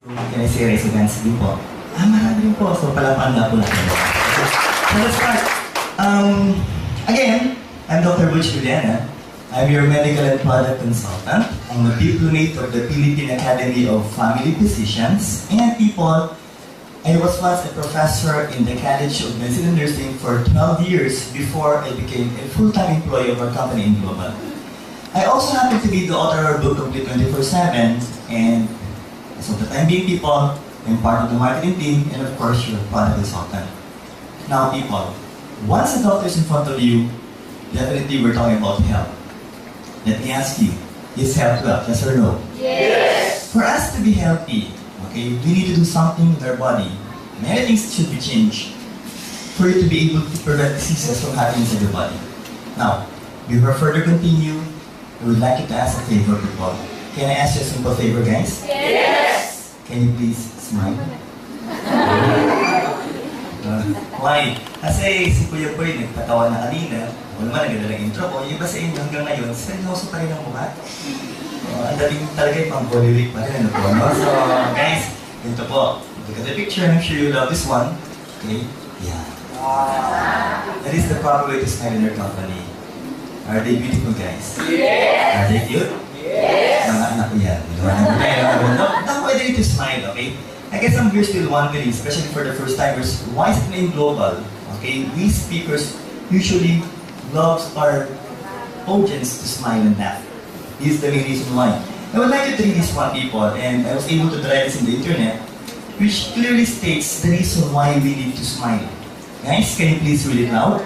Can I say residents din po? Marami rin po. So, palapan na po natin. So, let's start. Again, I'm Dr. Butch Villena. I'm your medical and product consultant. I'm a diplomate of the Philippine Academy of Family Physicians. And people, I was once a professor in the College of Medicine and Nursing for 12 years before I became a full-time employee of our company in Global. I also happen to be the author of our book, Complete 24/7, and so the time being, people, I'm part of the marketing team, and of course, your product consultant. Now, people, once a doctor is in front of you, definitely we're talking about health. Let me ask you, is health wealth, yes or no? Yes! For us to be healthy, okay, we need to do something with our body. Many things should be changed for you to be able to prevent diseases from happening inside your body. Now, before further continue, I would like you to ask a favor, people. Can I ask you a simple favor, guys? Yes! Can you please smile? Why? Kasi si Kuya Boy nagpatawa na kanina. Wala naman, naganda ng intro ko. Yung iba sa inyo hanggang ngayon, seryoso pa rin ang mukha. Ang dating talaga yung pang-bollywood pa rin. Ano po, no? So, guys, ito po. Look at the picture. I'm sure you love this one. Okay? Yeah. That is the proper way to smile in your company. Are they beautiful, guys? Yes! Are they cute? Yes! Mga anak ko yan. Now, why do you need to smile, okay? I guess I'm here still wondering, especially for the first timers, why is it named Global? Okay, we speakers usually love our audience to smile and laugh. This is the main reason why. I would like you to read this one, people, and I was able to drive this in the internet, which clearly states the reason why we need to smile. Guys, can you please read it loud?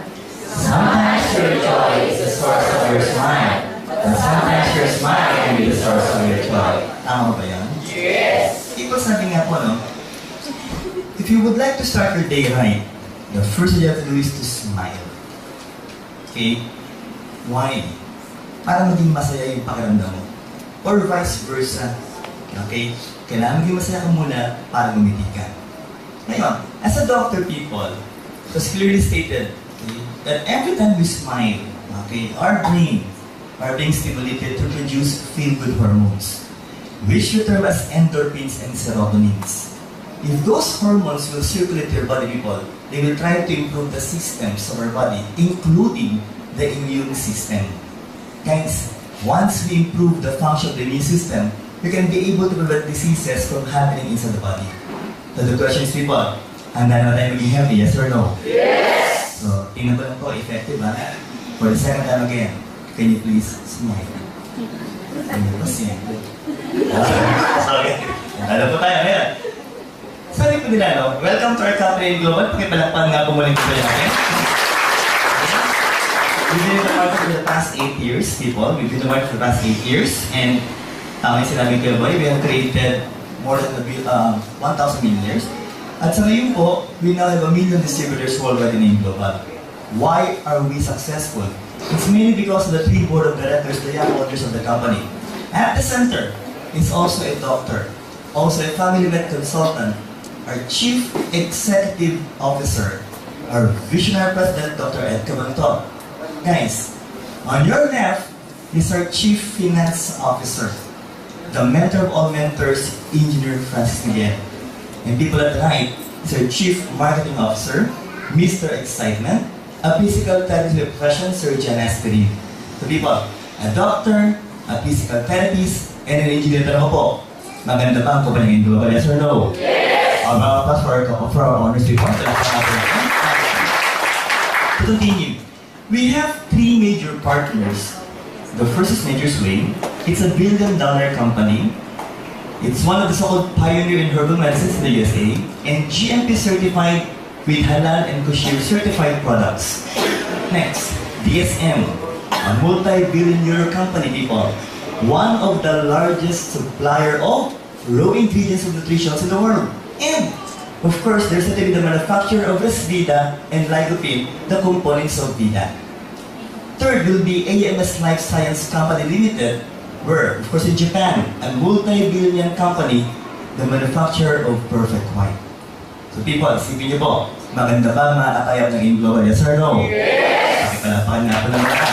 Sometimes your joy is the source of your smile, and sometimes your smile can be the source of your joy. Tama ba yan? Yes! People, sabi nga po, no? If you would like to start your day right, the first thing you have to do is to smile. Okay? Why? Para maging masaya yung pakiramdam mo. Or vice versa. Okay? Kailangan maging masaya ka muna para gumiti ka. Ngayon, as a doctor, people, it was clearly stated, okay, that every time we smile, okay, our brain are being stimulated to produce feel-good hormones, which we term as endorphins and serotonins. If those hormones will circulate to your body, people, they will try to improve the systems of our body, including the immune system. Guys, once we improve the function of the immune system, we can be able to prevent diseases from happening inside the body. So the question is, people, handa na tayo maging healthy, yes or no? Yes! So, tingnan ba lang po, effective ba? For the second time again, can you please smile? Sorry. Alam po tayo, ayan. Sabi po nila, no? Welcome to our company in Global. Pakipalakpan nga po muli ko yung akin. We've been in the market for the past 8 years, people. We've been in the market for the past 8 years. And, tama yung sinabi ko, boy, we have created more than 1,000 millionaires. At sa ngayon po, we now have 1 million distributors worldwide in Global. Why are we successful? It's mainly because of the 3 board of directors, the young owners of the company. At the center is also a doctor, also a family med consultant, our Chief Executive Officer, our Visionary President, Dr. Ed Cabanto. Guys, on your left is our Chief Finance Officer, the mentor of all mentors, Engineer Francis Miguel. And people at the right is our Chief Marketing Officer, Mr. Excitement, a physical therapy profession, Sir Jan Asperin. So people, a doctor, a physical therapist, and an engineer. Tanong po, maganda ba ang kumpanya ng Global, yes or no? Yes! Mga pass for our honors report. To continue, we have 3 major partners. The first is Nature's Way. It's a $1 billion company. It's one of the so-called pioneer in herbal medicines in the USA, and GMP certified with halal and kosher certified products. Next, DSM, a multi-billion euro company, people. One of the largest supplier of raw ingredients of nutrition in the world. And, of course, there's a the manufacturer of Resvida and Lycopene, the components of Vida. Third will be AMS Life Science Company Limited, where, of course, in Japan, a multi-billion company, the manufacturer of Perfect White. So people, isipin niyo po, maganda ba makakatayap ng Global, yes or no? Yes! Pakipalapakan nga po ng mga.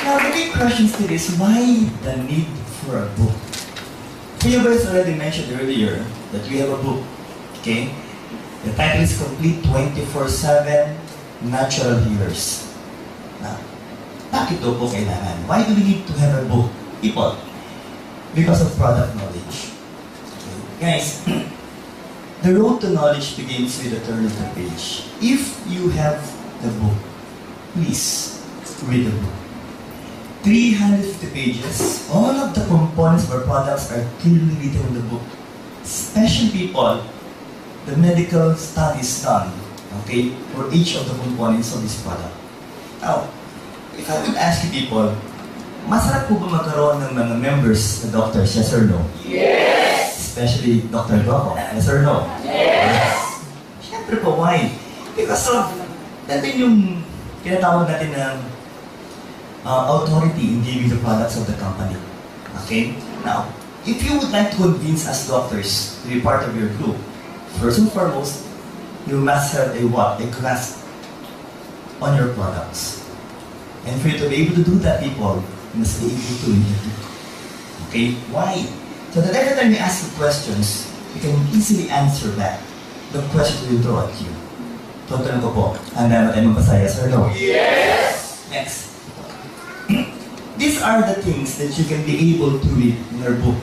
Now, the big question still is, why the need for a book? You guys already mentioned earlier that we have a book, okay? The title is Complete 24/7 Natural Healers. Now, bakit daw po kailangan? Why do we need to have a book? People, because of product knowledge. Okay. Guys, the road to knowledge begins with the turn of the page. If you have the book, please read the book. 350 pages, all of the components of our products are clearly written in the book. Especially people, the medical studies done, okay, for each of the components of this product. Now, if I would ask you people, masarap po ba magkaroon ng mga members na doctors, yes or no? Yes! Especially Dr. Gopo, yes or no? Yes! Siyempre po, why? Because of, natin yung tinatawag natin ng authority in giving the products of the company. Okay? Now, if you would like to convince us doctors to be part of your group, first and foremost, you must have a what? A grasp on your products. And for you to be able to do that, people, you must be able to read the book. Okay? Why? So that every time you ask the questions, you can easily answer back the questions will throw at you. Tutunan ko po, handa ba tayo magpasaya, yes or no? Yes! Next. These are the things that you can be able to read in your book.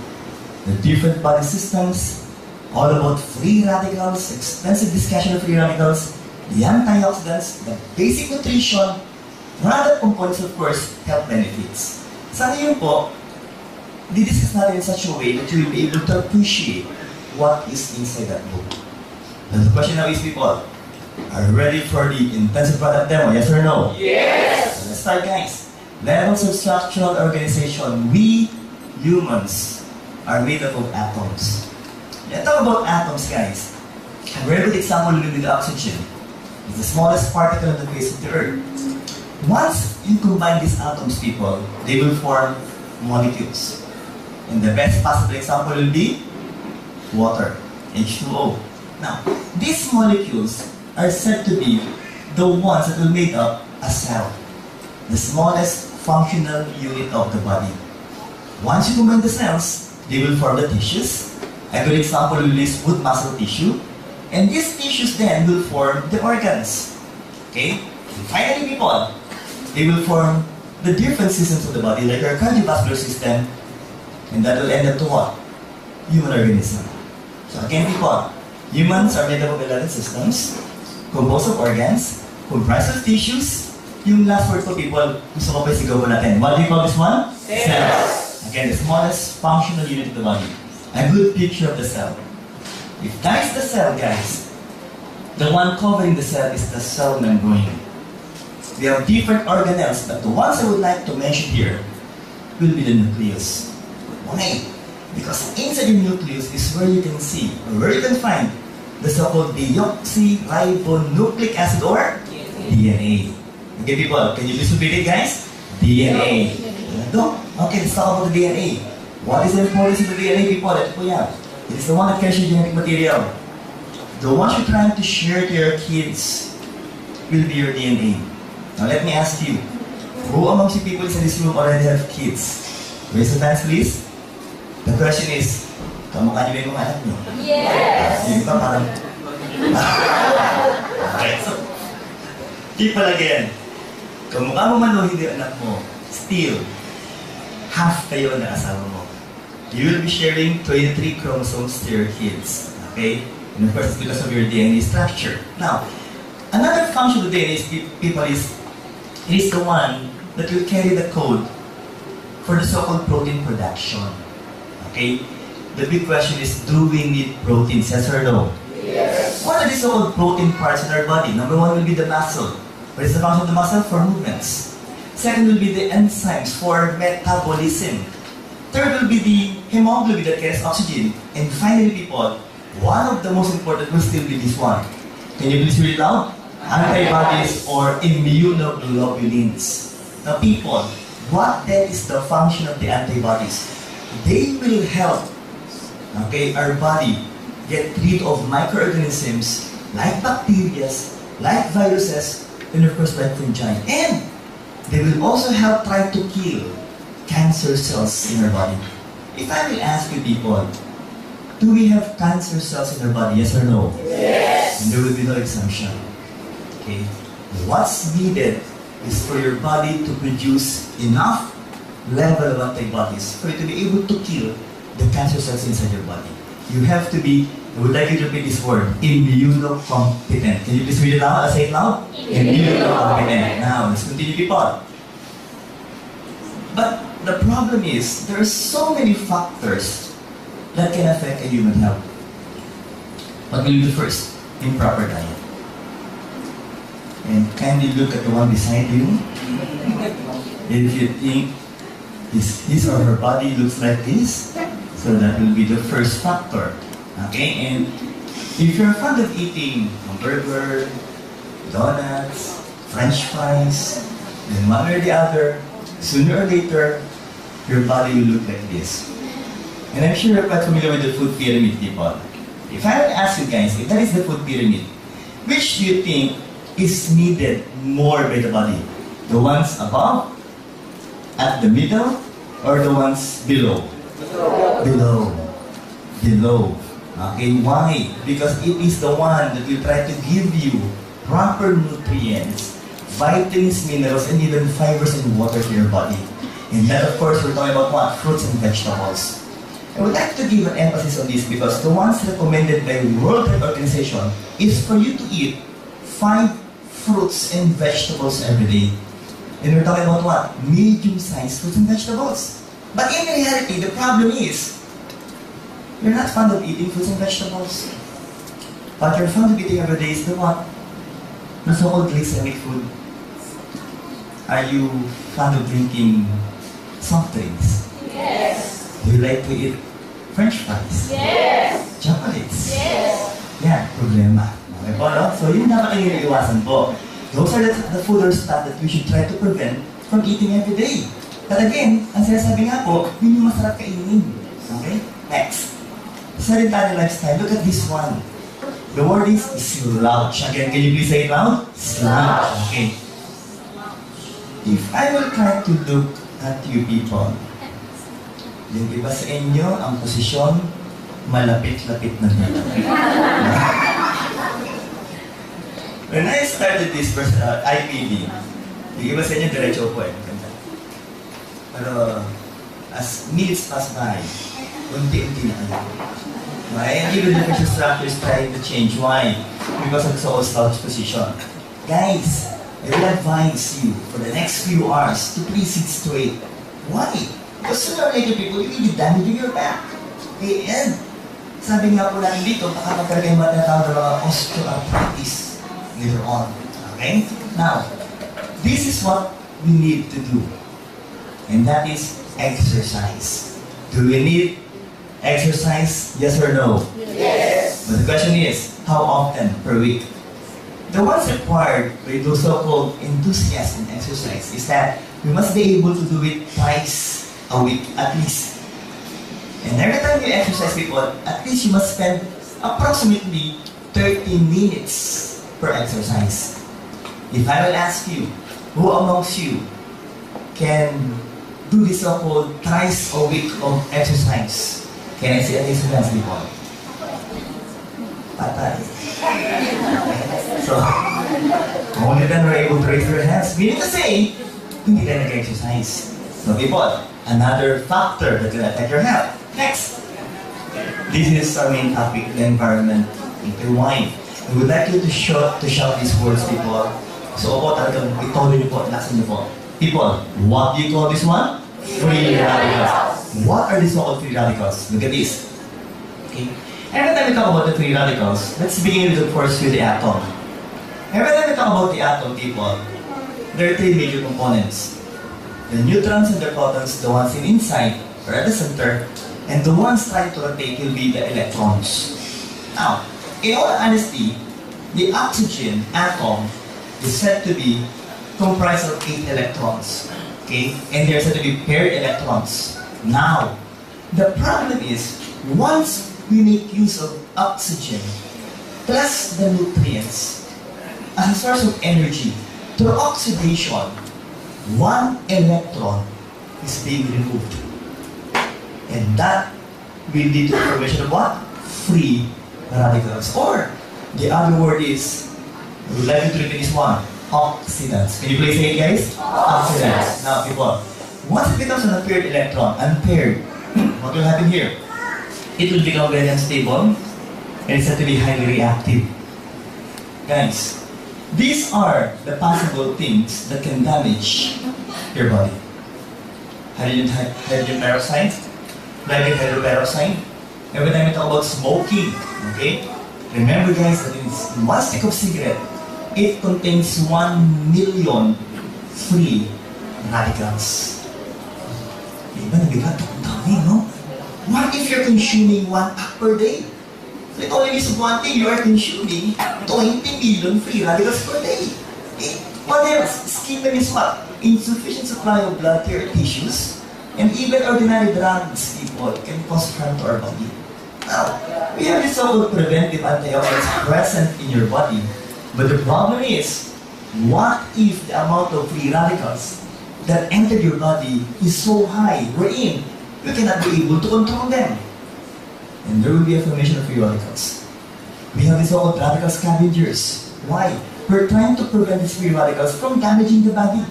The different body systems, all about free radicals, extensive discussion of free radicals, the antioxidants, the basic nutrition, other components, of course, health benefits. Sana yun po, didiscuss natin in such a way that you will be able to appreciate what is inside that book. And the question now is, people, are you ready for the intensive product demo, yes or no? Yes! So let's start, guys. Levels of structural organization. We, humans, are made up of atoms. Let's talk about atoms, guys. A very good example will be the oxygen. It's the smallest particle on the face of the earth. Once you combine these atoms, people, they will form molecules. And the best possible example will be water, H2O. Now, these molecules are said to be the ones that will make up a cell, the smallest functional unit of the body. Once you combine the cells, they will form the tissues. A good example will be smooth muscle tissue. And these tissues then will form the organs. Okay? And finally, people, they will form the different systems of the body, like our cardiovascular system, and that will end up to what? Human organism. So again, people, humans are made up of 11 systems, composed of organs, comprised of tissues. Yung last word ko, people, gusto ko pa isigaw natin. What do you call this one? Cells. Again, the smallest functional unit of the body. A good picture of the cell. If that is the cell, guys, the one covering the cell is the cell membrane. We have different organelles, but the ones I would like to mention here will be the nucleus. Why? Because inside the nucleus is where you can see, or where you can find, the so-called deoxyribonucleic acid or DNA. Okay, people, can you please repeat it, guys? DNA. Okay, let's talk about the DNA. What is the importance of the DNA, people? Ito po yan. It is the one that carries your genetic material. The ones you're trying to share to your kids will be your DNA. Now let me ask you, who amongst you people in this room already have kids? Raise your hands, please. The question is, kamukha niyo ba yung mga anak niyo? Yes! Yung iba parang... Okay, so, people again, kamukha mo man o hindi anak mo, still, half kayo na asawa mo. You will be sharing 23 chromosomes to your kids. Okay? And of course, it's because of your DNA structure. Now, another function of the DNA is, people, is it is the one that will carry the code for the so-called protein production. Okay? The big question is, do we need proteins, yes or no? Yes. What are the so-called protein parts in our body? Number one will be the muscle. What is the function of the muscle? For movements. Second will be the enzymes for metabolism. Third will be the hemoglobin that carries oxygen. And finally, people, one of the most important will still be this one. Can you please read it loud? Antibodies or immunoglobulins. Now, people, what then is the function of the antibodies? They will help, okay, our body get rid of microorganisms like bacteria, like viruses, and of course like fungi. And they will also help try to kill cancer cells in our body. If I will ask you people, do we have cancer cells in our body, yes or no? Yes. And there will be no exemption. Okay? What's needed is for your body to produce enough level of antibodies for you to be able to kill the cancer cells inside your body. You have to be, I would like you to repeat this word, immunocompetent. Can you please read it loud? Say it loud. Immunocompetent. Now, let's continue, people. But the problem is, there are so many factors that can affect a human health. What will you do first? Improper diet. And kindly look at the one beside you. If you think his or her body looks like this, so that will be the first factor. Okay? And if you're fond of eating a burger, donuts, French fries, then one or the other, sooner or later, your body will look like this. And I'm sure you're quite familiar with the food pyramid, people. If I would ask you guys, if that is the food pyramid, which do you think is needed more by the body? The ones above, at the middle, or the ones below? Below. Below. Okay, why? Because it is the one that will try to give you proper nutrients, vitamins, minerals, and even fibers and water to your body. And then, of course, we're talking about what? Fruits and vegetables. I would like to give an emphasis on this because the ones recommended by World Health Organization is for you to eat 5 fruits and vegetables every day. And we're talking about what? Medium-sized fruits and vegetables. But in reality, the problem is, you're not fond of eating fruits and vegetables. But you're fond of eating every day is the what? The so-called glycemic food. Are you fond of drinking soft drinks? Yes. Do you like to eat French fries? Yes. Chocolates? Yes. Yan, problema. Okay po, no? So yun dapat ang iniiwasan po. Those are the food or stuff that we should try to prevent from eating every day. But again, ang sinasabi nga po, yun yung masarap kainin. Okay? Next. Sedentary lifestyle. Look at this one. The word is slouch. Again, can you please say it loud? Slouch. Okay. If I will try to look at you people, yung iba sa inyo, ang posisyon, malapit-lapit na dito. When I started this IPD, yung iba sa inyo, diretso po eh. Pero, as minutes pass by, unti-unti na kayo. Right? And even the facial structure is trying to change. Why? Because of the so-called slouch position. Guys, I will advise you for the next few hours to please sit straight. Why? Because sooner or later, people, you will be damaging your back. Okay, and sabi nga po natin dito, baka magkaragay mga tinatawag na mga osteoarthritis later on. Okay? Now, this is what we need to do. And that is exercise. Do we need exercise? Yes or no? Yes. But the question is, how often per week? The ones required by those so-called enthusiasts in exercise is that we must be able to do it twice a week at least. And every time you exercise, people, at least you must spend approximately 30 minutes per exercise. If I will ask you, who amongst you can do this so-called thrice a week of exercise? Can I see at least hands, people? Patay. So, only then we're able to raise your hands. Meaning to say, hindi ka nag-exercise. So people, another factor that will affect your health. Next. This is our main topic, the environment. Why? We would like you to shout these words, people. So po, talagang ituloy niyo po, lasan niyo po. People, what do you call this one? Free radicals. What are these so-called free radicals? Look at this. Okay. Every time we talk about the free radicals, let's begin with, of course, with the atom. Every time we talk about the atom, people, there are 3 major components. The neutrons and the protons, the ones inside or at the center, and the ones trying to rotate will be the electrons. Now, in all honesty, the oxygen atom is said to be comprised of 8 electrons. Okay? And they're said to be paired electrons. Now, the problem is, once we make use of oxygen plus the nutrients as a source of energy through oxidation, 1 electron is being removed. And that will lead to the formation of what? Free radicals. Or, the other word is, we would like you to repeat this one, oxidants. Can you please say it, guys? Oxidants. Now, people, once it becomes an unpaired electron, unpaired, what will happen here? It will become very unstable, and it's said to be highly reactive. Guys, these are the possible things that can damage your body. Hydrogen peroxide, like hydroperoxide. Every time we talk about smoking, okay? Remember guys that in one stick of cigarette, it contains 1 million free radicals. Diba, nabigat ang dami, no? What if you're consuming 1 pack per day? So it only means one thing, you are consuming 20 million free radicals per day. What else? Ischemia means what? Insufficient supply of blood to your tissues, and even ordinary drugs, people, can cause harm to our body. Now, we have this so-called preventive antioxidants present in your body, but the problem is, what if the amount of free radicals that entered your body is so high, wherein you cannot be able to control them? And there will be a formation of free radicals. We have these so-called radical scavengers. Why? We're trying to prevent these free radicals from damaging the body.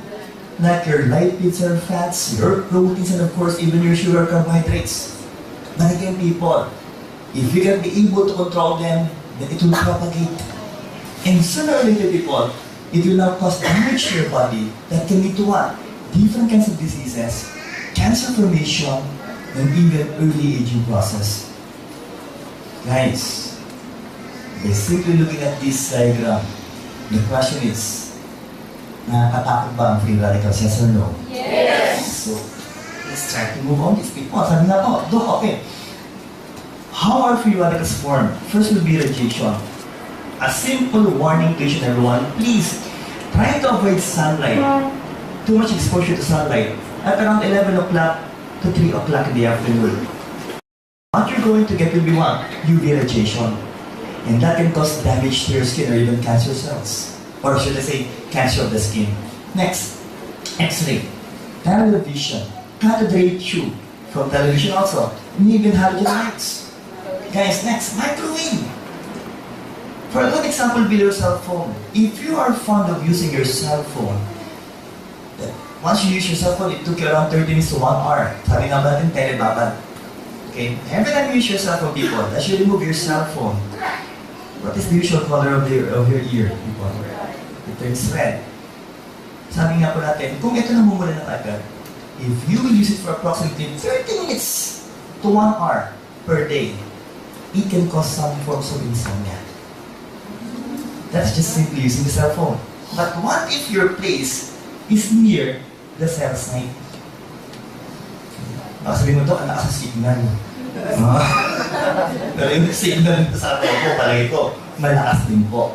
Like your lipids or fats, your proteins, and of course, even your sugar carbohydrates. But again, people, if you can be able to control them, then it will propagate. And sooner or later, people, it will now cause damage to your body that can lead to what? Different kinds of diseases, cancer formation, and even early aging process. Guys, by simply looking at this diagram, the question is, nakakatakot ba ang free radicals? Yes or no? Yes. So, let's try to move on. These people, sabi nga po, Doc, okay. How are free radicals formed? First will be radiation. A simple warning to each and everyone, please try to avoid sunlight. Too much exposure to sunlight at around 11 o'clock to 3 o'clock in the afternoon. What you're going to get will be what? UV radiation. And that can cause damage to your skin or even cancer cells. Or should I say, cancer of the skin. Next, X-ray. Television. Cathode ray tube. From television also. And even halogen lights. Guys, next, microwave. For a good example, be your cell phone. If you are fond of using your cell phone, once you use your cell phone, it took you around 30 minutes to 1 hour. Sabi nga ba natin, telebabad. Okay? Every time you use your cell phone, people, as you remove your cell phone, what is the usual color of your ear, people? It turns red. Sabi nga po natin, kung ito namumula ng agad, if you will use it for approximately 30 minutes to 1 hour per day, it can cause some forms of insomnia. That's just simply using the cell phone. But what if your place is near the cell site? Baka sabihin mo ito, anak sa signal. Pero yung signal nito sa atin ko, palagi ko, malakas din po.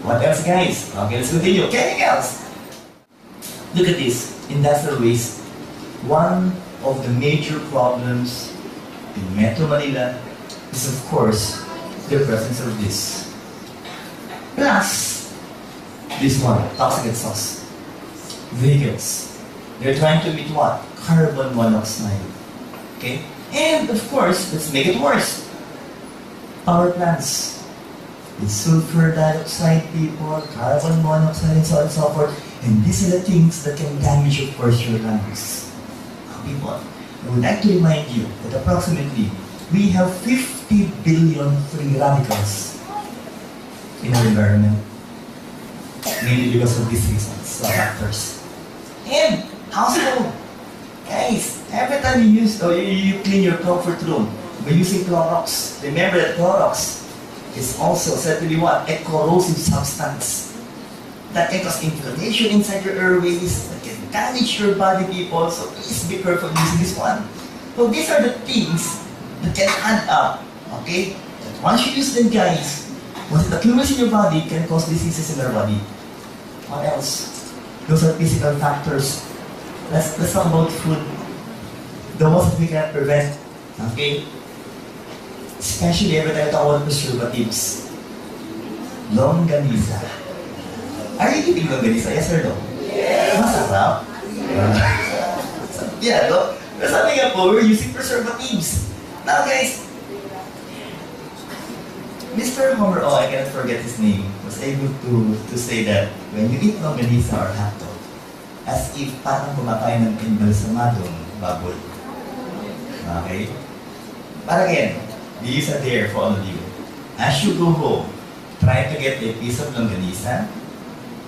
What else, guys? Okay, let's continue. Chemicals! Look at this. Industrial waste. One of the major problems in Metro Manila is, of course, the presence of this. Plus, this one, toxic exhaust. Vehicles. They're trying to emit what? Carbon monoxide. Okay? And of course, let's make it worse. Power plants. With sulfur dioxide, people, carbon monoxide, and so on and so forth. And these are the things that can damage, of course, your lungs. Now, people, I would like to remind you that approximately we have 50 billion free radicals in our environment. Mainly because of these reasons, factors. And household. Guys, every time you use or you clean your comfort room by using Clorox, remember that Clorox is also said to be what? A corrosive substance that can cause inflammation inside your airways, that can damage your body, people. So please be careful using this one. So these are the things that can add up, okay? That once you use them, guys, once it accumulates in your body, it can cause diseases in our body. What else? Those are physical factors. Let's talk about food. The ones that we can prevent. Okay? Especially every time we talk about preservatives. Longganisa. Are you eating longganisa? Yes or no? Yes. Masarap? Yeah, no? Pero sabi nga po, we're using preservatives. Now guys, Mr. Homer, oh, I cannot forget his name, was able to say that when you eat longganisa or hotdog, as if parang kumakain ng embalsamadong baboy. Okay? But again, these are there for all of you. As you go home, try to get a piece of longganisa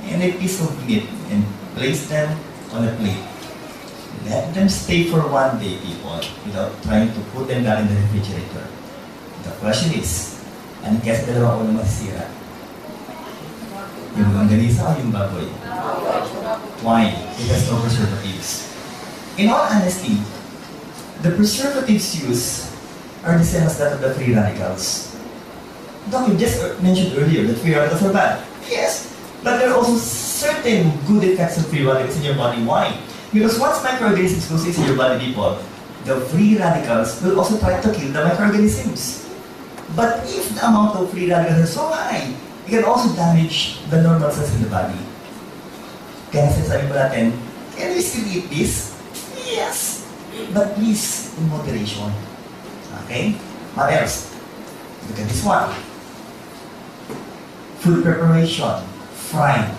and a piece of meat and place them on a plate. Let them stay for one day, people, without trying to put them down in the refrigerator. The question is, ano kaya sa dalawang ulo masisira? Yung longganisa o yung baboy? Why? Because no preservatives. In all honesty, the preservatives used are the same as that of the free radicals. Doc, you just mentioned earlier that free radicals are bad. Yes, but there are also certain good effects of free radicals in your body. Why? Because once microorganisms goes into your body, people, the free radicals will also try to kill the microorganisms. But if the amount of free radicals are so high, it can also damage the normal cells in the body. Kaya sinasabi po natin, can we still eat this? Yes! But please, in moderation. Okay? What else? Look at this one. Food preparation, frying.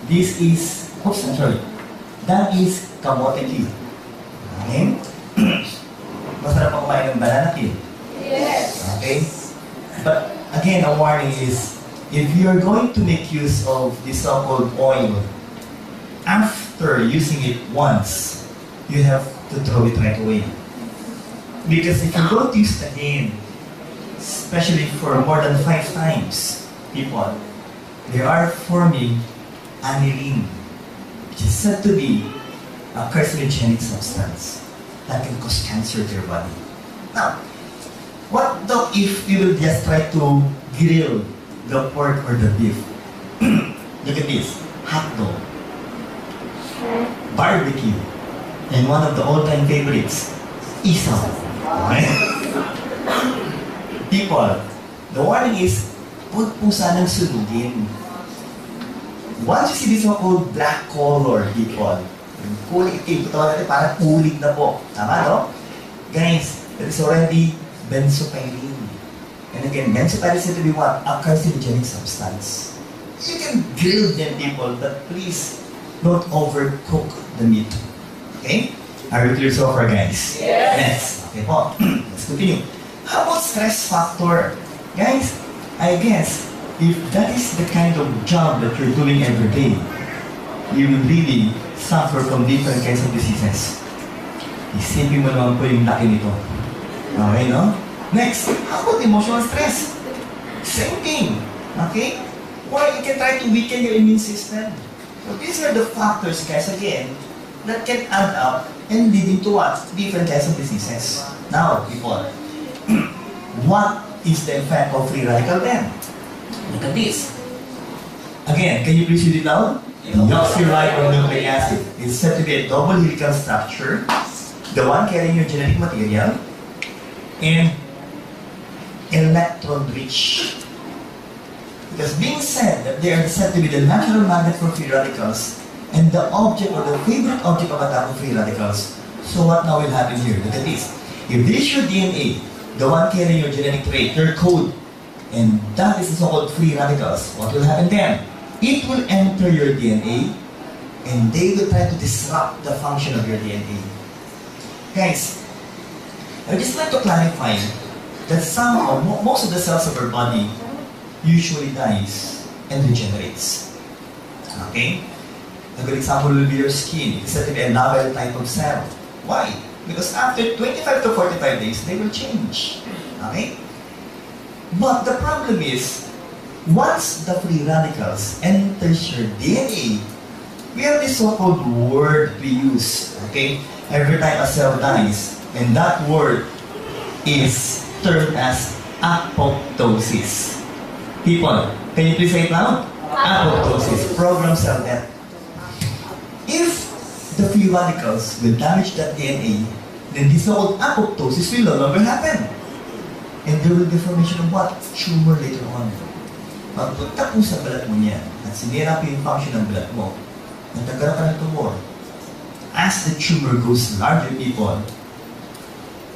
This is, oops, I'm sorry. That is kamote peel. Okay? Masarap pa kumain ng banana peel. Yes. Okay? But again, a warning is, if you're going to make use of this so-called oil, after using it once, you have to throw it right away. Because if you're going to use it again, especially for more than 5 times, people, they are forming aniline, which is said to be a carcinogenic substance that can cause cancer to your body. Now, what though if you will just try to grill the pork or the beef? Look at this, hot dog, barbecue, and one of the all-time favorites, isaw. Right? People, the warning is, huwag po sanang sunugin. Once you see this so-called black color, people, kulay itim, ito natin parang ulig na po. Tama, no? Guys, that is already benzopyrene. And again, benzopyrene is said to be what? A carcinogenic substance. You can grill them, people, but please don't overcook the meat. Okay? Are we clear so far, guys? Yes. Okay po. Let's continue. How about stress factor? Guys, I guess, if that is the kind of job that you're doing every day, you will really suffer from different kinds of diseases. Isipin mo naman po yung laki nito. Okay, no? Next, how about emotional stress? Same thing. Okay? Or you can try to weaken your immune system. So these are the factors, guys, again, that can add up and lead into what? Different kinds of diseases. Now, people, what is the effect of free radical then? Look at this. Again, can you please read it out? Deoxyribonucleic acid is said to be a double helical structure, the one carrying your genetic material, and electron-rich. Because being said that they are said to be the natural magnet for free radicals and the object or the favorite object of attack of free radicals. So what now will happen here? Look at this. If this is your DNA, the one carrying your genetic trait, your code, and that is the so-called free radicals, what will happen then? It will enter your DNA and they will try to disrupt the function of your DNA. Guys, I would just like to clarify that some or most of the cells of our body usually dies and regenerates. Okay? A good example will be your skin. It's said to be a novel type of cell. Why? Because after 25 to 45 days, they will change. Okay? But the problem is, once the free radicals enters your DNA, we have this so-called word we use. Okay? Every time a cell dies, and that word is termed as apoptosis. People, can you please say it loud? Apoptosis, programmed cell death. If the free radicals will damage that DNA, then this so-called apoptosis will no longer happen. And there will be formation of what? Tumor later on. Pagpunta po sa balat mo niyan, at sinira po yung function ng balat mo, nagkakaroon ka ng tumor. as the tumor goes larger, people,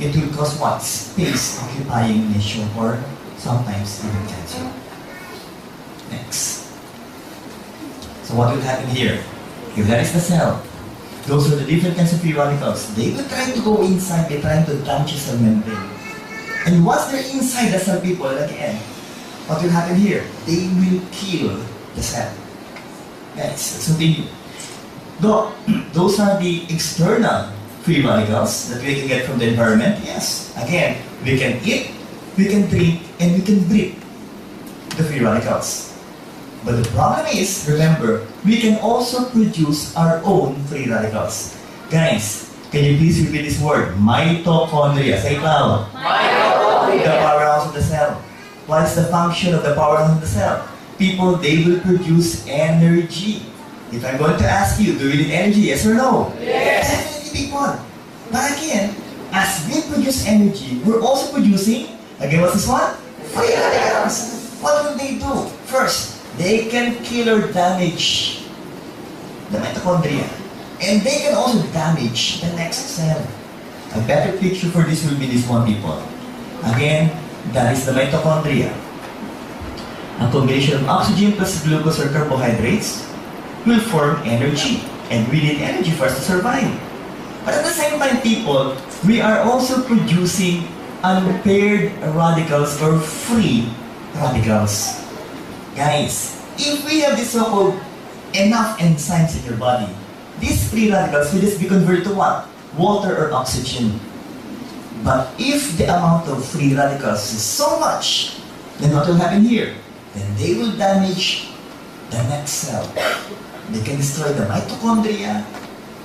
it will cause what? Space occupying lesion or sometimes even cancer. Next. So what will happen here? If that is the cell, those are the different kinds of free radicals. They will try to go inside, they're trying to damage the cell membrane. And once they're inside the cell, people, again, what will happen here? They will kill the cell. Yes, so those are the external free radicals that we can get from the environment. Yes, again, we can eat, we can drink, and we can breathe the free radicals. But the problem is, remember, we can also produce our own free radicals. Guys, can you please repeat this word? Mitochondria. Say it loud. Mitochondria. The powerhouse of the cell. What is the function of the powerhouse of the cell? People, they will produce energy. If I'm going to ask you, do we need energy? Yes or no? Yes. Definitely, people. But again, as we produce energy, we're also producing, again, what's this one? Free radicals. What will they do? First, they can kill or damage the mitochondria. And they can also damage the next cell. A better picture for this will be this one, people. Again, that is the mitochondria. A combination of oxygen plus glucose or carbohydrates will form energy. And we need energy for us to survive. But at the same time, people, we are also producing unpaired radicals or free radicals. Guys, if we have this so-called enough enzymes in your body, these free radicals will just be converted to what? Water or oxygen. But if the amount of free radicals is so much, then what will happen here? Then they will damage the next cell. They can destroy the mitochondria,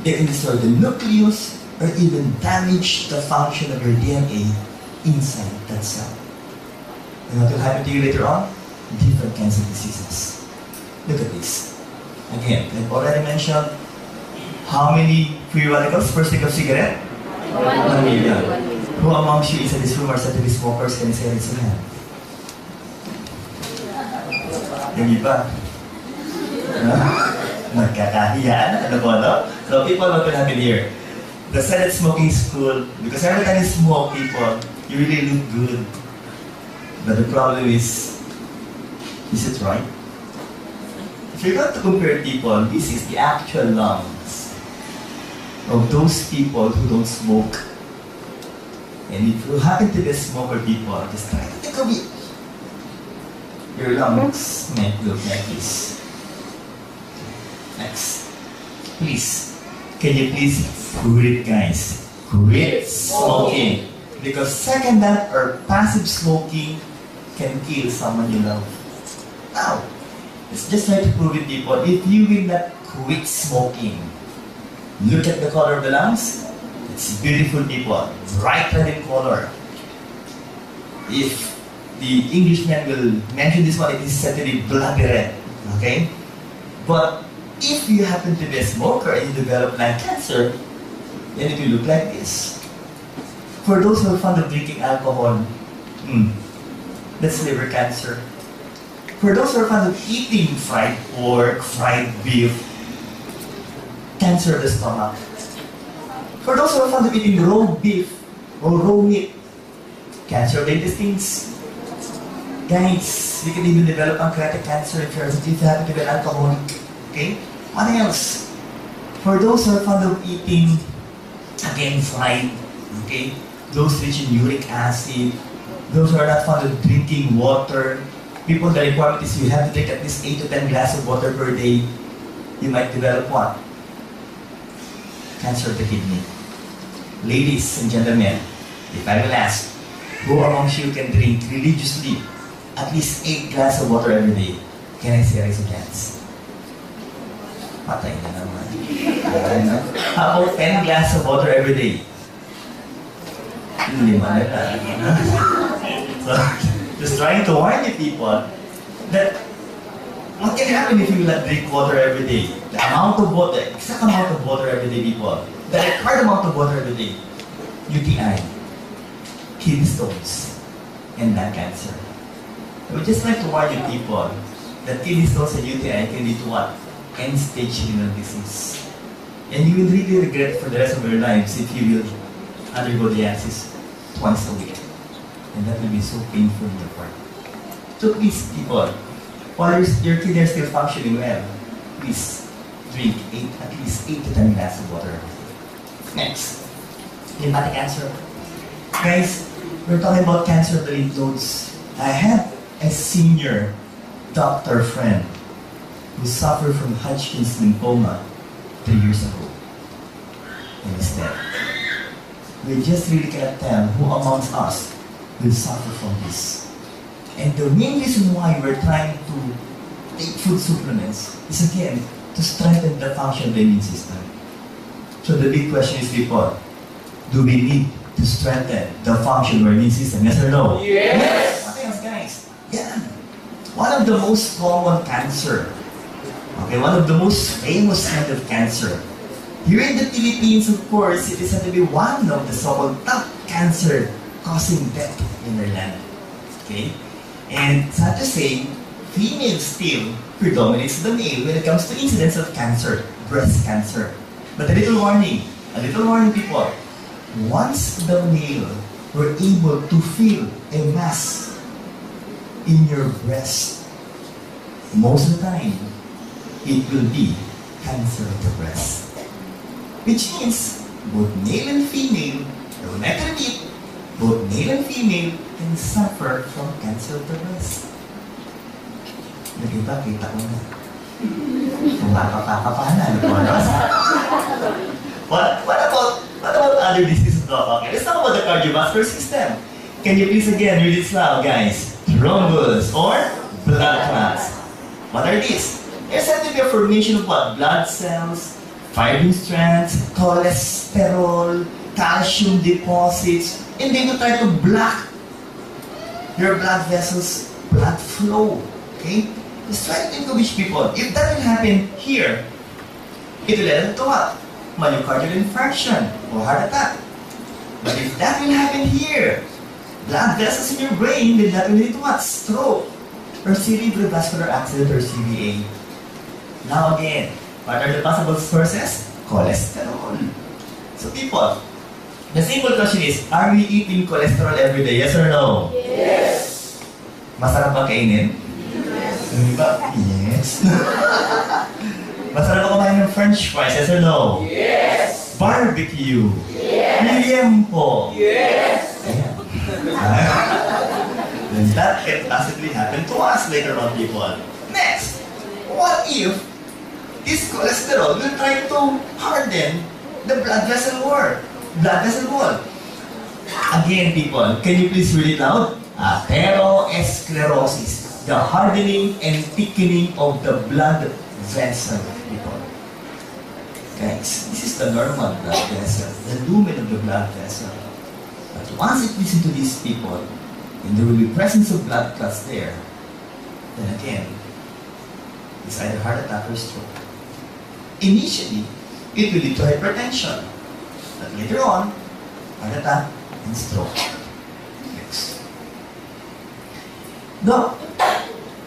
they can destroy the nucleus, or even damage the function of your DNA inside that cell. And what will happen to you later on? Different kinds of diseases. Look at this. Again, I've already mentioned how many free radicals per stick of cigarette? 1 million. Who amongst you inside this room are scientific smokers? Can you say raise your hand? Yung iba. Nagkakahiyaan. Ano po, no? So people, what will happen here? The silent smoking is cool because every time you smoke, people, you really look good. But the problem is it right? If you're going to compare people, this is the actual lungs of those people who don't smoke. And if you happen to be a smoker, people, just try to think of it. Your lungs might look like this. Next. Please, can you please quit, guys? Quit smoking. Because second that or passive smoking can kill someone you love. Now, let's just try to prove it, people. If you will not quit smoking, look at the color of the lungs. It's beautiful, people. Bright red in color. If the Englishman will mention this one, it is said to be bloody red. Okay? But if you happen to be a smoker and you develop lung cancer, then it will look like this. For those who are fond of drinking alcohol, that's liver cancer. For those who are fond of eating fried pork, fried beef, cancer of the stomach. For those who are fond of eating raw beef or raw meat, cancer of the intestines. Guys, you can even develop pancreatic cancer if you happen to be an alcoholic. Okay? What else? For those who are fond of eating, again, fried, okay? Those rich in uric acid, those who are not fond of drinking water, people, the requirement is you have to take at least 8 to 10 glasses of water per day. You might develop what? Cancer of the kidney. Ladies and gentlemen, if I will ask, who amongst you can drink religiously at least 8 glasses of water every day? Can I see raise your hands? Patay na naman. How about 10 glasses of water every day? 5 na lang. So, just trying to warn you people that what can happen if you will not drink water every day? The amount of water, exact amount of water every day, people. The required amount of water every day. UTI, kidney stones, and lung cancer. I would just like to warn you people that kidney stones and UTI can lead to what? End-stage renal disease. And you will really regret for the rest of your lives if you will undergo dialysis twice a week. And that will be so painful in your part. So please, people, while your kidney are still functioning well, please drink at least 8 to 10 glasses of water. Next, lymphatic cancer. Guys, we're talking about cancer of the lymph nodes. I had a senior doctor friend who suffered from Hodgkin's lymphoma 3 years ago. And he's dead. We just really cannot tell who amongst us will suffer from this. And the main reason why we're trying to take food supplements is again to strengthen the function of the immune system. So the big question is, people, do we need to strengthen the function of our immune system? Yes or no? Yes! What else, guys? Yeah. One of the most common cancer, okay, one of the most famous kind of cancer. Here in the Philippines, of course, it is said to be one of the so-called top cancer causing death in our land. Okay? And sad to say, female still predominates the male when it comes to incidence of cancer, breast cancer. But a little warning people. Once the male were able to feel a mass in your breast, most of the time, it will be cancer of the breast. Which means, both male and female, I would like to repeat, both male and female can suffer from cancer of the breast. Diba, kita ko na. Kumapapapapana. What about other diseases, Doc? Okay, let's talk about the cardiovascular system. Can you please again read this loud, guys? Thrombus or blood clots. What are these? They're said to be a formation of what? Blood cells, fibrin strands, cholesterol, calcium deposits, and they will try to block your blood vessels, blood flow. Okay? Just try to think of which people. If that will happen here, it will lead to what? Myocardial infarction or heart attack. But if that will happen here, blood vessels in your brain will that will lead to what? Stroke or cerebrovascular accident or CVA. Now again, what are the possible sources? Cholesterol. So people, the simple question is, are we eating cholesterol every day? Yes or no? Yes! Masarap ba kainin? Diba? Yes. Masarap ba kumain ng french fries? Yes or no? Yes! Barbecue? Yes! Liempo? Yes! Ayan. Then that can possibly happen to us later on, people. Next, what if this cholesterol will try to harden the blood vessel wall? Again, people, can you please read it loud? Atherosclerosis. The hardening and thickening of the blood vessel, people. Guys, this is the normal blood vessel, the lumen of the blood vessel. But once it gets into these people, and there will be presence of blood clots there, then again, it's either heart attack or stroke. Initially, it will lead to hypertension. But later on, heart attack and stroke. Next. Now,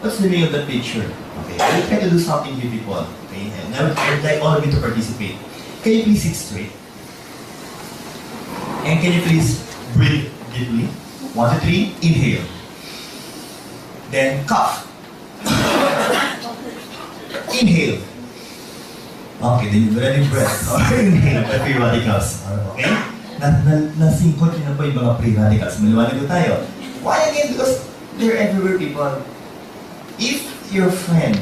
what's the meaning of the picture? Okay, I will try to do something here, people. Okay, and I would like all of you to participate. Can you please sit straight? And can you please breathe deeply? 1, 2, 3, inhale. Then cough. Inhale. Okay, then you're ready breath. Inhale, the free radicals. Okay? Nasingkot yun na po yung mga free radicals. Maliwanag ko tayo. Why again? Because they're everywhere, people. If your friend,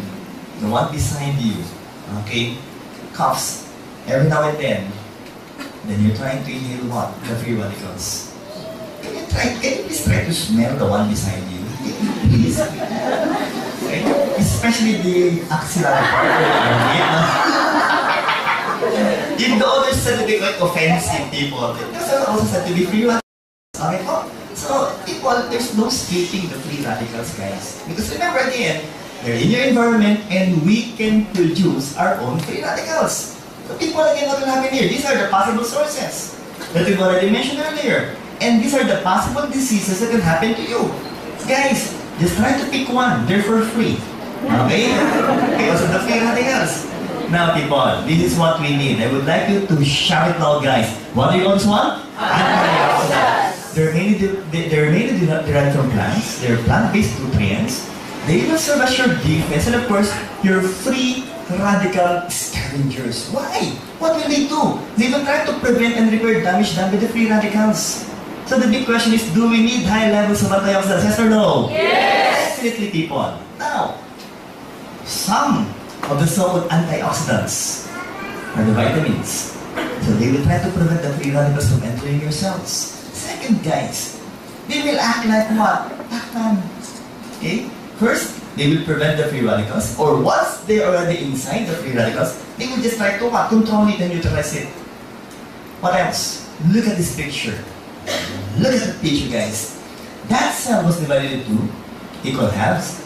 the one beside you, okay, coughs every now and then you're trying to inhale what? The free radicals. Can you please try to smell the one beside you? Please. Okay? Especially the axillary part. If the others said to be quite offensive, people, those are also said to be free radicals. Okay? So, people, there's no escaping the free radicals, guys. Because remember again, they're in your environment and we can produce our own free radicals. So people, again, what will happen here? These are the possible sources that we've already mentioned earlier. And these are the possible diseases that can happen to you. Guys, just try to pick one. They're for free. Okay? Because of the free radicals. Now people, this is what we need. I would like you to shout it loud, guys. What do you always want? Antioxidants. They're mainly derived from plants. They're plant-based nutrients. They will serve as your defense and of course, your free radical scavengers. Why? What will they do? They will try to prevent and repair damage done by the free radicals. So the big question is, do we need high levels of antioxidants? Yes or no? Yes! Definitely, people. Now, some of the so-called antioxidants are the vitamins. So they will try to prevent the free radicals from entering your cells. Second, guys, they will act like what? Pac-Man. Okay? First, they will prevent the free radicals, or once they are already inside the free radicals, they will just try to what? Control it and neutralize it. What else? Look at this picture. Look at the picture, guys. That cell was divided into equal halves,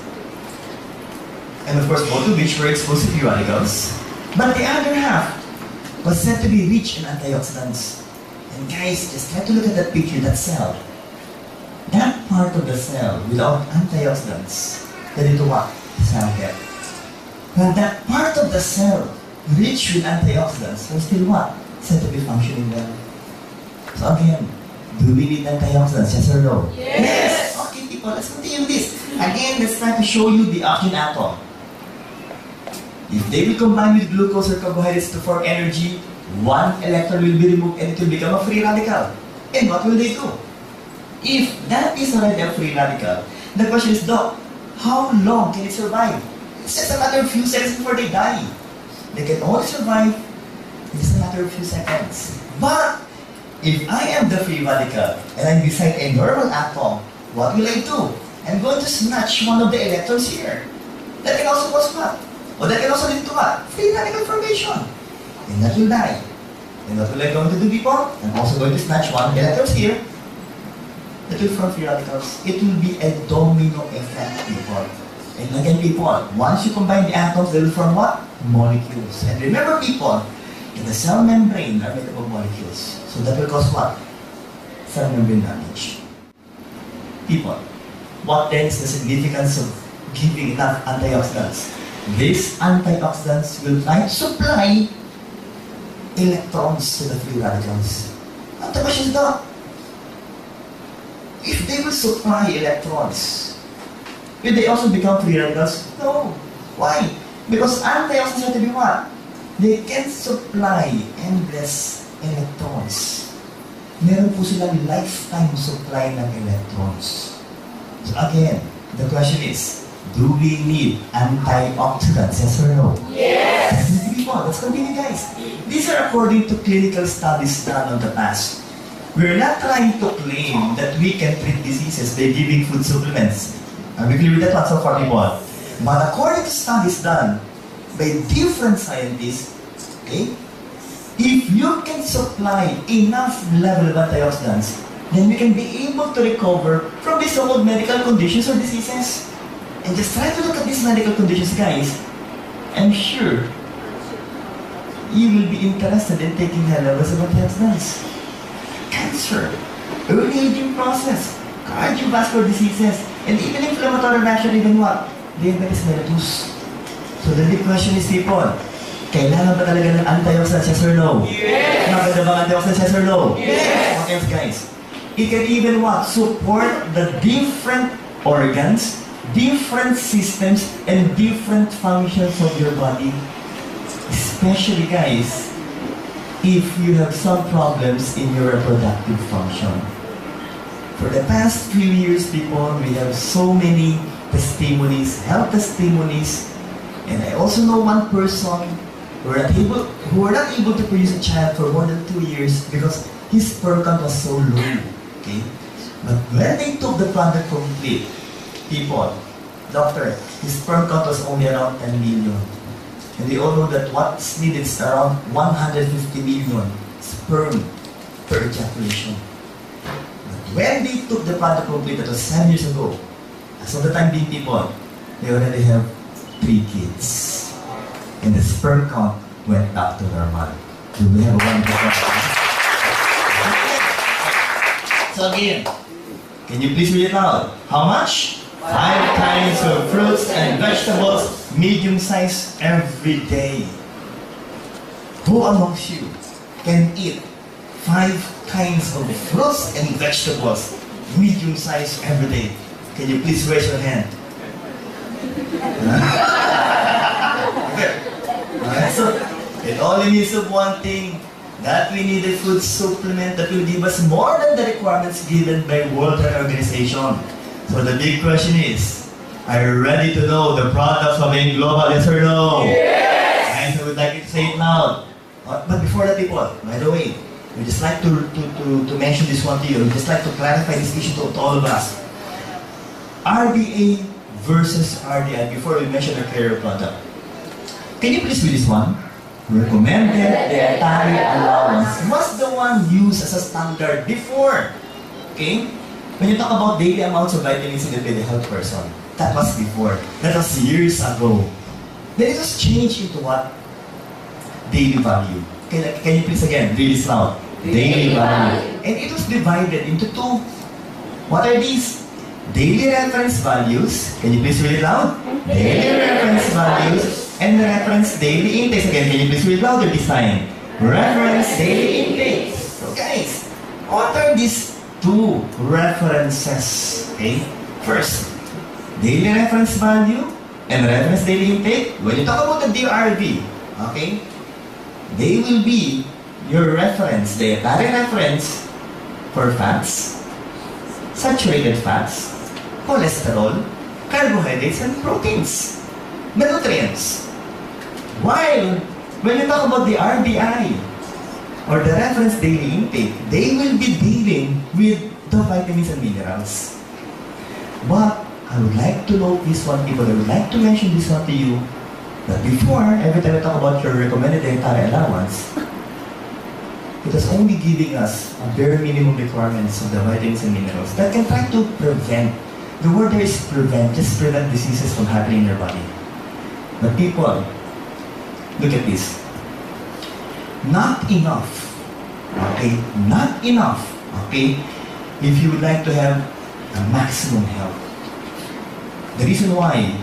and of course, both of which were exposed to free radicals. But the other half was said to be rich in antioxidants. And guys, just try to look at that picture, that cell. That part of the cell without antioxidants, then into what? Cell death. And that part of the cell rich with antioxidants was still what? Said to be functioning well. So again, do we need antioxidants? Yes or no? Yes! Okay, people, let's continue this. Again, let's try to show you the oxygen atom. If they will combine with glucose or carbohydrates to form energy, one electron will be removed and it will become a free radical. And what will they do? If that is already a free radical, the question is, Doc, how long can it survive? It's just a matter of few seconds before they die. They can only survive in just a matter of few seconds. But if I am the free radical and I'm beside a normal atom, what will I do? I'm going to snatch one of the electrons here. That can also cause what? Or that can also lead to what? Free radical formation. And that will die. And what will I going to do, people? I'm also going to snatch one electrons here. That will form free radicals. It will be a domino effect, people. And again, people, once you combine the atoms, they will form what? Molecules. And remember, people, in the cell membrane are made up of molecules. So that will cause what? Cell membrane damage. People, what then is the significance of giving enough antioxidants? These antioxidants will try to supply electrons to the free radicals. And the question is that, if they will supply electrons, will they also become free radicals? No. Why? Because antioxidants have to be what? They can supply endless electrons. Meron po silang lifetime supply ng electrons. So again, the question is, do we need antioxidants? Yes or no? Yes! Let's continue, guys. These are according to clinical studies done in the past. We're not trying to claim that we can treat diseases by giving food supplements. Are we clear with that one so far, people? But according to studies done by different scientists, okay, if you can supply enough level of antioxidants, then we can be able to recover from these so-called medical conditions or diseases. And just try to look at these medical conditions, guys. I'm sure you will be interested in taking high levels of antioxidants. Cancer, early aging process, cardiovascular diseases, and even inflammatory reaction, even what? Diabetes mellitus. So the big question is, people, kailangan ba talaga ng antioxidants, yes or no? Yes! Maganda ba antioxidants, yes or no? Yes! What else, guys? It can even what? Support the different organs, different systems, and different functions of your body. Especially, guys, if you have some problems in your reproductive function. For the past few years, people, we have so many testimonies, health testimonies, and I also know one person who were not able to produce a child for more than 2 years because his sperm count was so low. Okay? But when they took the product complete, people, doctor, his sperm count was only around 10 million. And they all know that what's needed is around 150 million sperm per ejaculation. But when they took the product complete, that was 7 years ago, as of the time being, people, they already have 3 kids. And the sperm count went back to normal. Do we have a wonderful So again, can you please read it out? How much? 5 kinds of fruits and vegetables, medium size every day. who amongst you can eat 5 kinds of fruits and vegetables, medium size every day? Can you please raise your hand? So, it only means of one thing, that we need a food supplement that will give us more than the requirements given by World Health Organization. So the big question is, are you ready to know the products of being global, yes or no? Yes! I would like you to say it loud. But before that, people, by the way, we just like to mention this one to you. We just like to clarify this issue to all of us. RDA versus RDI before we mention our clearer product. Can you please read this one? Recommended dietary allowance was the one used as a standard before. Okay? When you talk about daily amounts of vitamins in the health person, that was before. That was years ago. Then it was changed into what? Daily value. Can you please again read this loud? Daily value. And it was divided into 2. What are these? Daily reference values. Can you please read it loud? Daily reference values. And the reference daily intakes. Again, can you please read louder this time? Reference daily intakes. So guys, what are these 2 references? Okay? First, daily reference value and reference daily intake. When you talk about the DRV, okay, they will be your reference, dietary reference for fats, saturated fats, cholesterol, carbohydrates, and proteins, the nutrients. While when you talk about the RDI or the reference daily intake, they will be dealing with the vitamins and minerals. But I would like to note this one, people. I would like to mention this one to you, that before, every time I talk about your recommended dietary allowance, it is only giving us a bare minimum requirements of the vitamins and minerals that can try to prevent. The word there is prevent, just prevent diseases from happening in your body. But people, look at this. Not enough, okay? Not enough, okay? If you would like to have a maximum health. The reason why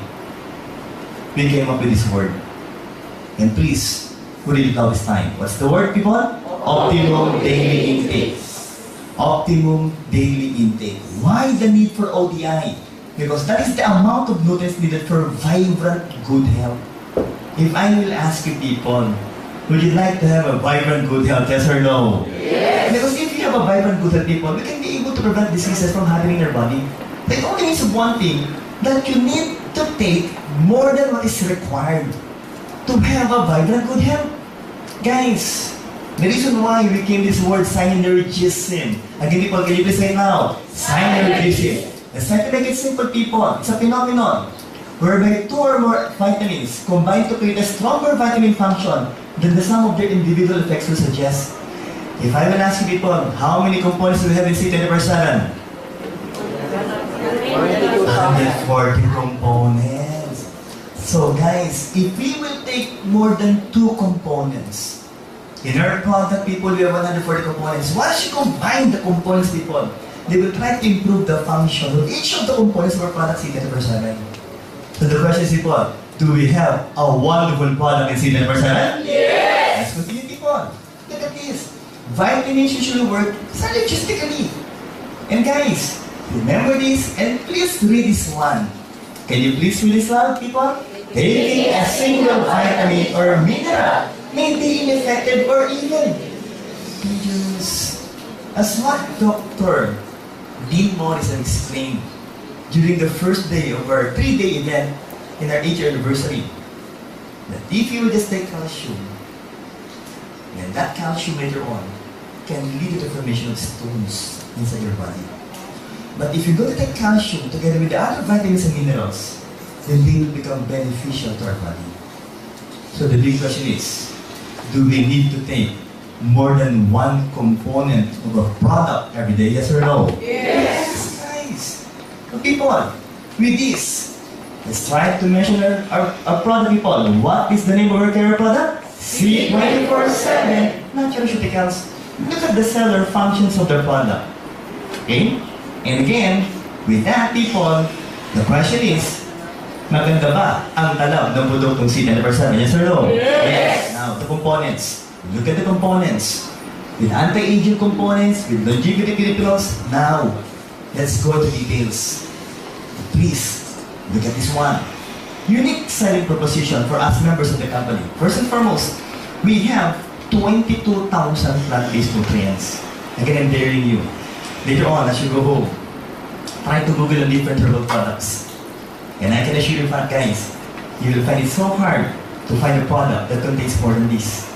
we came up with this word, and please, put it out this time. What's the word, people? Optimum daily intake. Optimum daily intake. Why the need for ODI? Because that is the amount of nutrients needed for vibrant, good health. If I will ask you people, would you like to have a vibrant, good health, yes or no? Yes! Because if you have a vibrant, good health, people, we can be able to prevent diseases from happening in your body. It only means one thing, that you need to take more than what is required to have a vibrant, good health. Guys, the reason why we came this word synergism. Again, people, can you please say it now? Synergism. Let's try to make it simple, people. It's a phenomenon whereby 2 or more vitamins combine to create a stronger vitamin function than the sum of their individual effects will suggest. If I will ask you, people, how many components do we have in C24/7? 140 components. So guys, if we will take more than 2 components, in our product, people, we have 140 components. Once you combine the components, people, they will try to improve the function of each of the components of our product C24/7. So the question is, people, do we have a wonderful product in C24/7? Yes! Let's continue, people. Look at this. Vitamins usually work synergistically. And guys, remember this, and please read this one. Can you please read this loud, people? Taking a single vitamin or mineral may be ineffective or even dangerous. As what Dr. Dean Morrison explained during the first day of our 3-day event in our 8th anniversary, that if you just take calcium, then that calcium later on can lead to the formation of stones inside your body. But if you're going to take calcium together with the other vitamins and minerals, then they will become beneficial to our body. So the big question is, do we need to take more than 1 component of a product every day, yes or no? Yes! Guys, people, with this, let's try to mention our product, people. What is the name of our care product? C24/7 Nutraceuticals. Look at the cellular functions of the product. Okay? And again, with that, people, the question is, maganda ba ang talab ng produktong C24/7? Yes or no? Yes! Now, the components. Look at the components. With anti-aging components, with longevity minerals. Now, let's go to details. Please, look at this one. Unique selling proposition for us members of the company. First and foremost, we have 22,000 plant-based nutrients. Again, I'm daring you. Later on, as you go home, try to Google on different herbal products. And I can assure you, guys, you will find it so hard to find a product that contains more than this.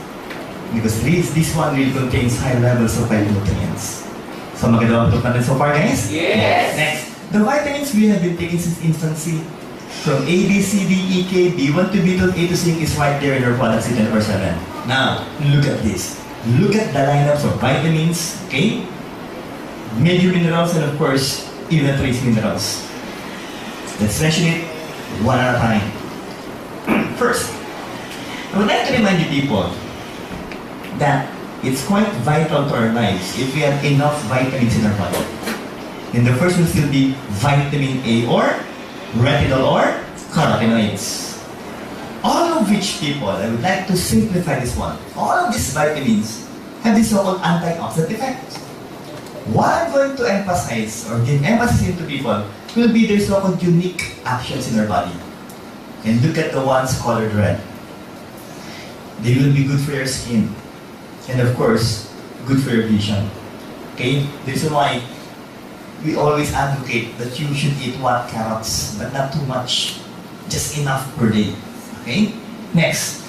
Because this one really contains high levels of nutrients. So maganda ba ito so far, guys? Yes! Next, the vitamins we have been taking since infancy, from A, B, C, D, E, K, B1 to B2, A to C is right there in our products in 24/7. Now, look at this. Look at the lineups of vitamins, okay? Major minerals, and of course, even trace minerals. Let's mention it one at a time. First, I would like to remind you people that it's quite vital to our lives if we have enough vitamins in our body. And the first will still be vitamin A or retinol or carotenoids. All of which people, I would like to simplify this one. All of these vitamins have this so-called antioxidant effect. What I'm going to emphasize or give emphasis into people will be their so-called unique actions in our body. And look at the ones colored red. They will be good for your skin. And of course, good for your vision. Okay? This is why we always advocate that you should eat what? Carrots, but not too much. Just enough per day. Okay? Next,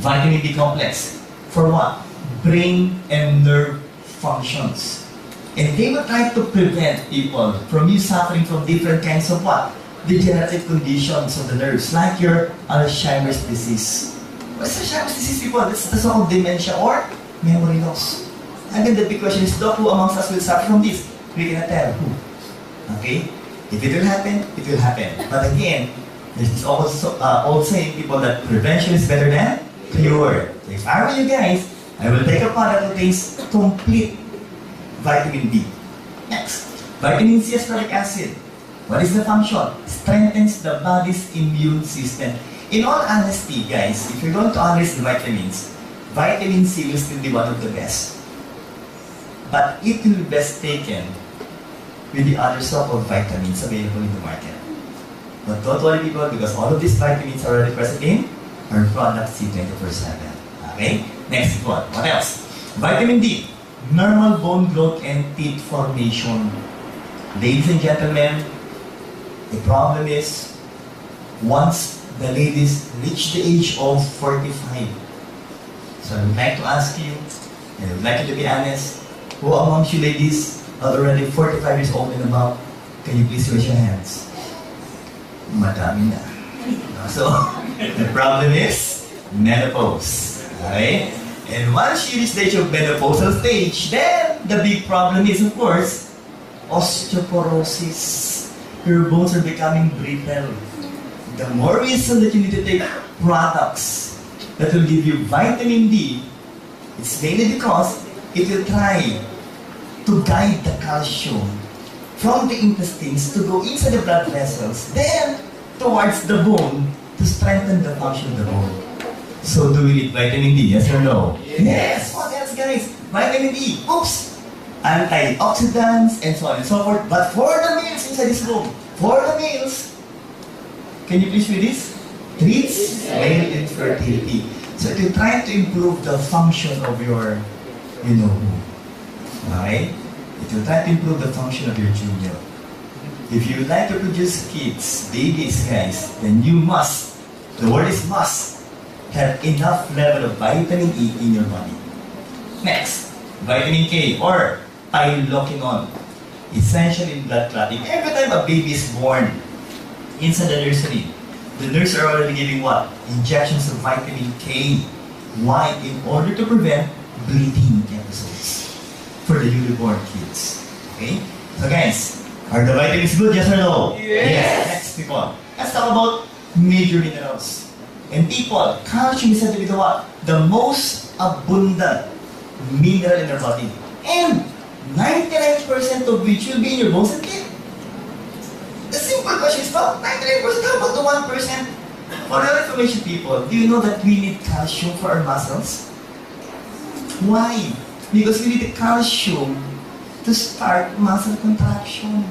vitamin B complex. For what? Brain and nerve functions. And they will try to prevent people from you suffering from different kinds of what? Degenerative conditions of the nerves, like your Alzheimer's disease. What's Alzheimer's disease, people? That's the so-called dementia or memory loss. And then the big question is, Doc, who amongst us will suffer from this? We cannot tell who. Okay? If it will happen, it will happen. But again, there's this also old saying, people, that prevention is better than cure. So if I were you guys, I will take a product that contains complete vitamin B. Next, vitamin C ascorbic acid. What is the function? Strengthens the body's immune system. In all honesty, guys, if you're going to analyze the vitamins, vitamin C will still be one of the best. But it will be best taken with the other sort of vitamins available in the market. But don't worry, people, because all of these vitamins are already present in our products 24/7. Okay? Next one. What else? Vitamin D. Normal bone growth and teeth formation. Ladies and gentlemen, the problem is, once the ladies reach the age of 45, so I would like to ask you, and I would like you to be honest, who amongst you ladies are already 45 years old and above? Can you please raise your hands? Madami na. So, the problem is menopause. Okay? And once you reach the age of menopausal stage, then the big problem is, of course, osteoporosis. Your bones are becoming brittle. The more reason that you need to take products that will give you vitamin D, it's mainly because it will try to guide the calcium from the intestines to go inside the blood vessels, then towards the bone to strengthen the function of the bone. So do we need vitamin D, yes or no? Yes! What else, guys? Vitamin D, oops! Antioxidants and so on and so forth. But for the males inside this room, for the males, can you please read this? Treats male infertility. So it will try to improve the function of your, womb. Okay? It will try to improve the function of your junior. If you would like to produce kids, babies, guys, then you must, the word is must, have enough level of vitamin E in your body. Next, vitamin K or piloquinone, essential in blood clotting. Every time a baby is born inside the nursery, the nurses are already giving what? Injections of vitamin K. Why? In order to prevent bleeding episodes for the newly born kids. Okay? So guys, are the vitamins good? Yes or no? Yes. Next, people. Let's talk about major minerals. And people, calcium is said to be the what? The most abundant mineral in our body. And 99% of which will be in your bones and teeth. The simple question is, well, 99%, how about the 1%? For your information, people, do you know that we need calcium for our muscles? Why? Because you need the calcium to start muscle contraction.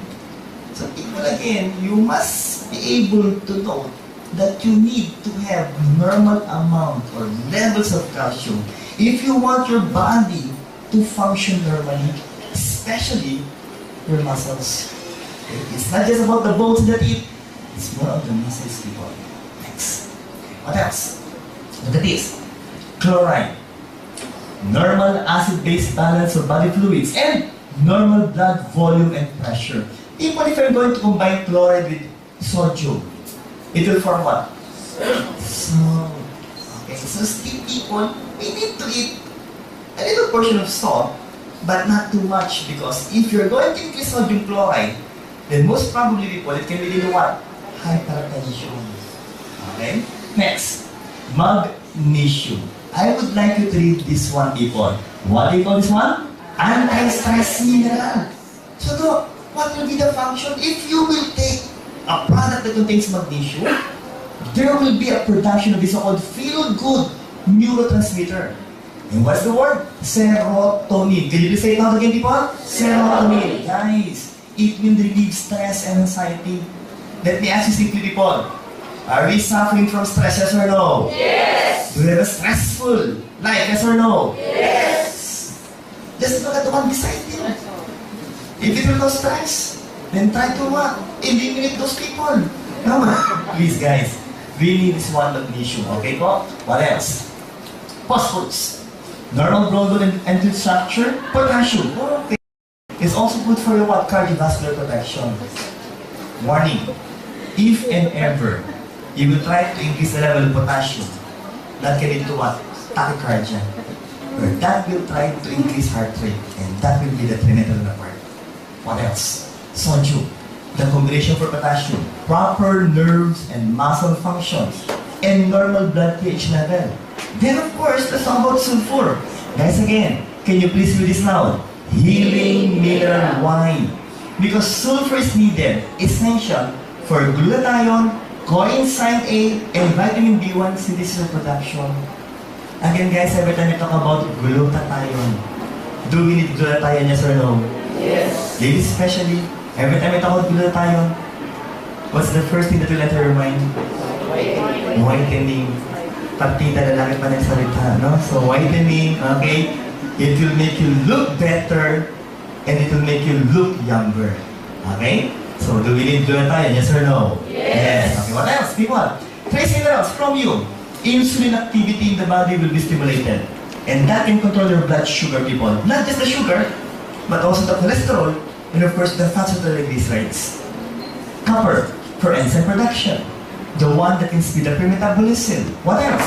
So people, again, you must be able to know that you need to have normal amount or levels of calcium if you want your body to function normally, especially your muscles. Okay? It's not just about the bones that eat, it's more of the muscles, people. Next. What else? Look at this. Chloride. Normal acid-base balance of body fluids and normal blood volume and pressure. People, if you're going to combine chloride with sodium, it will form what? Salt. Okay, so still people, we need to eat a little portion of salt, but not too much, because if you're going to increase sodium chloride, then most probably people, it can lead to what? Hypertension. Okay? Next, magnesium. I would like you to read this one, people. What do you call this one? Anti-stress mineral. So look, what will be the function? If you will take a product that contains magnesium, there will be a production of this so-called feel-good neurotransmitter. And what's the word? Serotonin. Can you please say it out again, people? Serotonin. Guys, it will relieve stress and anxiety. Let me ask you simply, people. Are we suffering from stress, yes or no? Yes. Do you have a stressful life, yes or no? Yes. Just look at the one beside you. If it will cause stress, then try to what? Eliminate those people. No, please guys, we need this one magnesium, okay po? What else? Phosphorus. Normal bone and tooth structure. Potassium. Okay. It's also good for your what? Cardiovascular protection. Warning. If and ever you will try to increase the level of potassium, that can lead to what? Tachycardia. Or that will try to increase heart rate, and that will be the detrimental part. What else? Sodium. The combination for potassium, proper nerves and muscle functions, and normal blood pH level. Then of course, let's talk about sulfur. Guys, again, can you please read this loud? Healing mineral. Why? Because sulfur is needed, essential for glutathione, coenzyme A, and vitamin B1 synthesis and production. Again guys, every time we talk about glutathione, do we need glutathione, yes or no? Yes. Ladies especially, every time we talk about glutathione, what's the first thing that will enter your mind? Whitening. Pati lalaki pa nagsalita, no? So whitening, okay? It will make you look better and it will make you look younger. Okay? So do we need glutathione, yes or no? Yes. Okay, what else? People, trace minerals from you. Insulin activity in the body will be stimulated. And that can control your blood sugar, people. Not just the sugar, but also the cholesterol, and of course the fats and triglycerides. Copper for enzyme production. The one that can speed up your metabolism. What else?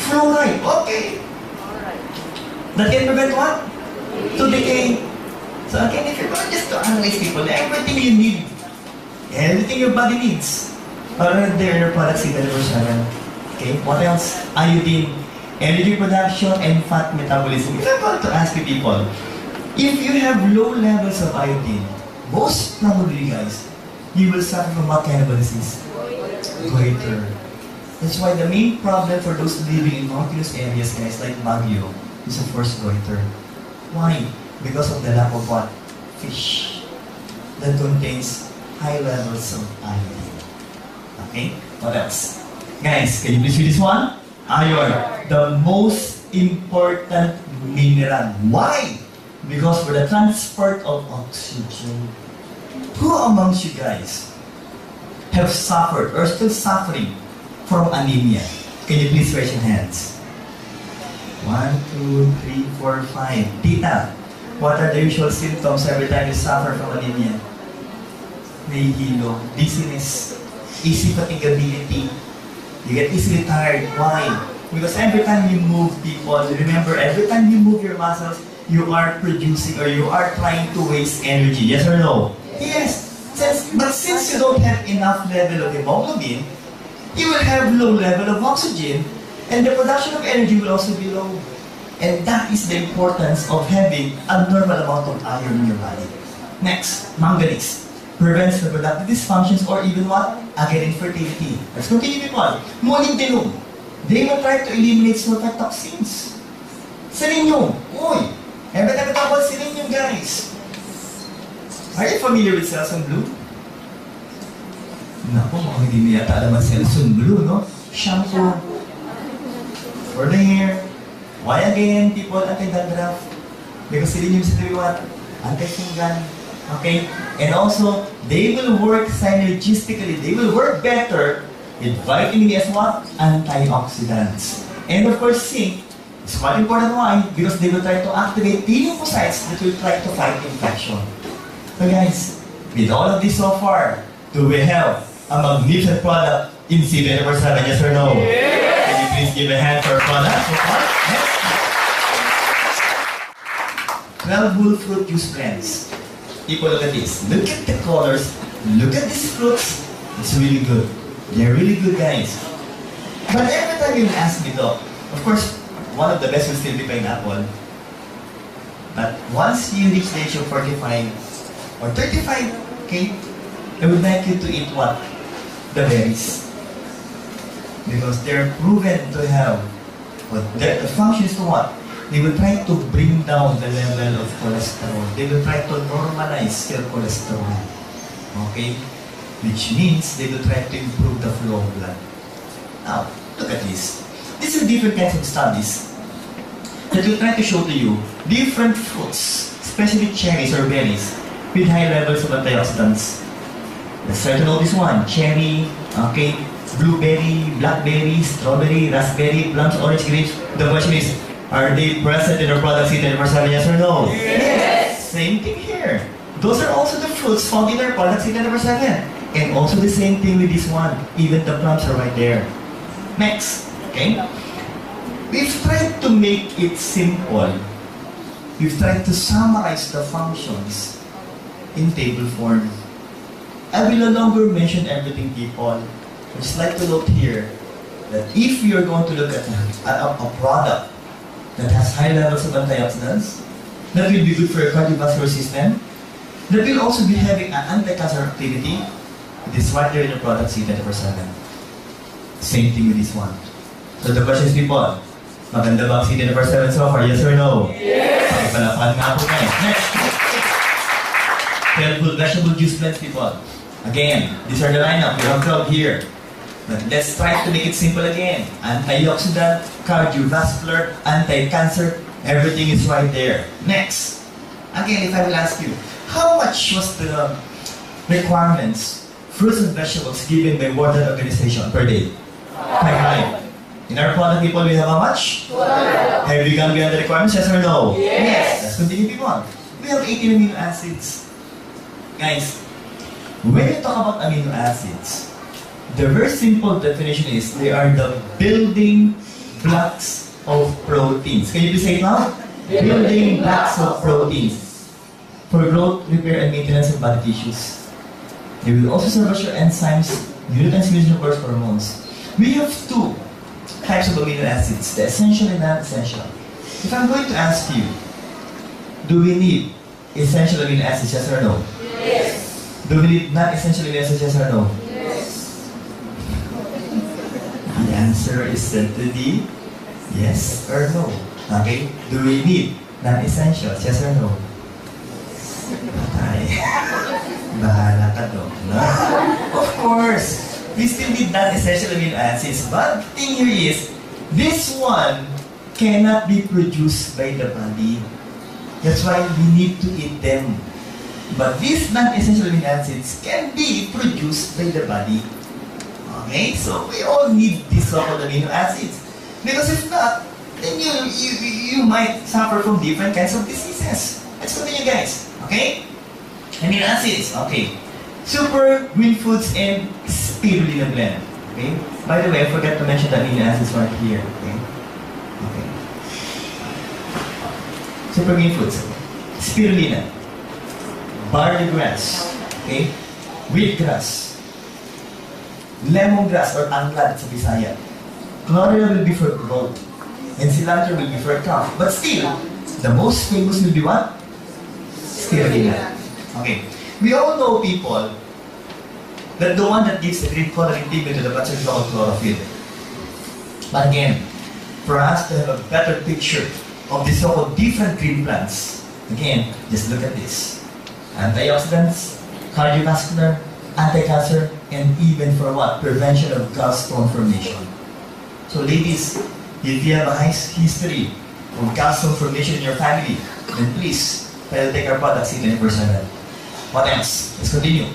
Fluoride. Okay. That can prevent what? To decay. So again, if you're going just to analyze people, everything you need, everything your body needs, are there in your products in 24/7. Okay, what else? Iodine, energy production, and fat metabolism. If I'm going to ask you people, if you have low levels of iodine, most probably guys, you will suffer from what kind of a disease? Goiter. That's why the main problem for those living in mountainous areas, guys, like Baguio, is of course goiter. Why? Because of the lack of what? Fish that contains high levels of iodine. Okay? What else? Guys, can you please read this one? Iron, the most important mineral. Why? Because for the transport of oxygen. Who amongst you guys have suffered or still suffering from anemia? Can you please raise your hands? 1, 2, 3, 4, 5. Tita, what are the usual symptoms every time you suffer from anemia? Nahihilo, dizziness, easy fatigability. You get easily tired. Why? Because every time you move, people, remember, every time you move your muscles, you are producing or you are trying to waste energy. Yes or no? Yes. But since you don't have enough level of hemoglobin, you will have low level of oxygen, and the production of energy will also be low. And that is the importance of having a normal amount of iron in your body. Next, manganese. Prevents reproductive dysfunctions or even what? Again, infertility. Let's continue, people. Molybdenum. They will try to eliminate sulfite toxins. Selenium. Uy! Ever about selenium, guys? Are you familiar with Selsun Blue? Naku, mga hindi niya yata alam ang Selsun Blue, no? Shampoo. For the hair. Why again, people, anti-dandruff? Because selenium is doing what? Anti-fungal. Okay? And also, they will work synergistically. They will work better with vitamin E as what? Antioxidants. And of course, zinc is quite important. Why? Because they will try to activate T lymphocytes that will try to fight infection. So guys, with all of this so far, do we have a magnificent product in C24/7? Yes or no? Yes. Can you please give a hand for our product so far? Yes. 12 whole fruit juice blends. People, look at this. Look at the colors. Look at these fruits. It's really good. They're really good, guys. But every time you ask me though, of course, one of the best will still be pineapple. But once you reach the age of 45 or 35, okay, I would like you to eat what? The berries. Because they're proven to have, what the function is to what? They will try to bring down the level of cholesterol. They will try to normalize your cholesterol. Okay? Which means they will try to improve the flow of blood. Now, look at this. These are different kinds of studies that will try to show to you different fruits, especially cherries or berries, with high levels of antioxidants. Let's try to know this one. Cherry, okay, blueberry, blackberry, strawberry, raspberry, plums, orange, grapes. The question is, are they present in our product C24/7? Yes or no? Yes. Same thing here. Those are also the fruits found in our product C24/7. And also the same thing with this one. Even the plums are right there. Next, okay? We've tried to make it simple. We've tried to summarize the functions in table form. I will no longer mention everything, people. I'd just like to note here that if you're going to look at a product that has high levels of antioxidants, that will be good for your cardiovascular system, that will also be having an anti-cancer activity, this is right there in the product C24/7. Same thing with this one. So the question is, people, maganda ba ang C24/7 so far? Yes or no? Yes. Pakipalapan nga po guys. Next. Helpful vegetable juice blends, people. Again, these are the lineup. We have 12 here. But let's try to make it simple again. Antioxidant, cardiovascular, anti-cancer, everything is right there. Next. Again, if I will ask you, how much was the requirements, fruits and vegetables given by World Health Organization per day? 5. In our product, people, we have how much? 12. Have we gone beyond the requirements? Yes or no? Yes. Let's continue, people. We have 18 amino acids. Guys, when you talk about amino acids, the very simple definition is they are the building blocks of proteins. Can you please say it now? Building blocks of proteins for growth, repair, and maintenance of body tissues. They will also serve as your enzymes, neurotransmission, of course, hormones. We have 2 types of amino acids, the essential and non-essential. If I'm going to ask you, do we need essential amino acids, yes or no? Yes. Do we need non-essential amino acids, yes or no? The answer is said to be yes or no. Okay? Do we need non-essentials? Yes or no? Patay. Bahala ka doon. No? Of course, we still need non-essential amino acids. But the thing here is, this one cannot be produced by the body. That's why we need to eat them. But these non-essential amino acids can be produced by the body. Okay, so we all need these so-called amino acids. Because if not, then you might suffer from different kinds of diseases. Let's continue, guys. Okay? Amino acids. Okay. Super, green foods, and spirulina blend. Okay? By the way, I forgot to mention the amino acids right here. Okay? Okay. Super green foods. Spirulina. Barley grass. Okay? Wheatgrass. Lemongrass or anglad sa Bisaya. Chlorella will be for growth. And cilantro will be for cough. But still, the most famous will be what? Spirulina. Okay. We all know, people, that the one that gives the green coloring pigment to the plants is called chlorophyll. But again, for us to have a better picture of the so-called different green plants. Again, just look at this. Antioxidants, cardiovascular, anti-cancer, and even for what? Prevention of gallstone formation. So ladies, if you have a history of gallstone formation in your family, then please, try to take our products in 24/7. What else? Let's continue.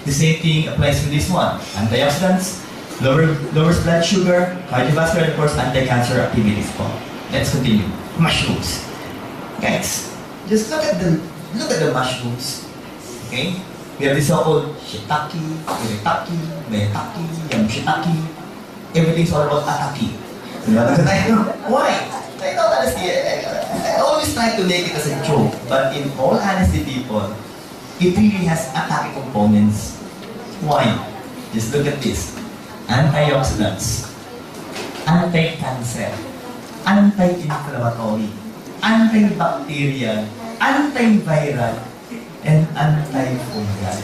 The same thing applies to this one. Antioxidants, lowers blood sugar, cardiovascular, and of course, anti-cancer activities po. Let's continue. Mushrooms. Guys, just look at the mushrooms. Okay? We have the so-called shiitake, iritake, maitake, yamashitake. Everything's all about atake. Why? I know honestly, I always try to make it as a joke, but in all honesty, people, it really has atake components. Why? Just look at this. Antioxidants, anti-cancer, anti-inflammatory, antibacterial, antiviral, and antifungal.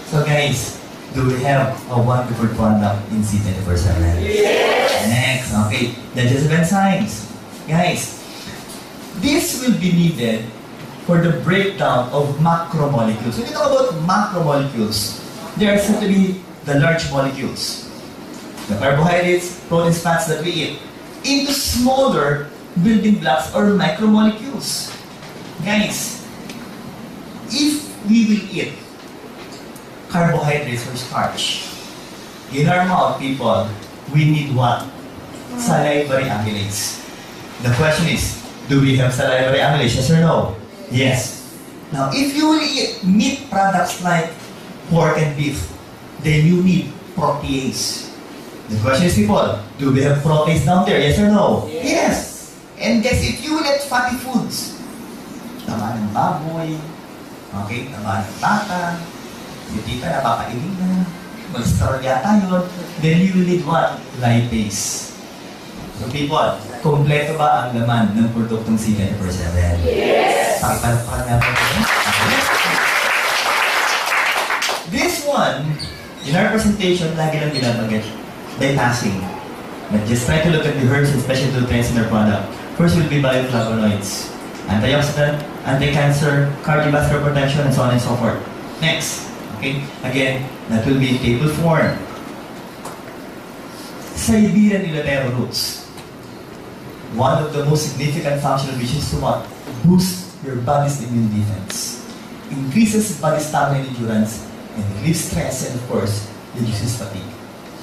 So guys, do we have a wonderful product in C24/7? Yes! Next, okay, digestive enzymes. Guys, this will be needed for the breakdown of macromolecules. When you talk about macromolecules, there are said to be the large molecules, the carbohydrates, proteins, fats that we eat, into smaller building blocks or micromolecules. Guys, if we will eat carbohydrates or starch, in our mouth, people, we need what? Salivary amylase. The question is, do we have salivary amylase? Yes or no? Yes. Now, if you will eat meat products like pork and beef, then you need protease. The question is, people, do we have protease down there? Yes or no? Yes. And guys, if you will eat fatty foods, tama ng baboy, okay, tama ng bata, si tita napapailing na, mag-store yata yun, then you will need what? Lipase. So people, kompleto ba ang laman ng produktong C24/7? Yes! Pakipalakpakan natin ito. This one, in our presentation, lagi lang binabanggit, bypassing. But just try to look at the herbs and special nutrients in their product. First will be bioflavonoids, antioxidant, anti-cancer, cardiovascular protection, and so on and so forth. Next, okay, again, that will be in table form. Siberian Ilatero roots. One of the most significant functional which is to what? Boost your body's immune defense, increases body stamina and endurance, and relieves stress, and of course, reduces fatigue.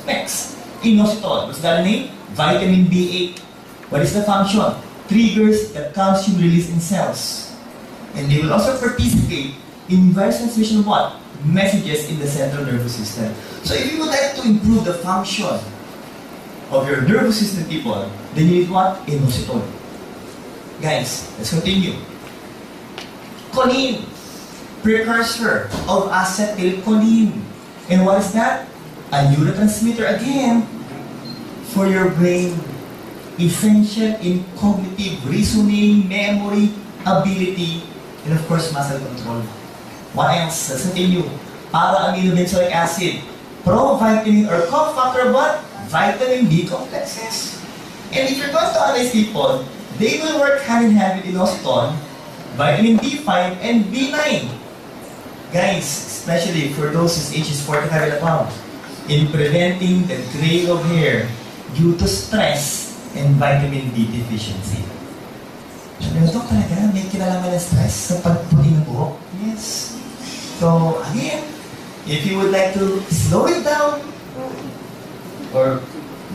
Next, inositol. What's that name? Vitamin B8. What is the function? Triggers the calcium release in cells. And they will also participate in virus transmission of what? Messages in the central nervous system. So if you would like to improve the function of your nervous system, people, then you need what? Inositol. Guys, let's continue. Choline, precursor of acetylcholine. And what is that? A neurotransmitter again for your brain. Essential in cognitive reasoning, memory, ability, and of course, muscle control. What else? Let's continue. Para-aminobenzoic acid, pro-vitamin or cofactor what? Vitamin B complexes. And if you're going to analyze people, they will work hand in hand with inositol, vitamin B5, and B9. Guys, especially for those whose age is 45 and above, in preventing the gray of hair due to stress and vitamin B deficiency. Sabi ito talaga, may kinalaman ng stress sa pagputi ng buhok? Yes. So, again, if you would like to slow it down, or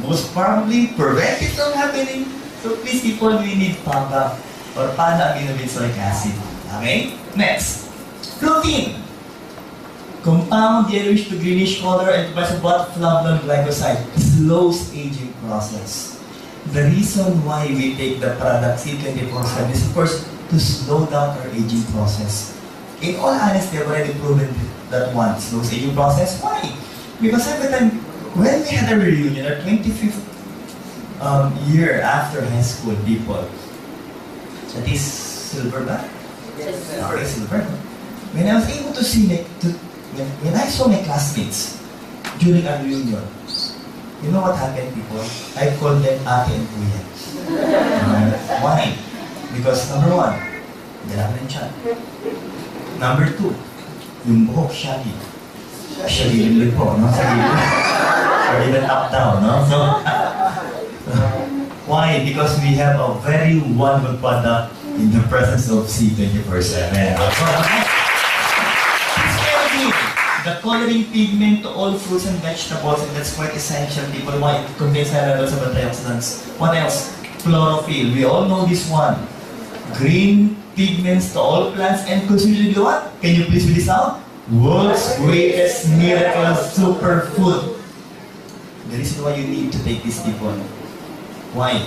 most probably prevent it from happening, so please people, we need PABA or pana-aminobenzoic acid. Okay? Next, protein. Compound yellowish to greenish color and provides what? Flavonol glycoside. Slows aging process. The reason why we take the product C24/7 is of course to slow down our aging process. In all honesty, I've already proven that one slows aging process. Why? Because every time when we had a reunion, our 25th year after high school, people, that is silver ba? Yes, sir. Okay, silver. When I was able to see when I saw my classmates during our reunion, You know what happened, people? I call them ate and kuya. Why? Because number one, dala ng tiyan. Number two, yung buhok, shaggy. Shaggy yung po, no? Sa gilid. Or even up down, no? So, why? Because we have a very wonderful product in the presence of C24/7. The coloring pigment to all fruits and vegetables, and that's quite essential. People, why? It contains high levels of antioxidants. What else? Chlorophyll. We all know this one. Green pigments to all plants and considered what? Can you please read this out? World's greatest miracle superfood. The reason why you need to take this, people. Why?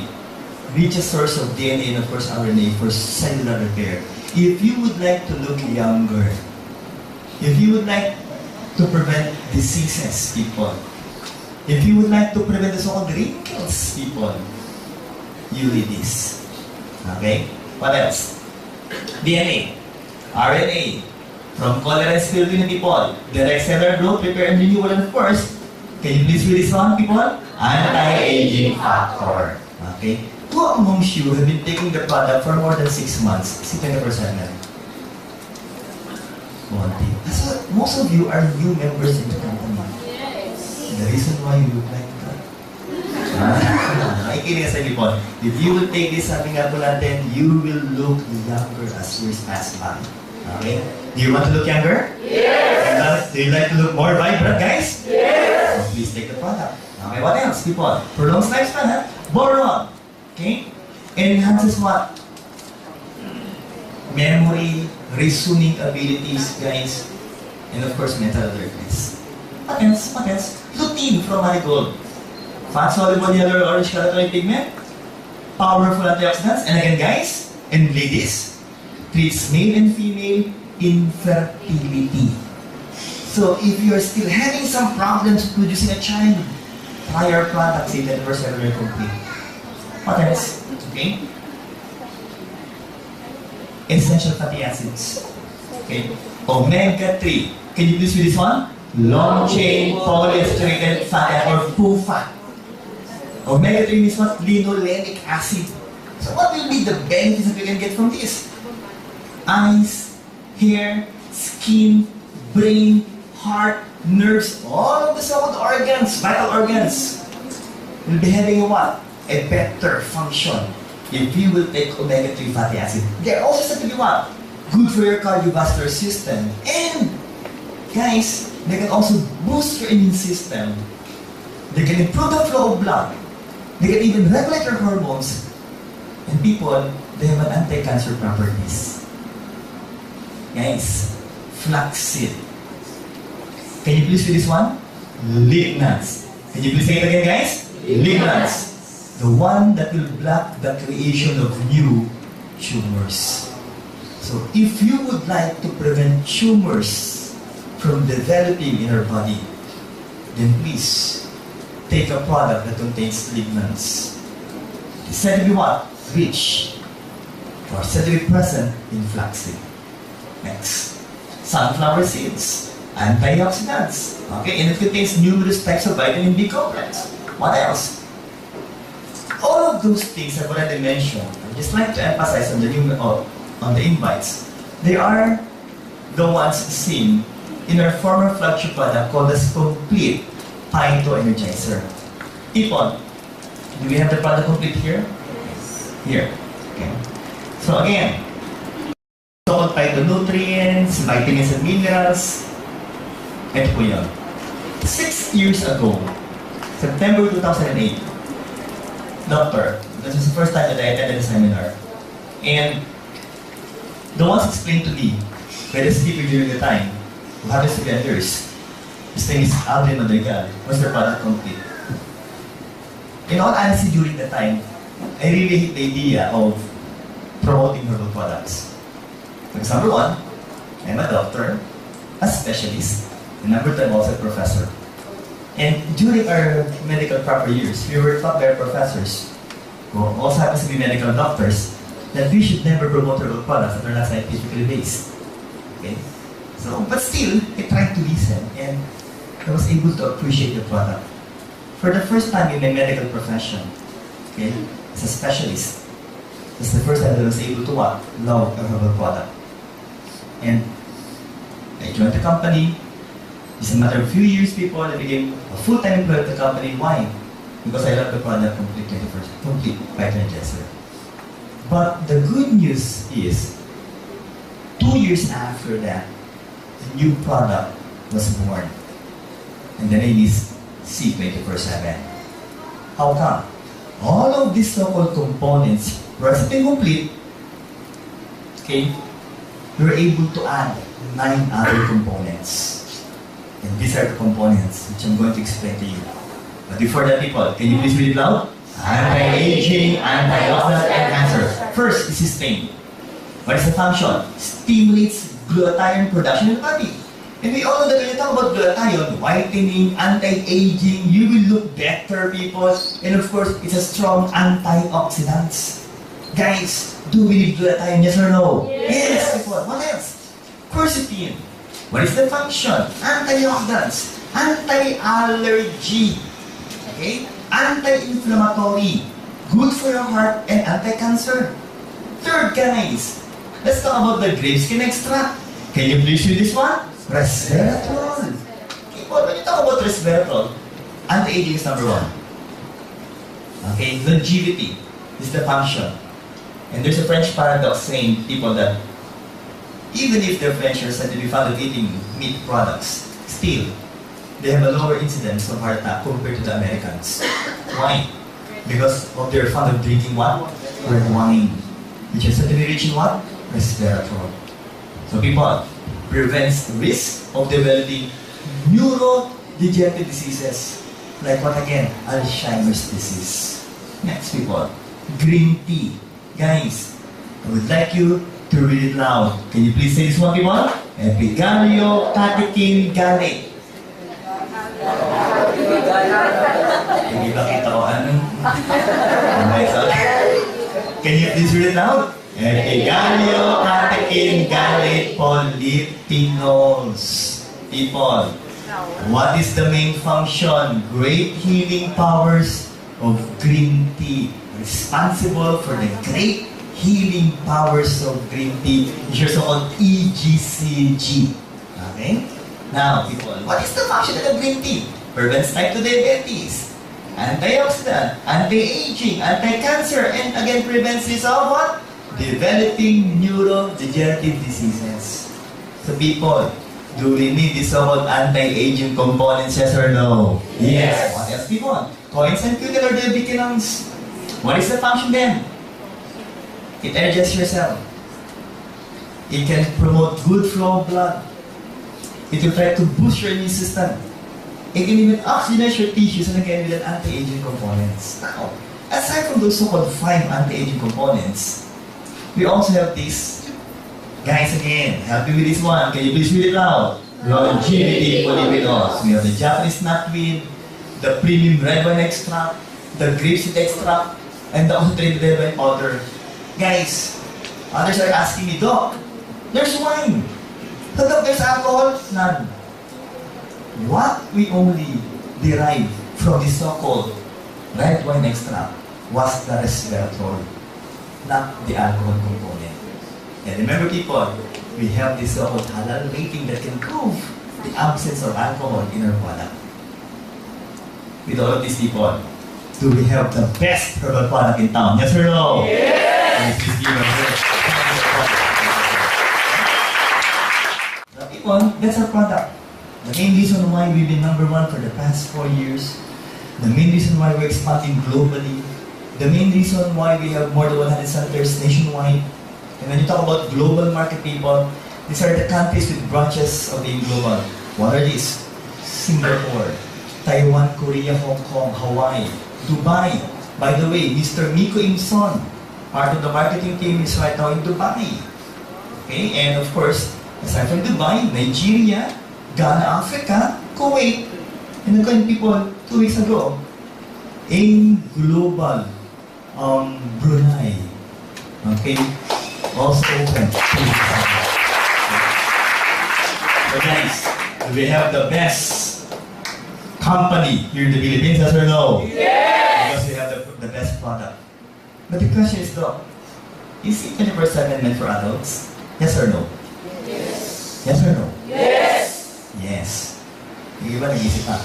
Richest source of DNA and of course RNA for cellular repair. If you would like to look younger, if you would like to prevent diseases, people, if you would like to prevent the so-called wrinkles, people, you read this. Okay? What else? DNA, RNA, from cholera and spirulina, people, direct cellular growth, repair, and renewal, and of course, can you please read this one, people? Anti-aging factor. Okay? Who amongst you have been taking the product for more than 6 months? See 20%. So most of you are new members in the company. Yes. The reason why you look like that. Nakikinig sa people. If you will take this, sabi nga po natin, you will look younger as years pass by. Okay? Do you want to look younger? Yes. Do you like to look more vibrant, guys? Yes. So please take the product. Okay, what else, people? Prolongs lifespan, ha? Boron. Okay? Enhances what? Memory, reasoning abilities, guys. And of course, mental alertness. What else? What else? Lutein from marigold. Fat-soluble yellow or orange color pigment. Powerful antioxidants. And again, guys, and ladies, treats male and female infertility. So if you're still having some problems producing a child, try our products in the cellular complete. What else? Okay? Essential fatty acids. Okay? Omega-3. Can you please read this one? Long-chain polyunsaturated fatty or PUFA. Omega-3 means what? Linolenic acid. So what will be the benefits that we can get from this? Eyes, hair, skin, brain, heart, nerves, all of the so-called organs, vital organs, will be having a what? A better function if you will take omega-3 fatty acid. They're also said to be what? Good for your cardiovascular system. And, guys, they can also boost your immune system. They can improve the flow of blood. They can even regulate your hormones. And people, they have an anti-cancer properties. Guys, flaxseed. Can you please read this one? Lignans. Can you please say it again, guys? Lignans. The one that will block the creation of new tumors. So if you would like to prevent tumors from developing in our body, then please take a product that contains lignans. It's said to be what? Rich. Or said to be present in flaxseed. Next. Sunflower seeds. Antioxidants. Okay, and it contains numerous types of vitamin B complex. What else? All of those things I've already mentioned. I'd just like to emphasize on the invites. They are the ones seen in our former flagship product called as Complete Phyto Energizer. Ipon, do we have the product complete here? Here. Okay. So again, so-called phytonutrients, vitamins and minerals. Ito po yun. 6 years ago, September 2008, doctor, this is the first time that I attended the seminar. And the ones explained to me by the speaker during the time, who happens to be a nurse, his name is Aldrin Madrigal, was the product complete. In all honesty, during the time, I really hate the idea of promoting herbal products. Because number one, I'm a doctor, a specialist, and number two, I'm also a professor. And during our medical proper years, we were taught by our professors, who also happens to be medical doctors, that we should never promote herbal products that are not scientifically based. Okay? So, but still, I tried to listen, and I was able to appreciate the product for the first time in my medical profession, okay, as a specialist, it's the first time that I was able to what? Love a herbal product. And I joined the company. It's a matter of a few years before I became a full-time employee of the company. Why? Because I love the product completely, complete vitamin-gesser. But the good news is, 2 years after that, the new product was born. And the name is C24/7. How come? All of these so-called components, recipe complete, okay, we were able to add 9 other components. And these are the components which I'm going to explain to you. But before that, people, can you please read it loud? Anti-aging, antioxidant, and cancer. First is sustain. What is the function? Stimulates glutathione production in the body. And we all know that when you talk about glutathione, whitening, anti-aging, you will look better, people. And of course, it's a strong antioxidant. Guys, do we need glutathione, yes or no? Yes, people. What else? Quercetin. What is the function? Antioxidants, anti-allergy, okay? Anti-inflammatory, good for your heart, and anti-cancer. Third, guys, let's talk about the grapeseed extract. Can you please read this one? Resveratrol. Okay, well, when you talk about resveratrol, anti-aging is number 1. Okay, longevity is the function. And there's a French paradox saying, people, that even if the French are said to be fond of eating meat products, still, they have a lower incidence of heart attack compared to the Americans. Why? Because of their fond of drinking what? Red wine, which is said to be rich in what? Resveratrol. So people, prevents the risk of developing neurodegenerative diseases, like what again? Alzheimer's disease. Next, people, green tea. Guys, I would like you to read it loud. Can you please say this one, people? Epigario catechin gallate. Hindi ba kita ko anong? Can you please read it loud? Epigario catechin gallate polyphenols. People, what is the main function? Great healing powers of green tea. Responsible for the great healing powers of green tea, which are so-called EGCG. Okay? Now, people, what is the function of green tea? Prevents type 2 diabetes, antioxidant, anti-aging, anti-cancer, and again prevents this of what? Developing neurodegenerative diseases. So people, do we need this so-called anti-aging components, yes or no? Yes. What else, people? Coins and cuticles or diabetes. What is the function then? It energizes your cell. It can promote good flow of blood. It will try to boost your immune system. It can even oxygenate your tissues and again with anti-aging components. Now, aside from those so-called 5 anti-aging components, we also have this. Guys, again, help me with this one. Can you please read it loud? Longevity polyphenols. We have the Japanese knotweed, the premium red wine extract, the grapeseed extract, and the concentrated red wine powder. Guys, others are asking me, Doc, there's wine. But Doc, there's alcohol? None. What we only derive from this so-called red wine extract was the resveratrol, not the alcohol component. And remember, people, we have this so-called halal rating that can prove the absence of alcohol in our product. With all of these people, do we have the best herbal product in town? Yes or no? Yes! Please give a break. Now, people, that's our product. The main reason why we've been number 1 for the past 4 years, the main reason why we're expanding globally, the main reason why we have more than 100 centers nationwide. And when you talk about global market, people, these are the countries with branches of being global. What are these? Singapore, Taiwan, Korea, Hong Kong, Hawaii, Dubai. By the way, Mr. Miko Imson, part of the marketing team, is right now in Dubai. Okay, and of course, aside from Dubai, Nigeria, Ghana, Africa, Kuwait, and again, people, 2 weeks ago, in global, Brunei, okay, also open. So guys, we have the best company here in the Philippines, yes or no? Yes! Because we have the best product. But the question is, Doc, is it 24/7 meant for adults? Yes or no? Yes! Yes or no? Yes! Yes. Yung iba nag-isip pa.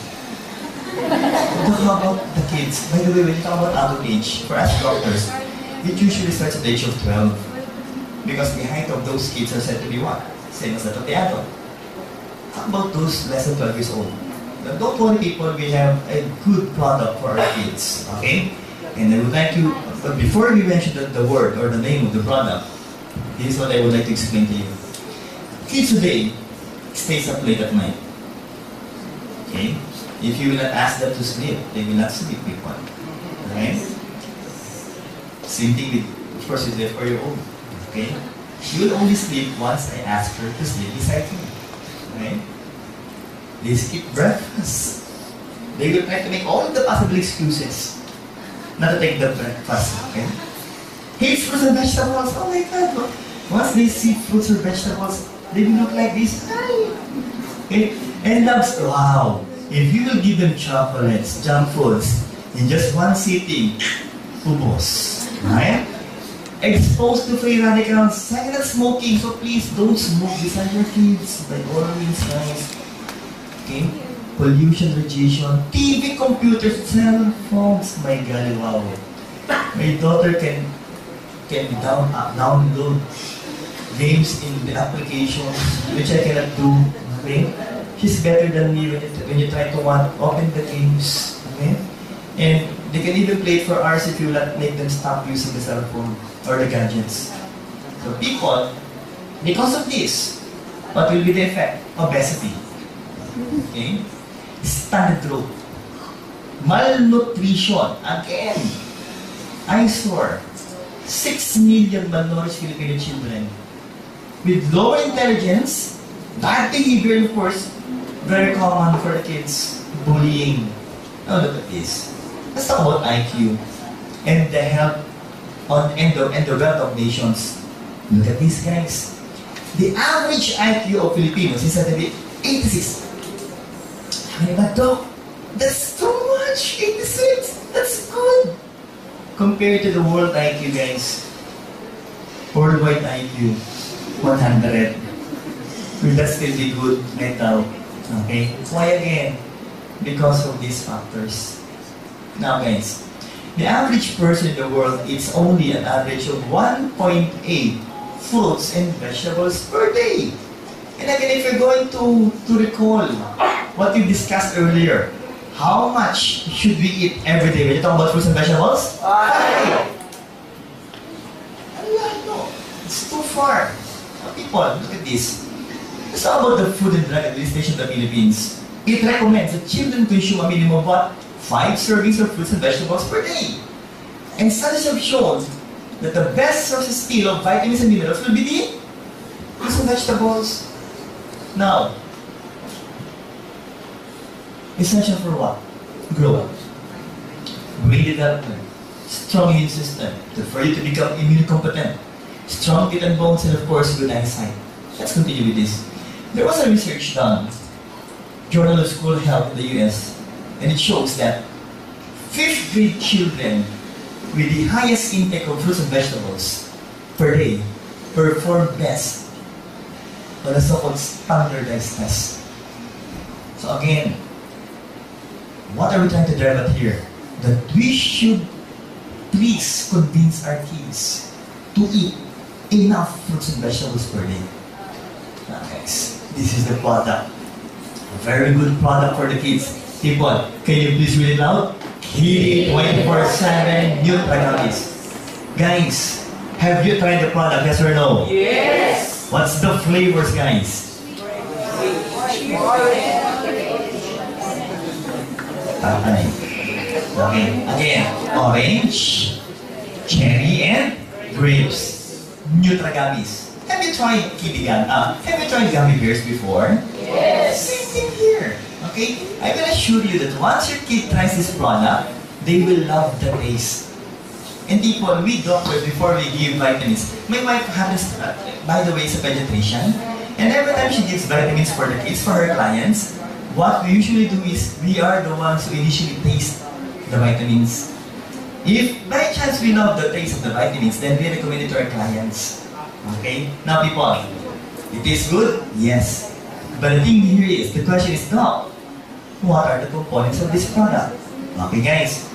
How about the kids? By the way, when you talk about adult age, for us doctors, it usually starts at the age of 12. Because the height of those kids are said to be what? Same as that of the adult. How about those less than 12 years old? Now, don't worry people, we have a good product for our kids. Okay? And I would like to, but before we mention the word or the name of the product, this is what I would like to explain to you. Kids today stays up late at night. Okay? If you will not ask them to sleep, they will not sleep with one. Right? Same thing with, of course, with the 4-year-old. Okay? She will only sleep once I ask her to sleep beside me. Right? They skip breakfast. They will try to make all the possible excuses not to take the breakfast. Okay? Hates fruits and vegetables. Oh my God! Once they see fruits or vegetables, they will look like this. Okay? And loves, wow! If you will give them chocolates, junk foods, in just one sitting, ubos. Right? Exposed to free radicals, silent smoking, so please don't smoke beside your kids. By all means, guys. Okay? Pollution, radiation, TV, computers, cell phones. My God, wow. My daughter can download games in the applications, which I cannot do. Okay? She's better than me when you try to open the games. Okay? And they can even play it for hours if you let make them stop using the cell phone or the gadgets. So people, because of this, what will be the effect? Obesity. Okay? Stunted growth. Malnutrition. Again, eyesore. 6 million malnourished Filipino children with lower intelligence, bad behavior, of course, very common for the kids. Bullying. Now look at this. Let's talk about IQ and the health and the wealth of nations. Look at these guys. The average IQ of Filipinos is at 86. How many ba, Doc? That's too much! 86! That's good! Compared to the world IQ, guys. Worldwide IQ, 100. Will that still be good right now? Okay? Why again? Because of these factors. Now guys, the average person in the world eats only an average of 1.8 fruits and vegetables per day. And again, if you're going to recall what we discussed earlier, how much should we eat every day when you talk about fruits and vegetables? 5! No, it's too far. Now, people, look at this. Let's talk about the Food and Drug Administration of the Philippines. It recommends that children consume a minimum of what? 5 servings of fruits and vegetables per day. And studies have shown that the best sources still of vitamins and minerals will be the fruits and vegetables. Now, essential for what? Growth, brain development, strong immune system, for you to become immune competent, strong teeth and bones, and of course, good eyesight. Let's continue with this. There was a research done, Journal of School Health in the US, and it shows that 5th grade children with the highest intake of fruits and vegetables per day perform best on a so-called standardized test. So again, what are we trying to drive at here? That we should please convince our kids to eat enough fruits and vegetables per day. Now guys, this is the product. A very good product for the kids. People, can you please read it loud? Kitty 24/7 Nutragamis. Guys, have you tried the product, yes or no? Yes! What's the flavors, guys? Okay, again, orange, cherry, and grapes. Nutragamis. Have you tried have you tried gummy bears before? Yes! Same thing here. Okay? I can assure you that once your kid tries this product, they will love the taste. And people, we doctors, before we give vitamins, my wife happens, by the way, is a pediatrician. And every time she gives vitamins for the kids, for her clients, what we usually do is we are the ones who initially taste the vitamins. If by chance we love the taste of the vitamins, then we recommend it to our clients. Okay? Now people, it tastes good? Yes. But the thing here is, the question is not, what are the components of this product? Okay guys,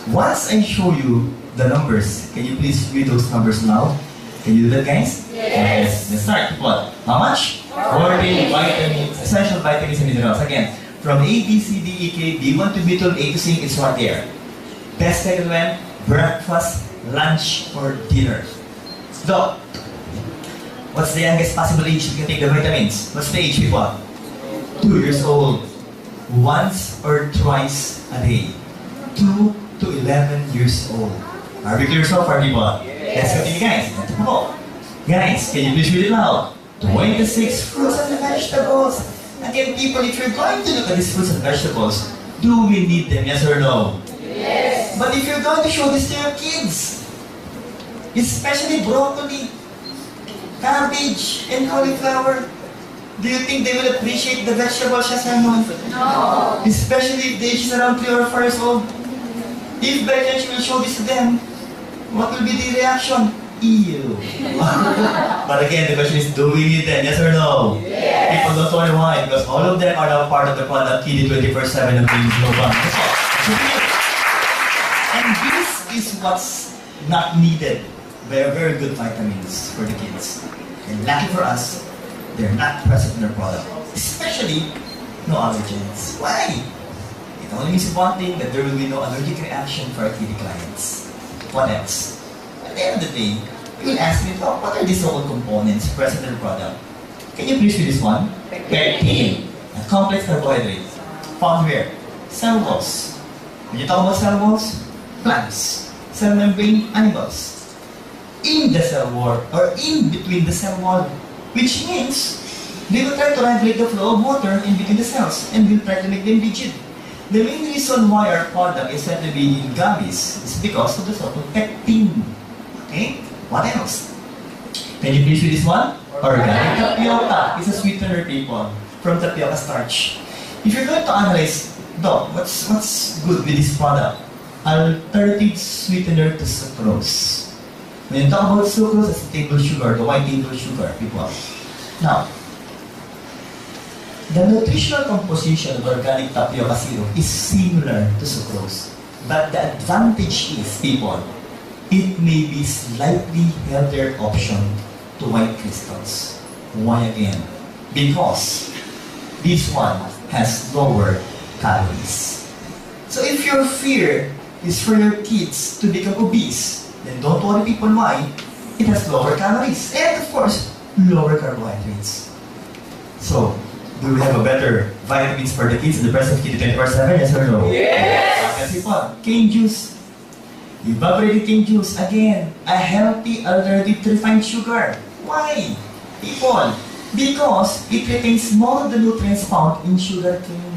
once I show you the numbers, can you please read those numbers now? Can you do that guys? Yes. Let's start. What? How much? 14 vitamins, essential vitamins and minerals. Again, from A, B, C, D, E, K, B1 to B12, A to C, it's right there. Best second one, breakfast, lunch, or dinner. So, what's the youngest possible age you can take the vitamins? What's the age, people? 2 years old. Once or twice a day. 2 to 11 years old. Are we clear so far, people? Let's continue, guys. Let's go. Guys, can you please read it loud? 26 fruits and vegetables. Again, people, if you're going to look at these fruits and vegetables, do we need them, yes or no? Yes. But if you're going to show this to your kids, especially broccoli, cabbage, and cauliflower, do you think they will appreciate the vegetables, yes or no? No. Especially if the age is around 3 or 4 years old. If by chance you will show this to them, what will be the reaction? Ew. But again, the question is, do we need them? Yes or no? Yes. People don't worry why, because all of them are now part of the product KD 24/7 of Baby's No Bun. And this is what's not needed by a very good vitamins for the kids. And lucky for us, they're not present in our product. Especially, no allergens. Why? It only means one thing, that there will be no allergic reaction for our KD clients. What else? At the end of the day, you will ask me, oh, what are these local components present in the product? Can you please read this one? Pectin, a complex carbohydrate. Found where? Cell walls. When you talk about cell walls, plants. Cell membrane, animals. In the cell wall, or in between the cell wall, which means they will try to regulate the flow of water in between the cells and will try to make them rigid. The main reason why our product is said to be in gummies is because of the sort of pectin. Okay? What else? Can you please read this one? Organic tapioca is a sweetener, people, from tapioca starch. If you're going to analyze, Doc, what's good with this product? Alternative sweetener to sucrose. When you talk about sucrose, it's the table sugar, the white table sugar, people. Now, the nutritional composition of organic tapioca syrup is similar to sucrose. But the advantage is, people, it may be slightly healthier option to white crystals. Why again? Because this one has lower calories. So if your fear is for your kids to become obese, then don't worry, people, why? It has lower calories and, of course, lower carbohydrates. So, do we have a better vitamins for the kids in the present KD 24/7? Yes or no? Yes. Kasi po, cane juice. Evaporated cane juice, again, a healthy alternative to refined sugar. Why? People, because it retains more of the nutrients found in sugar cane.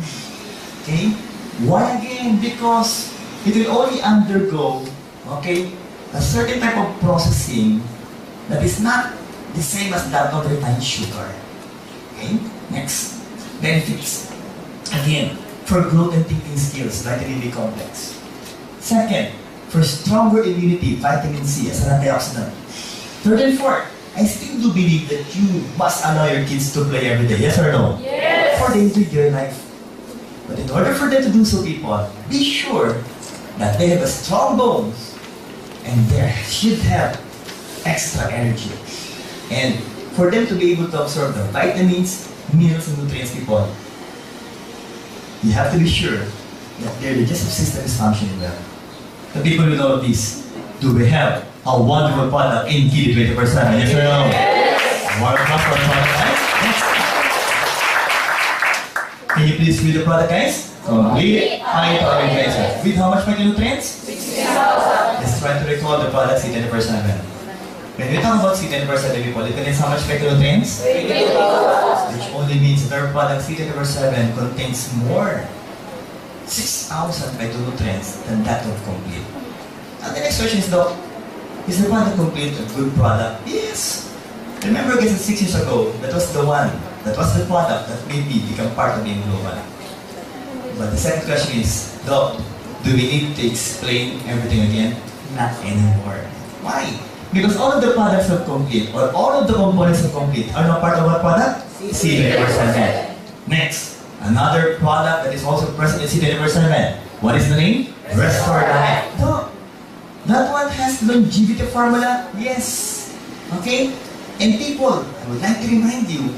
Okay? Why again? Because it will only undergo, okay, a certain type of processing that is not the same as that of refined sugar. Okay? Next. Benefits. Again, for growth and thinking skills, vitamin B complex. Second, for stronger immunity, vitamin C as an antioxidant. Third and fourth, I still do believe that you must allow your kids to play every day. Yes or no? Yes. For them to enjoy life. But in order for them to do so, people, be sure that they have a strong bones and they should have extra energy. And for them to be able to absorb the vitamins, minerals, and nutrients, people, you have to be sure that their digestive system is functioning well. The people with all of this, do we have a wonderful product in KD 24/7? Yes or no? Yes. Wonderful product, guys. Next. Can you please read the product, guys? Complete phytonutrients. With how much phytonutrients? 60,000. Let's try to recall the product C 24/7. When we talk about C 24/7, people, it contains how much phytonutrients? 20,000. Which only means that our product C 24/7 contains more 6,000 phytonutrients than that of complete. And the next question is, Doc, is the product complete a good product? Yes. Remember, guys, 6 years ago, that was the one That was the product that made me become part of the global. But the second question is, Doc, do we need to explain everything again? Not anymore. Why? Because all of the products are complete, or all of the components are complete, are now part of what product? C-7. Next, another product that is also present in C-7. What is the name? Restore Life. Doc, that one has longevity formula? Yes. Okay? And people, I would like to remind you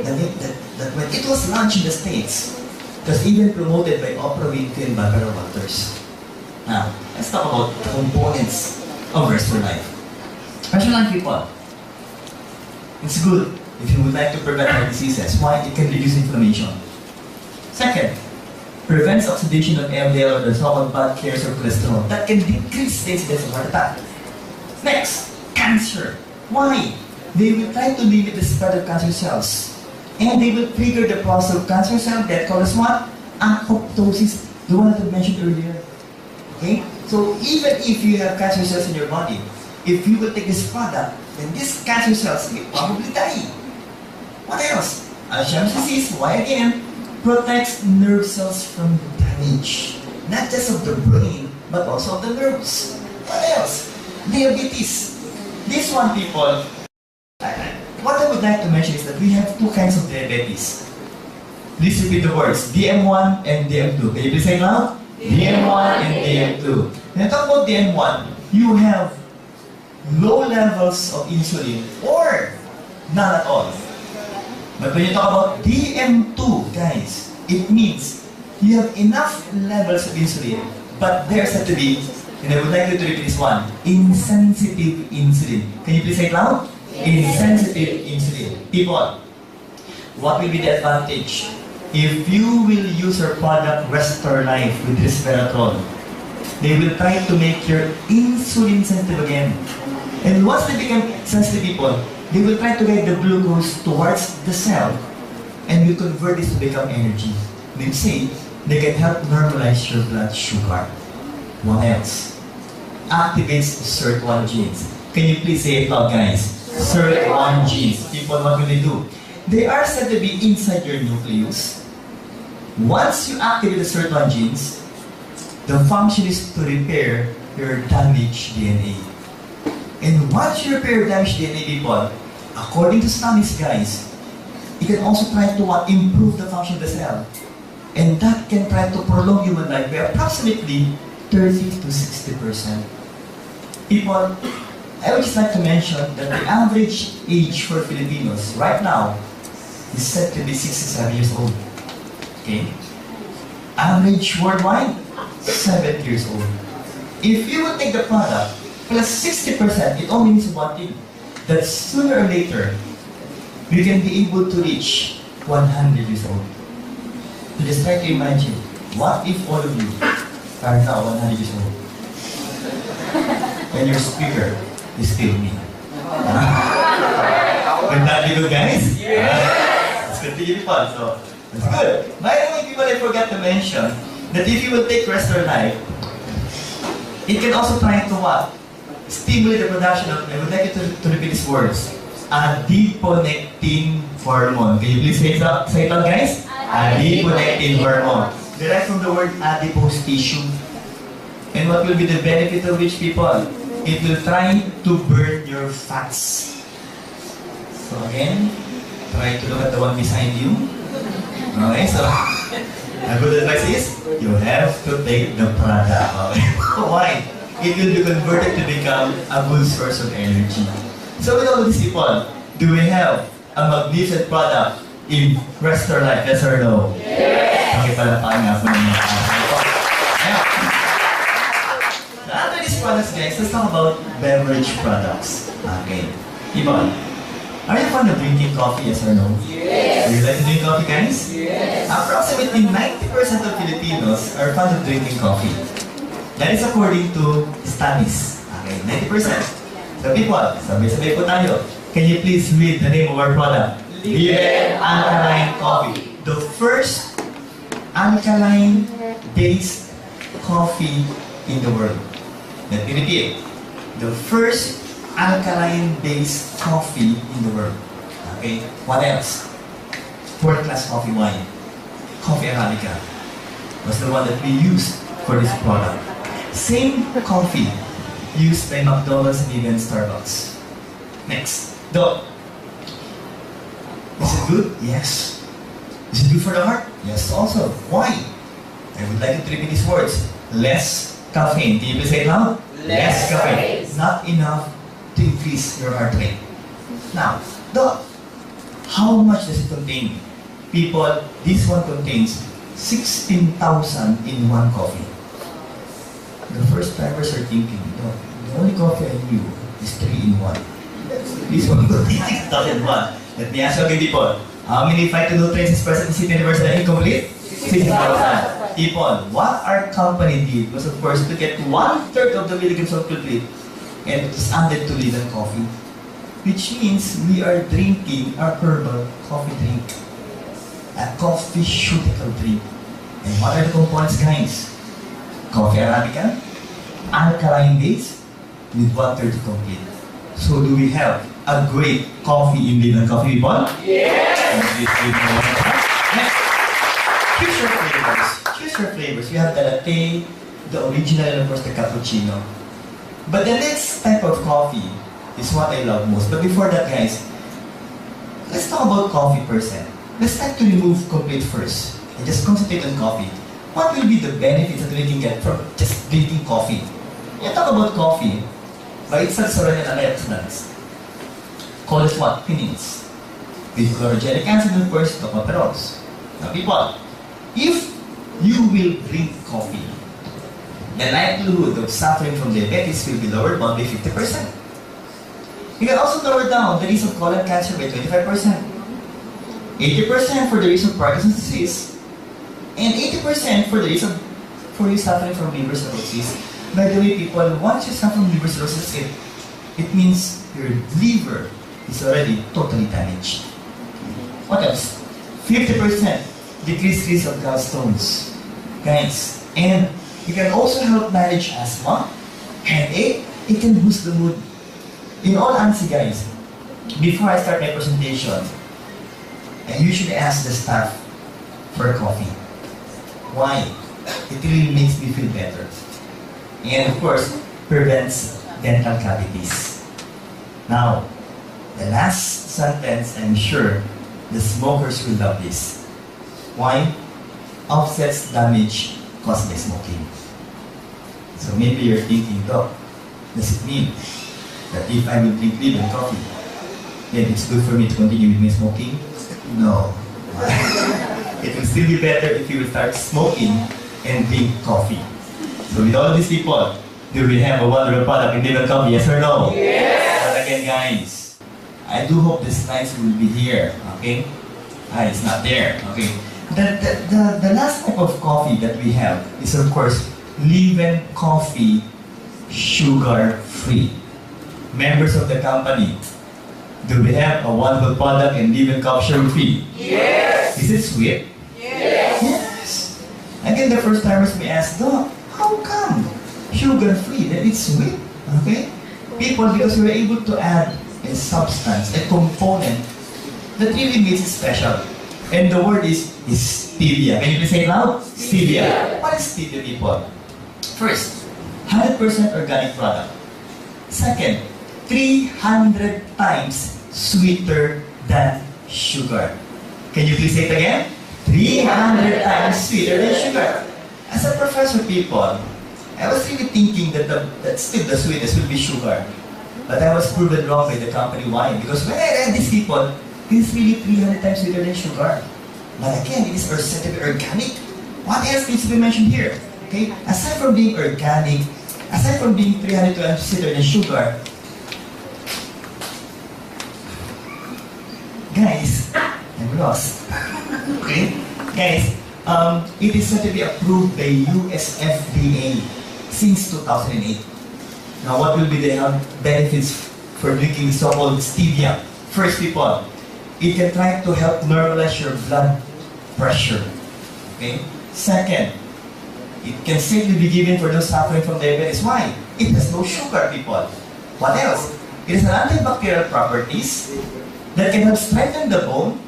that when it was launched in the States, it was even promoted by Oprah Winfrey and Barbara Walters. Now, let's talk about components of Restore Life. Restore Life, people. It's good if you would like to prevent heart diseases. Why? It can reduce inflammation. Second, prevents oxidation of LDL or the so-called bad carriers of cholesterol. That can decrease the incidence of heart attack. Next, cancer. Why? They will try to limit the spread of cancer cells. And they will trigger the process of cancer cell death called as what? Apoptosis, the one that I mentioned earlier. Okay? So even if you have cancer cells in your body, if you will take this product, then these cancer cells will probably die. What else? Alzheimer's disease, why again? Protects nerve cells from damage. Not just of the brain, but also of the nerves. What else? Diabetes. This one, people, what I would like to mention is that we have two kinds of diabetes. Please repeat the words, DM1 and DM2. Can you please say it loud? DM1 and DM2. When I talk about DM1, you have low levels of insulin or none at all. But when you talk about DM2, guys, it means you have enough levels of insulin, but there's said to be, and I would like you to repeat this one, insensitive insulin. Can you please say it loud? Insensitive insulin. People, what will be the advantage? If you will use your product Restore Life with resveratrol, they will try to make your insulin sensitive again. And once they become sensitive, people, they will try to get the glucose towards the cell and will convert this to become energy. They say they can help normalize your blood sugar. What else? Activates SIRT1 genes. Can you please say it loud, guys? SIRT1 genes. People, what will they do? They are said to be inside your nucleus. Once you activate the SIRT1 genes, the function is to repair your damaged DNA. And once you repair damaged DNA, people, according to studies, guys, it can also try to improve the function of the cell. And that can try to prolong human life by approximately 30 to 60%. People, I would just like to mention that the average age for Filipinos right now is said to be 67 years old. Okay? Average worldwide, 7 years old. If you would take the product plus 60%, it only means one thing. That sooner or later, we can be able to reach 100 years old. So just try to imagine, what if all of you are now 100 years old? And your speaker is still me. Would that be good, guys? Let's continue the fun. So, that's good. By the way, people, I forgot to mention that if you will take Restore Life, it can also try to what? Stimulate the production of, I would like you to repeat these words, adiponectin hormone. Can you please say it out, guys? Adiponectin hormone. Derived from the word adipose tissue. And what will be the benefit of which, people? It will try to burn your fats. So again, try to look at the one beside you. Okay, so a good advice is, you have to take the product. Okay? Why? It will be converted to become a good source of energy. So with all of these people, do we have a magnificent product in Restore Life? Yes or no? Yes! Okay, palapakan nga po ninyo. After these products, guys, let's talk about beverage products. Okay. People, are you fond of drinking coffee? Yes or no? Yes! Do you like to drink coffee, guys? Yes! Approximately 90% of Filipinos are fond of drinking coffee. That is according to studies. Okay, 90%. So people, sabay-sabay po tayo. Can you please read the name of our product? Libre Alkaline Coffee. The first alkaline-based coffee in the world. Let me repeat. The first alkaline-based coffee in the world. Okay, what else? world-class coffee wine. Coffee Arabica was the one that we used for this product. Same coffee used by McDonald's and even Starbucks. Next, Doc. Is it good? Yes. Is it good for the heart? Yes, also. Why? I would like you to repeat these words. Less caffeine. Can you please say it loud? Less caffeine. caffeine. Not enough to increase your heart rate. Now, Doc, how much does it contain? People, this one contains 16,000 in one coffee. The first timers are thinking, Doc, the only coffee I knew is 3 in 1. This one contains 6,000 in 1. Let me ask you again, people. How many phytonutrients is present in City University are incomplete? 16,000. People, what our company did was, of course, to get 1/3 of the milligrams of complete and it's added to Leland coffee. Which means we are drinking a herbal coffee drink. A coffee-ceutical drink. And what are the components, guys? Coffee Arabica, alkaline base, with 1/3 complete. So do we have a great coffee in Leland Coffee, people? Yes! Next, choose your flavors. Choose your flavors. You have the latte, the original, and of course the cappuccino. But the next type of coffee is what I love most. But before that, guys, let's talk about coffee per se. Let's try to remove complete first and just concentrate on coffee. What will be the benefits that we can get from just drinking coffee? You talk about coffee, by itself already an antioxidants. Call it what? Quinines. With chlorogenic acid and of course tocopherols. Now people, if you will drink coffee, the likelihood of suffering from diabetes will be lowered by 50%. You can also lower down the risk of colon cancer by 25%. 80% for the risk of Parkinson's disease, and 80% for the risk of you suffering from liver cirrhosis. By the way, people, once you suffer from liver cirrhosis, it means your liver is already totally damaged. What else? 50% decreased risk of gallstones, guys, and it can also help manage asthma, headache. It can boost the mood. In all honesty, guys, before I start my presentation, I usually ask the staff for a coffee. Why? It really makes me feel better. And of course, prevents dental cavities. Now, the last sentence, I'm sure the smokers will love this. Why? Offsets damage caused by smoking. So maybe you're thinking, Doc, does it mean that if I will drink Leland coffee, then it's good for me to continue with my smoking? No. It will still be better if you will start smoking and drink coffee. So with all of these people, do we have a wonderful product in Leland coffee? Yes or no? Yes! But again, guys, I do hope the slides will be here. Okay? It's not there. Okay. The last type of coffee that we have is of course Leland coffee, sugar-free. Members of the company, do we have a wonderful product in Leland coffee sugar-free? Yes! Is it sweet? Yes! Yes. Again, the first timers may ask, Doc, how come sugar-free? That it's sweet. Okay? People, because we were able to add a substance, a component that really makes it special. And the word is stevia. Can you please say it loud? Stevia. What is stevia, people? First, 100% organic product. Second, 300 times sweeter than sugar. Can you please say it again? 300 times sweeter than sugar. As a professor, people, I was really thinking that still the sweetest will be sugar. But I was proven wrong by the company. Why? Because when I read these people, it is really 300 times sweeter than sugar. But again, it is said to be organic. What else needs to be mentioned here? Okay? Aside from being organic, aside from being 300 times sweeter than sugar, guys, I'm lost. Okay? Guys, it is said to be approved by US FDA since 2008. Now, what will be the health benefits for drinking the so-called stevia? First, people, it can try to help normalize your blood pressure. Okay? Second, it can safely be given for those suffering from diabetes. Why? It has no sugar, people. What else? It has an antibacterial properties that can help strengthen the bone,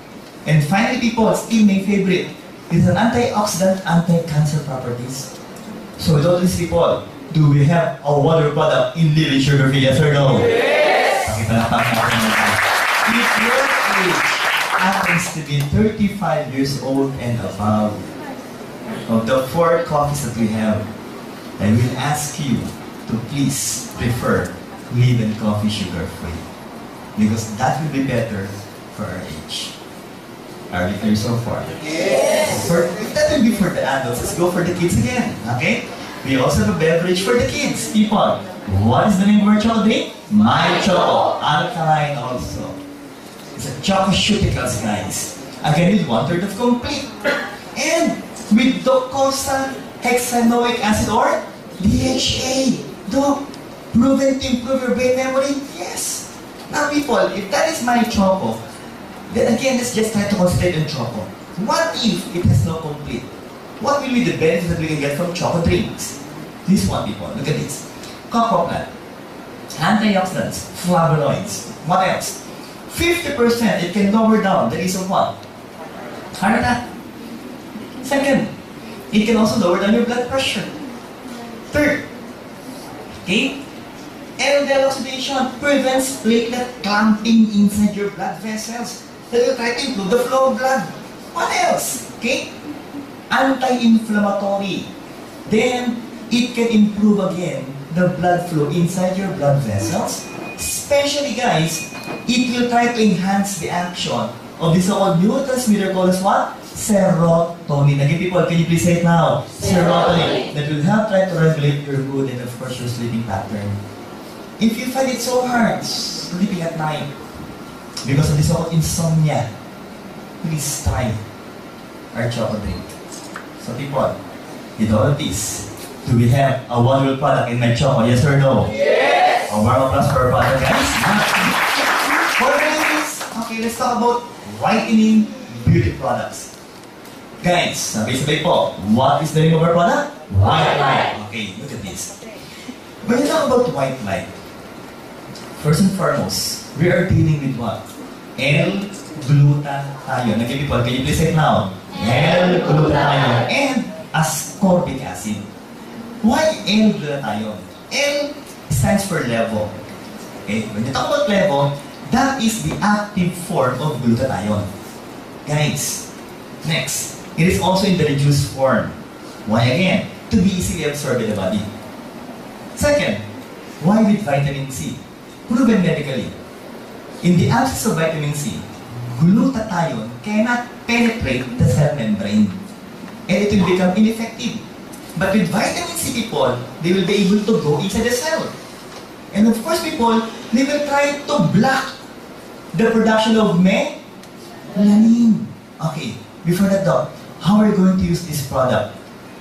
And finally, people, still my favorite, is an antioxidant, anti-cancer properties. So with all these people, do we have a wonderful product in living sugar-free, yes or no? Yes! If your age happens to be 35 years old and above, of the 4 coffees that we have, I will ask you to please prefer Live Coffee sugar-free. Because that will be better for our age. Are we clear so far? Yes! If that will be for the adults, let's go for the kids again. Okay? We also have a beverage for the kids. People, what is the name of our chocolate drink? My Choco. Alkaline also. It's a chococeuticals, guys. Again, with 1/3 of complete. And with docosahexaenoic acid or DHA. Doc, proven to improve your brain memory? Yes. Now, people, if that is My Choco, then again, let's just try to concentrate on Choco. What if it has no complete? What will be the benefits that we can get from Choco drinks? This one, people, look at this. Cocoa plant, antioxidants, flavonoids. What else? 50% it can lower down the risk of what? Heart attack. Second, it can also lower down your blood pressure. Third, okay, LDL oxidation prevents platelet clumping inside your blood vessels. That will try to improve the flow of blood. What else? Okay? Anti-inflammatory. Then, it can improve again the blood flow inside your blood vessels. Especially, guys, it will try to enhance the action of the so-called neurotransmitter called as what? Serotonin. Again, people, can you please say it now? Serotonin. That will help try to regulate your mood and, of course, your sleeping pattern. If you find it so hard sleeping at night because of the so-called insomnia, please try our chocolate drink. So people, with all of this, do we have a wonderful product in My Choco? Yes or no? Yes! A warm applause for our product, guys. For ladies, okay, let's talk about whitening beauty products. Guys, sabay-sabay po, what is the name of our product? White light. Okay, look at this. When you talk about white light, first and foremost, we are dealing with what? L-glutathione. Okay, people, can you please say it now? L-glutathione and ascorbic acid. Why L-glutathione? L stands for levo. Okay, when you talk about levo, that is the active form of glutathione. Guys, next, it is also in the reduced form. Why again? To be easily absorbed in the body. Second, why with vitamin C? Proven medically. In the absence of vitamin C, glutathione cannot penetrate the cell membrane and it will become ineffective. But with vitamin C, people, they will be able to go inside the cell. And of course, people, they will try to block the production of melanin. Okay, before that though, how are we going to use this product?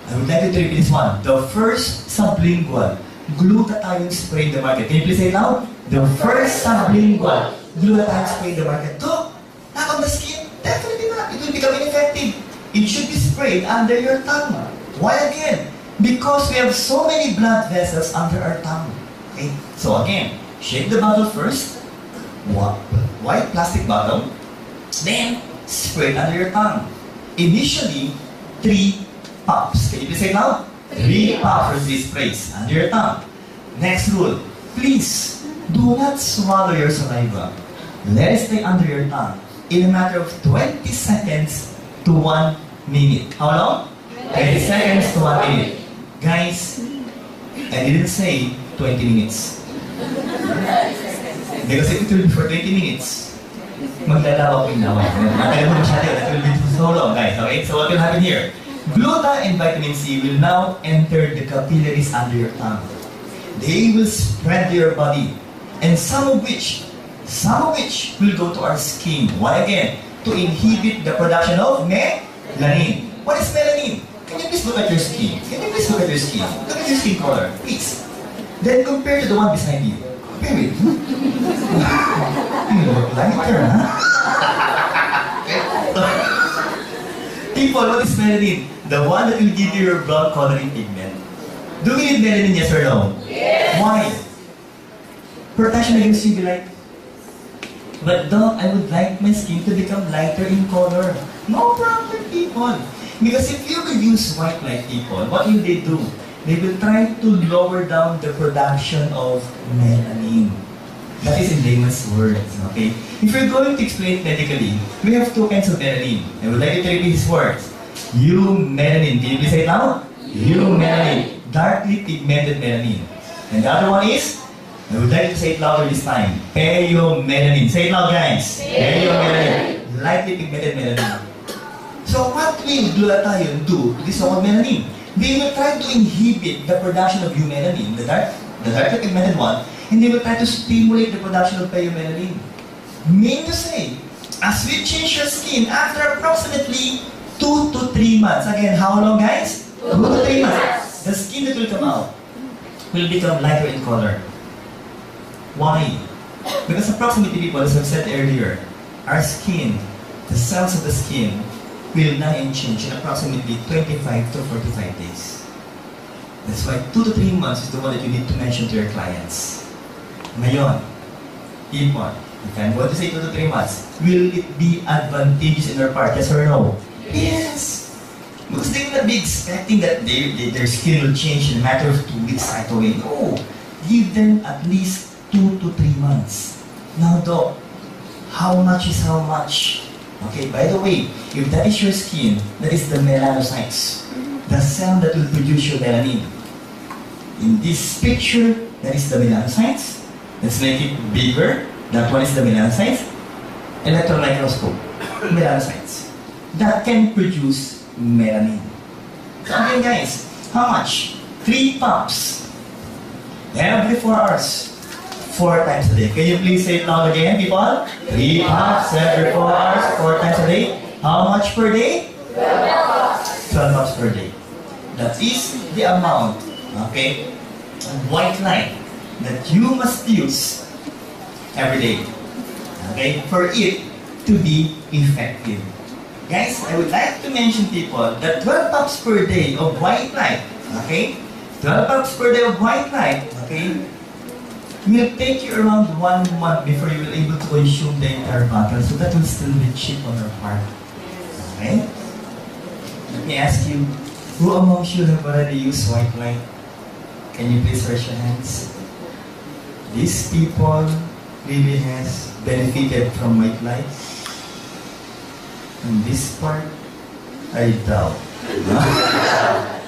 I would like you to repeat this one. The first sublingual glutathione spray in the market. Can you please say it loud? The first sublingual glutathione spray in the market. To, not on the skin? Definitely not. It will become ineffective. It should be sprayed under your tongue. Why again? Because we have so many blood vessels under our tongue. Okay? So again, shake the bottle first. White plastic bottle. Then, spray it under your tongue. Initially, 3 pops. Can you please say it loud? 3 pops or 3 sprays under your tongue. Next rule, please do not swallow your saliva. Let it stay under your tongue in a matter of 20 seconds to 1 minute. How long? 20 seconds to 1 minute. Guys, I didn't say 20 minutes. Because if it will be for 20 minutes, maglalawak yung lawa. Matagal mo masyado, that will be so long, guys. Okay, so what will happen here? Gluta and vitamin C will now enter the capillaries under your tongue. They will spread to your body, and some of which will go to our skin. Why again? To inhibit the production of melanin. What is melanin? Can you please look at your skin? Can you please look at your skin? Look at your skin color, please. Then compare to the one beside you. Compare it. You look lighter, huh? People, what is melanin? The one that will give you your blood coloring pigment. Do we need melanin, yes or no? Yes. Why? Protection against UV light. But Doc, I would like my skin to become lighter in color. No problem, people. Because if you will use white light, people, what will they do? They will try to lower down the production of melanin. That is in layman's words, okay? If you're going to explain it medically, we have two kinds of melanin. I would like you to repeat these words. Eumelanin. Can you please say it now? Eumelanin. Darkly pigmented melanin. And the other one is, I would like you to say it louder this time. Peomelanin. Say it loud, guys. Peomelanin. Lightly pigmented melanin. So what will glutathione do to this so-called melanin? They will try to inhibit the production of eumelanin, the darkly pigmented one, and they will try to stimulate the production of peomelanin. Mean to say, as we change your skin after approximately 2 to 3 months. Again, how long, guys? 2 to 3 months. The skin that will come out will become lighter in color. Why? Because approximately, people, as I've said earlier, our skin, the cells of the skin, will die and change in approximately 25 to 45 days. That's why 2 to 3 months is the one that you need to mention to your clients. Ngayon, people, if I'm going to say 2 to 3 months, will it be advantageous in your part? Yes or no? Yes! Because they will not be expecting that their skin will change in a matter of 2 weeks right away. No! Give them at least 2 to 3 months. Now, Doc, how much is how much? Okay, by the way, if that is your skin, that is the melanocytes, the cell that will produce your melanin. In this picture, that is the melanocytes. Let's make it bigger. That one is the melanocytes. Electron microscope, melanocytes. That can produce melanin. So again, guys, how much? 3 pumps. Every 4 hours. 4 times a day. Can you please say it loud again, people? 3 pumps every 4 hours, 4 times a day. How much per day? 12 pumps per day. That is the amount, okay, of white light that you must use every day, okay, for it to be effective. Guys, I would like to mention, people, that 12 pumps per day of white light, okay, 12 pumps per day of white light, okay, will take you around 1 month before you will be able to consume the entire bottle. So that will still be cheap on your part. Okay? Let me ask you, who amongst you have already used white light? Can you please raise your hands? These people really has benefited from white light. And this part, I doubt.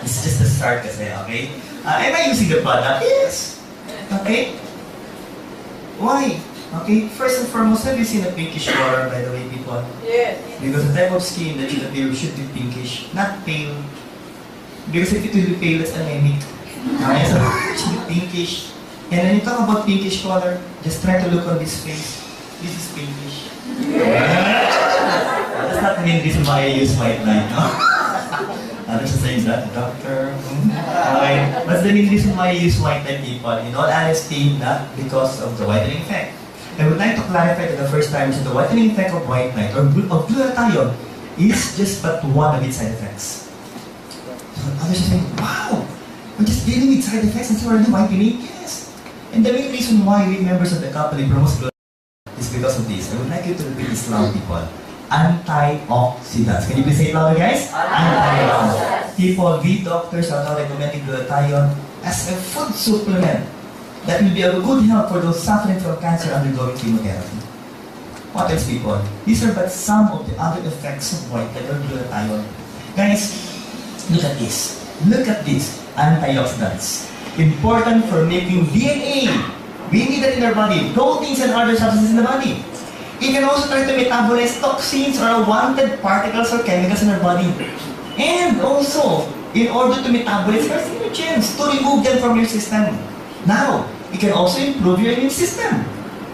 It's just a start kasi, okay? Am I using the product? Yes. Okay? Why? Okay, first and foremost, have you seen a pinkish color, by the way, people? Yes. Because the type of skin that should appear should be pinkish, not pale. Because if it will be pale, it's anemic. Okay, so it should be pinkish. And when you talk about pinkish color, just try to look on this face. This is pinkish. That's not the main reason why I use white light, no? Others are saying that, doctor. Okay. What's the main reason why I use white light, people? In all honesty, not because of the whitening effect. I would like to clarify to the first time that the whitening effect of white light or of glutathione is just but one of its side effects. So others are saying, wow, we're just dealing with side effects and so already whitening? Yes. And the main reason why we members of the company promote glutathione is because of this. I would like you to repeat this loud, people. Antioxidants. Can you please say it louder, guys? Antioxidants. People, we doctors are now recommending glutathione as a food supplement that will be of good help for those suffering from cancer undergoing chemotherapy. What else, people? These are but some of the other effects of white light or glutathione. Guys, look at this. Look at this. Antioxidants. Important for making DNA. We need that in our body. Proteins and other substances in the body. It can also try to metabolize toxins or unwanted particles or chemicals in our body. And also, in order to metabolize carcinogens, to remove them from your system. Now, it can also improve your immune system.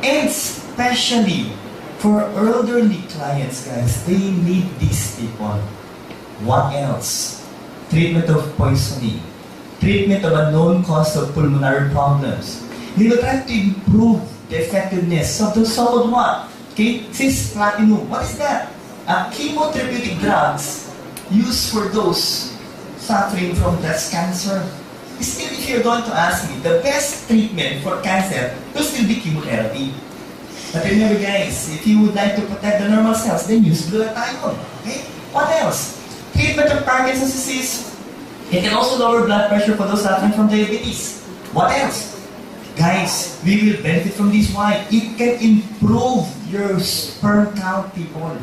And especially for elderly clients, guys, they need these people. What else? Treatment of poisoning. Treatment of a known cause of pulmonary problems. They will try to improve the effectiveness of the so-called what? Okay, cisplatinum. What is that? Chemotherapeutic drugs used for those suffering from breast cancer. Still, if you're going to ask me, the best treatment for cancer will still be chemotherapy. But remember guys, if you would like to protect the normal cells, then use glutathione. Okay? What else? Treatment of Parkinson's disease. It can also lower blood pressure for those suffering from diabetes. What else? Guys, we will benefit from this. Why? It can improve your sperm count, people.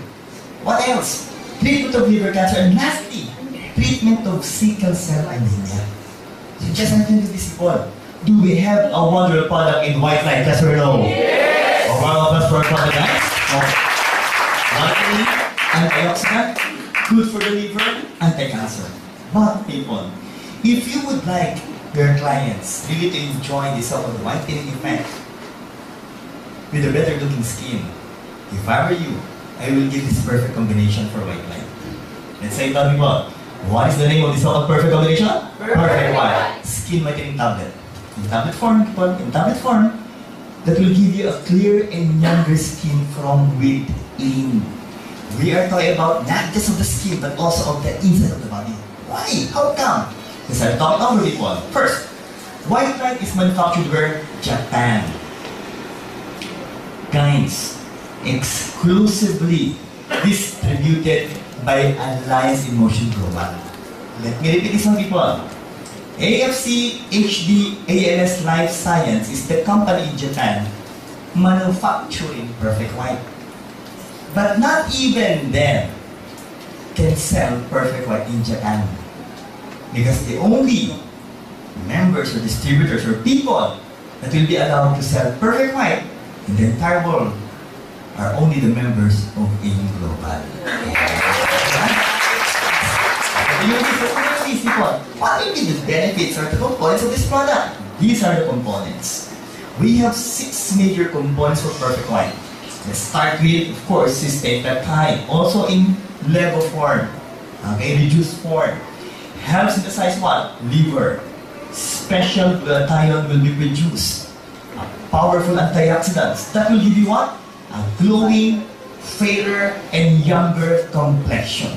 What else? Treatment of liver cancer. And lastly, treatment of sickle cell anemia. So just attend to this, people. Do we have a wonderful product in white light? Yes or no? Yes! A round of applause for our product, guys. Vitamin, antioxidant, good for the liver, anti-cancer. But people, if you would like your clients really to enjoy the so-called whitening effect with a better looking skin, if I were you, I will give this perfect combination for white light. Let's say, tell me what is the name of this so-called perfect combination? Perfect white. Skin whitening tablet. In tablet form, people, in tablet form, that will give you a clear and younger skin from within. We are talking about not just of the skin, but also of the inside of the body. Why? How come? Because I'll talk over people. First, white light is manufactured where? Japan. Guys, exclusively distributed by Alliance in Motion Global. Let me repeat this one, people. AFC HD ALS Life Science is the company in Japan manufacturing perfect white. But not even them can sell perfect white in Japan. Because the only members or distributors or people that will be allowed to sell perfect white in the entire world are only the members of AIM Global. What will be the benefits or the components of this product? These are the components. We have 6 major components for perfect white. Let's start with, of course, cysteine peptide, also in level form, okay, reduced form. Help synthesize what? Liver. Special glutathione will be produced. Powerful antioxidants. That will give you what? A glowing, fairer, and younger complexion.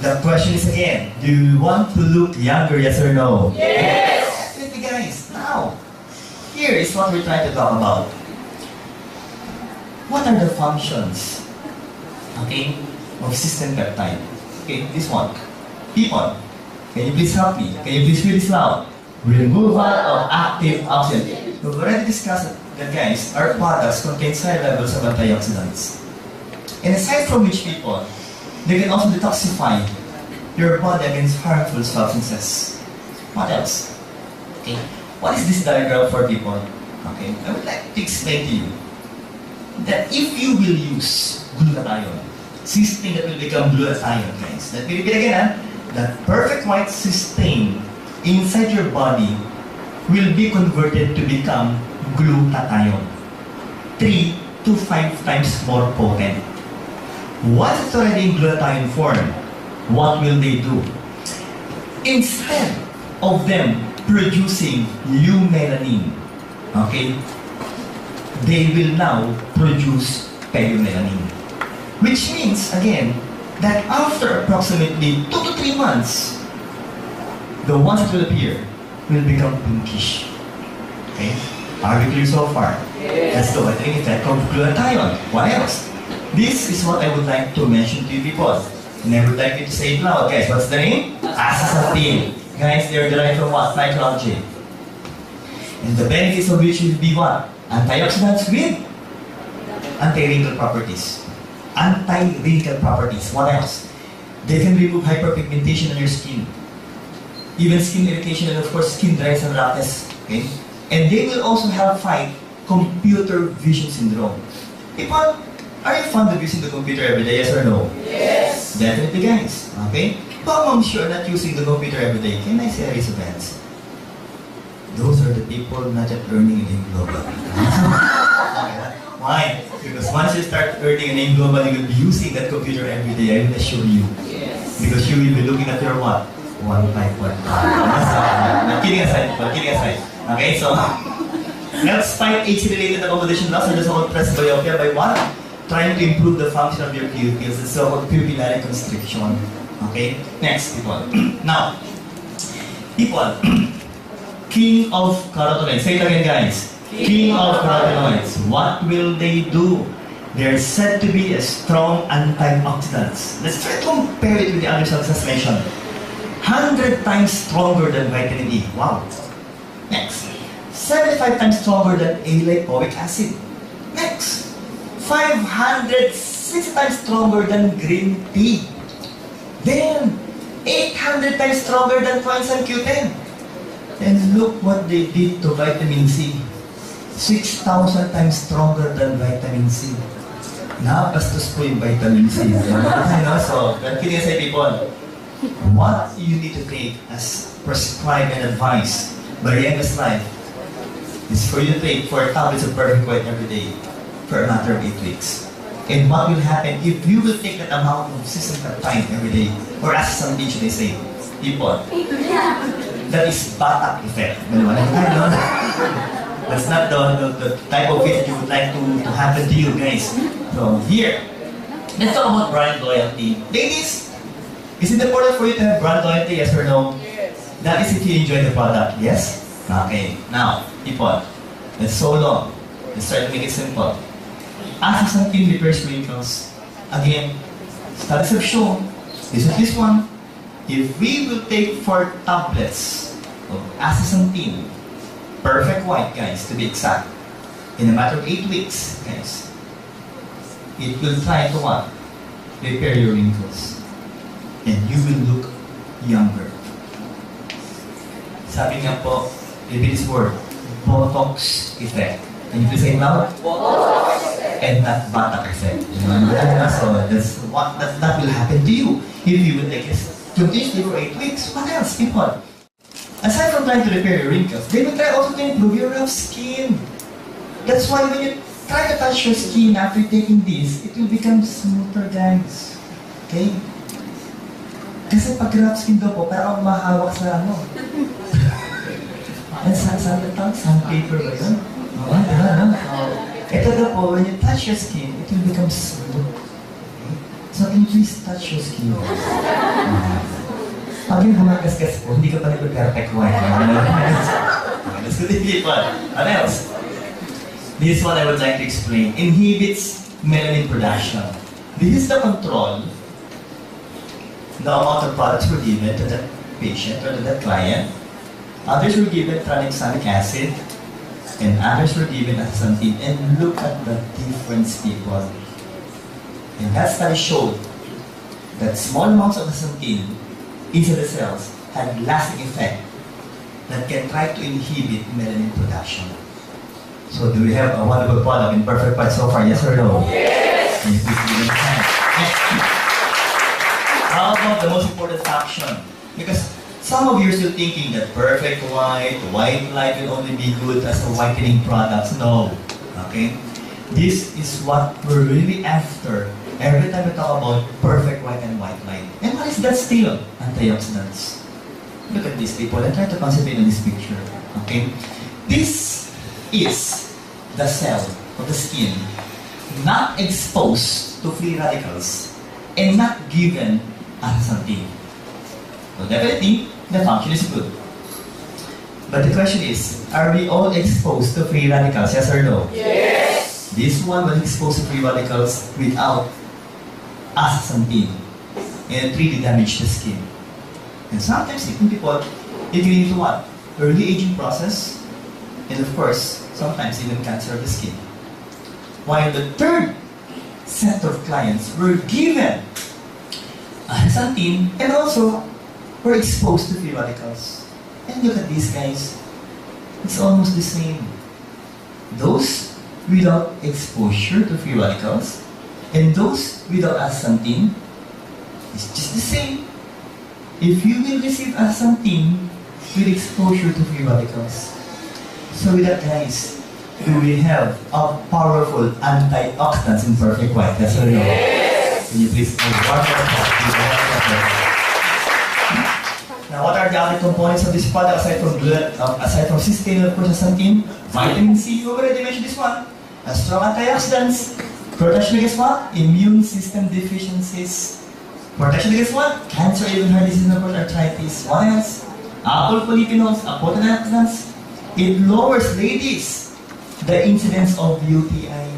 The question is again, do you want to look younger, yes or no? Yes! Definitely guys. Now, here is what we're trying to talk about. What are the functions, okay, of cysteine peptide? Okay, this one. People, can you please help me? Can you please read this loud? Removal of active oxygen. We've already discussed that, guys, our products contain high levels of antioxidants. And aside from which, people, they can also detoxify your body against harmful substances. What else? Okay, what is this diagram for, people? Okay, I would like to explain to you that if you will use glutathione, cysteine that will become glutathione, guys. Let me repeat again, that perfect white cysteine inside your body will be converted to become glutathione. 3 to 5 times more potent. Once it's already in glutathione form, what will they do? Instead of them producing eumelanin, okay, they will now produce perimelanin. Which means, again, that after approximately 2 to 3 months, the ones that will appear will become pinkish. Okay? Are we clear so far? Yes. That's the whitening effect of glutathione. What else? This is what I would like to mention to you people. And I would like you to say it loud, guys. What's the name? Astaxanthin. Guys, they are derived from what? Psychology. And the benefits of which will be what? Antioxidants with anti-wrinkle properties. Anti-wrinkle properties. What else? They can remove hyperpigmentation on your skin. Even skin irritation and of course skin dryness and rashes. Okay? And they will also help fight computer vision syndrome. People, are you fond of using the computer every day, yes or no? Yes! Definitely guys. Okay? But I'm sure not using the computer every day. Can I say raise of hands? Those are the people not yet earning an global. Why? Because once you start earning an global, you will be using that computer every day, I will assure you. Yes! Because you will be looking at your what? 151. Kidding aside. Okay, so let's fight age-related accommodation loss or the so-called presbyopia by what? Trying to improve the function of your pupils, the so-called pupillary constriction. Okay? Next, people. Now, people, king of carotenoids. Say it again, guys. king of carotenoids. What will they do? They're said to be a strong antioxidants. Let's try to compare it with the other substances mentioned. 100 times stronger than vitamin E. Wow. Next. 75 times stronger than A-lipoic acid. Next. 560 times stronger than green tea. Then, 800 times stronger than coenzyme Q10. And look what they did to vitamin C. 6,000 times stronger than vitamin C. Nakapastos po yung vitamin C. So, what can you say, people? What you need to take as prescribed and advised by Rienga's life is for you to take 4 tablets of perfect white every day for a matter of 8 weeks. And what will happen if you will take that amount of systemic time every day, or as some should I say, people, that is batak effect. That's not the type of it that you would like to happen to you guys. So here, let's talk about brand loyalty. Ladies, is it important for you to have brand loyalty, yes or no? Yes. That is if you enjoy the product, yes? Okay, now, people, that's so long. Let's try to make it simple. Astaxanthin repairs wrinkles. Again, studies have shown, this is this one, if we will take 4 tablets of astaxanthin, perfect white, guys, to be exact, in a matter of 8 weeks, guys, it will try to what? Repair your wrinkles. And you will look younger. Sabi nga po, repeat this word, Botox effect. Can you please say it loud? Botox effect. And not batak effect. So that will happen to you if you will take this continuously for 8 weeks. What else, people? Aside from trying to repair your wrinkles, they will try also to improve your rough skin. That's why when you try to touch your skin after taking this, it will become smoother, guys. Okay? Kasi pag rough skin daw po, parang mahawak sa ano. Sandpaper ba yun? Ito daw po, when you touch your skin, it will become smooth. Okay? So can you please touch your skin? Pag yung humagasgas po, hindi ka pa nag-perfect white. Let's do the people. What else? This is what I would like to explain. Inhibits melanin production. This is the control. The amount of products were given to that patient or to that client. Others were given tranexamic acid. And others were given astaxanthin. And look at the difference, people. And that study showed that small amounts of astaxanthin inside the cells had lasting effect that can try to inhibit melanin production. So do we have a wonderful product in perfect white so far, yes or no? Yes! Can you please give me a hand? How about the most important action? Because some of you are still thinking that perfect white light will only be good as a whitening products. No. Okay? This is what we're really after every time we talk about perfect white and white light. And what is that still? Antioxidants. Look at these people and try to concentrate on this picture. Okay? This is the cell of the skin not exposed to free radicals and not given astaxanthin. So definitely, the function is good. But the question is, are we all exposed to free radicals? Yes or no? Yes! This one was exposed to free radicals without astaxanthin, and it really damaged the skin. And sometimes even people, it can lead to what? Early aging process, and of course, sometimes even cancer of the skin. While the third set of clients were given astaxanthin and also were exposed to free radicals. And look at these guys. It's almost the same. Those without exposure to free radicals and those without astaxanthin, it's just the same. If you will receive astaxanthin with exposure to free radicals. So with that, guys, we have a powerful antioxidants in perfect white. That's what we know. Can you please give one more Now, what are the other components of this product aside from blood, aside from cysteine and of course astaxanthin? Vitamin C, you already mentioned this one. A strong antioxidants. Protection against what? Immune system deficiencies. Protection against what? Cancer, even heart disease, and of course arthritis. What else? Apple polyphenols, potent antioxidants. It lowers, ladies, the incidence of UTI.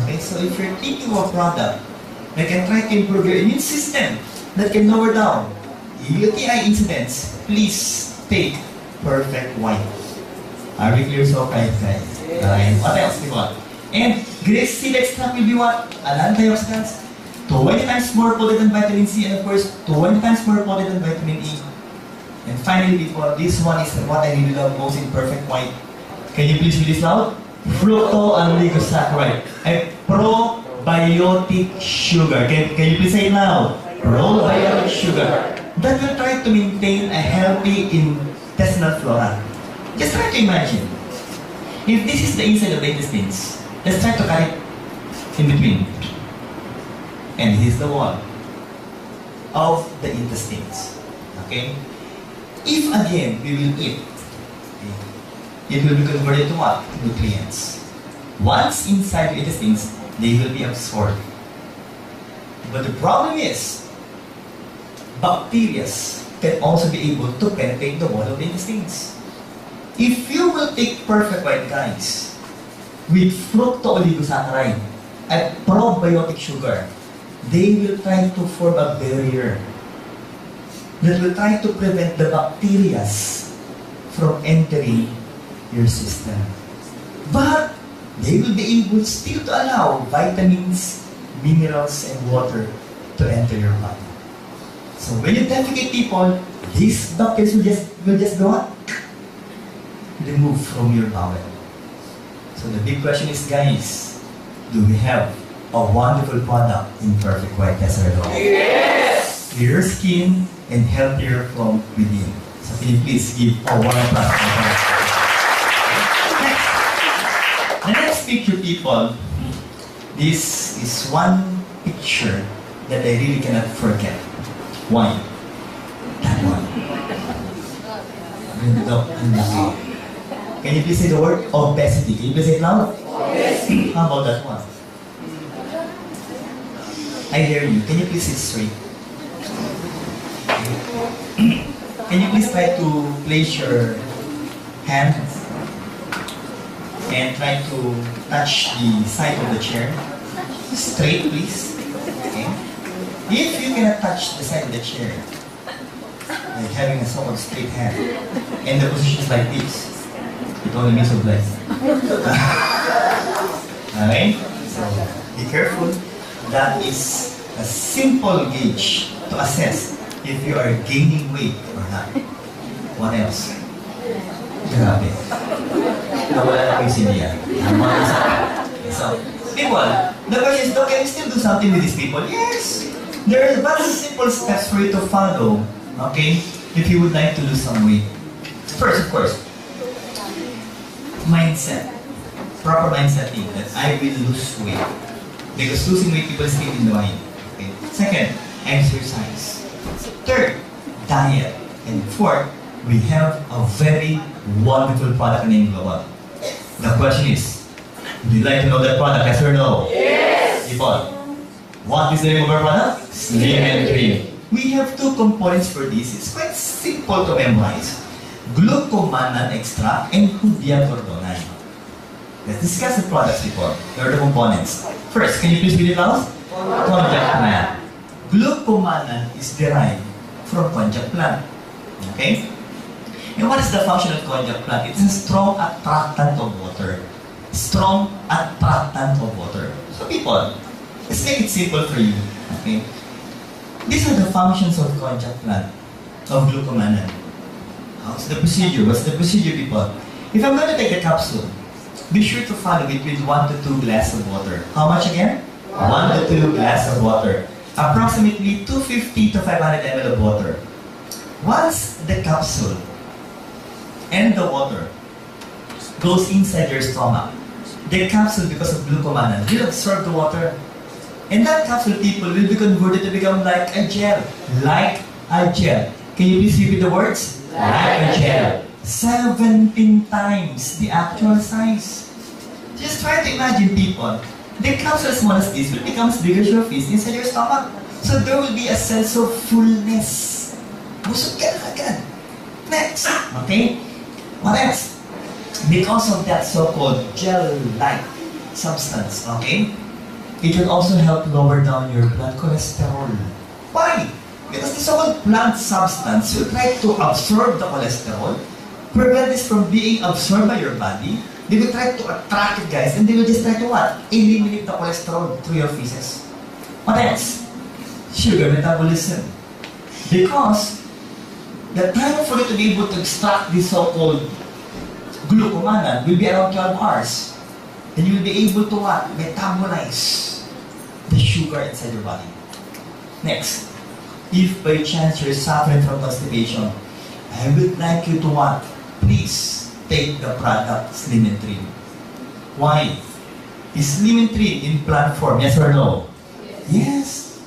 Okay, so if you're thinking of a product that can try to improve your immune system, that can lower down UTI incidence, please take Perfect White. Are we clear so far, guys? What else do you want? And grape seed extract will be what? An antioxidants. 20 times more potent than vitamin C, and of course, 20 times more potent than vitamin E. And finally, people, this one is what I really love most in Perfect White. Can you please read this loud? Fructo-oligosaccharide. A probiotic sugar. Can you please say it loud? Probiotic sugar. That will try to maintain a healthy intestinal flora. Just try to imagine. If this is the inside of the intestines, let's try to cut it in between. And this is the wall of the intestines. Okay? If again we will eat, it will be converted to what? Nutrients. Once inside the intestines, they will be absorbed. But the problem is, bacteria can also be able to penetrate the wall of the intestines. If you will take Perfect White, guys, with fructo-oligosaccharide and probiotic sugar, they will try to form a barrier that will try to prevent the bacteria from entering your system. But they will be able still to allow vitamins, minerals, and water to enter your body. So when you defecate, people, these bacteria will just go on, remove from your bowel. So the big question is, guys, do we have a wonderful product in Perfect White? Yes or no? Yes! Clearer skin and healthier from within. So can you please give a warm applause? The next picture, people, this is one picture that I really cannot forget. Why? That one. Can you please say the word obesity? Can you please say it loud? Obesity. How about that one? I hear you. Can you please sit straight? Can you please try to place your hands and try to touch the side of the chair? Straight, please. Okay. If you cannot touch the side of the chair, like having a sort of straight hand, and the position is like this, it only means a blessing. Alright? So, be careful. That is a simple gauge to assess if you are gaining weight or not. What else? Grabe. Nawala na kayo siya. So, people, the question is, can you still do something with these people? Yes! There are but simple steps for you to follow, okay? If you would like to lose some weight. First, of course, mindset. Proper mindset thing that I will lose weight. Because losing weight, people still in the mind. Okay? Second, exercise. Third, diet. And fourth, we have a very wonderful product named Global. The question is, would you like to know that product, yes or no? Yes! People, what is the name of our product? Slim and Trim. We have two components for this. It's quite simple to memorize. Glucomannan extract and Hoodia cordonine. Let's discuss the products, people. Here are the components. First, can you please read it out? Konjac plant. Glucomannan is derived from konjac plant. Okay? And what is the function of konjac plant? It's a strong attractant of water. Strong attractant of water. So people, let's make it simple for you. Okay? These are the functions of konjac plant, of glucomannan. How's the procedure? What's the procedure, people? If I'm going to take a capsule, be sure to follow it with 1 to 2 glasses of water. How much again? 1 to 2 glasses of water. Approximately 250 to 500 ml of water. Once the capsule and the water goes inside your stomach, the capsule, because of glucomannan, will absorb the water. And that capsule, people, will be converted to become like a gel. Like a gel. Can you please repeat the words? Like a gel. 17 times the actual size. Just try to imagine, people. The capsule, as small as this, will become bigger as your fist inside your stomach. So there will be a sense of fullness. Busog ka na agad. Next. Okay? What else? because of that so-called gel-like substance, okay? It will also help lower down your blood cholesterol. Why? Because the so-called plant substance will try to absorb the cholesterol, prevent this from being absorbed by your body. They will try to attract it, guys, and they will just try to what? Eliminate the cholesterol through your feces. What else? Sugar metabolism. Because the time for you to be able to extract this so-called glucomannan will be around 12 hours. Then you will be able to what? Metabolize the sugar inside your body. Next, if by chance you're suffering from constipation, I would like you to what? Please take the product Slim and Trim. Why? Is Slim and Trim in plant form? Yes or no? Yes.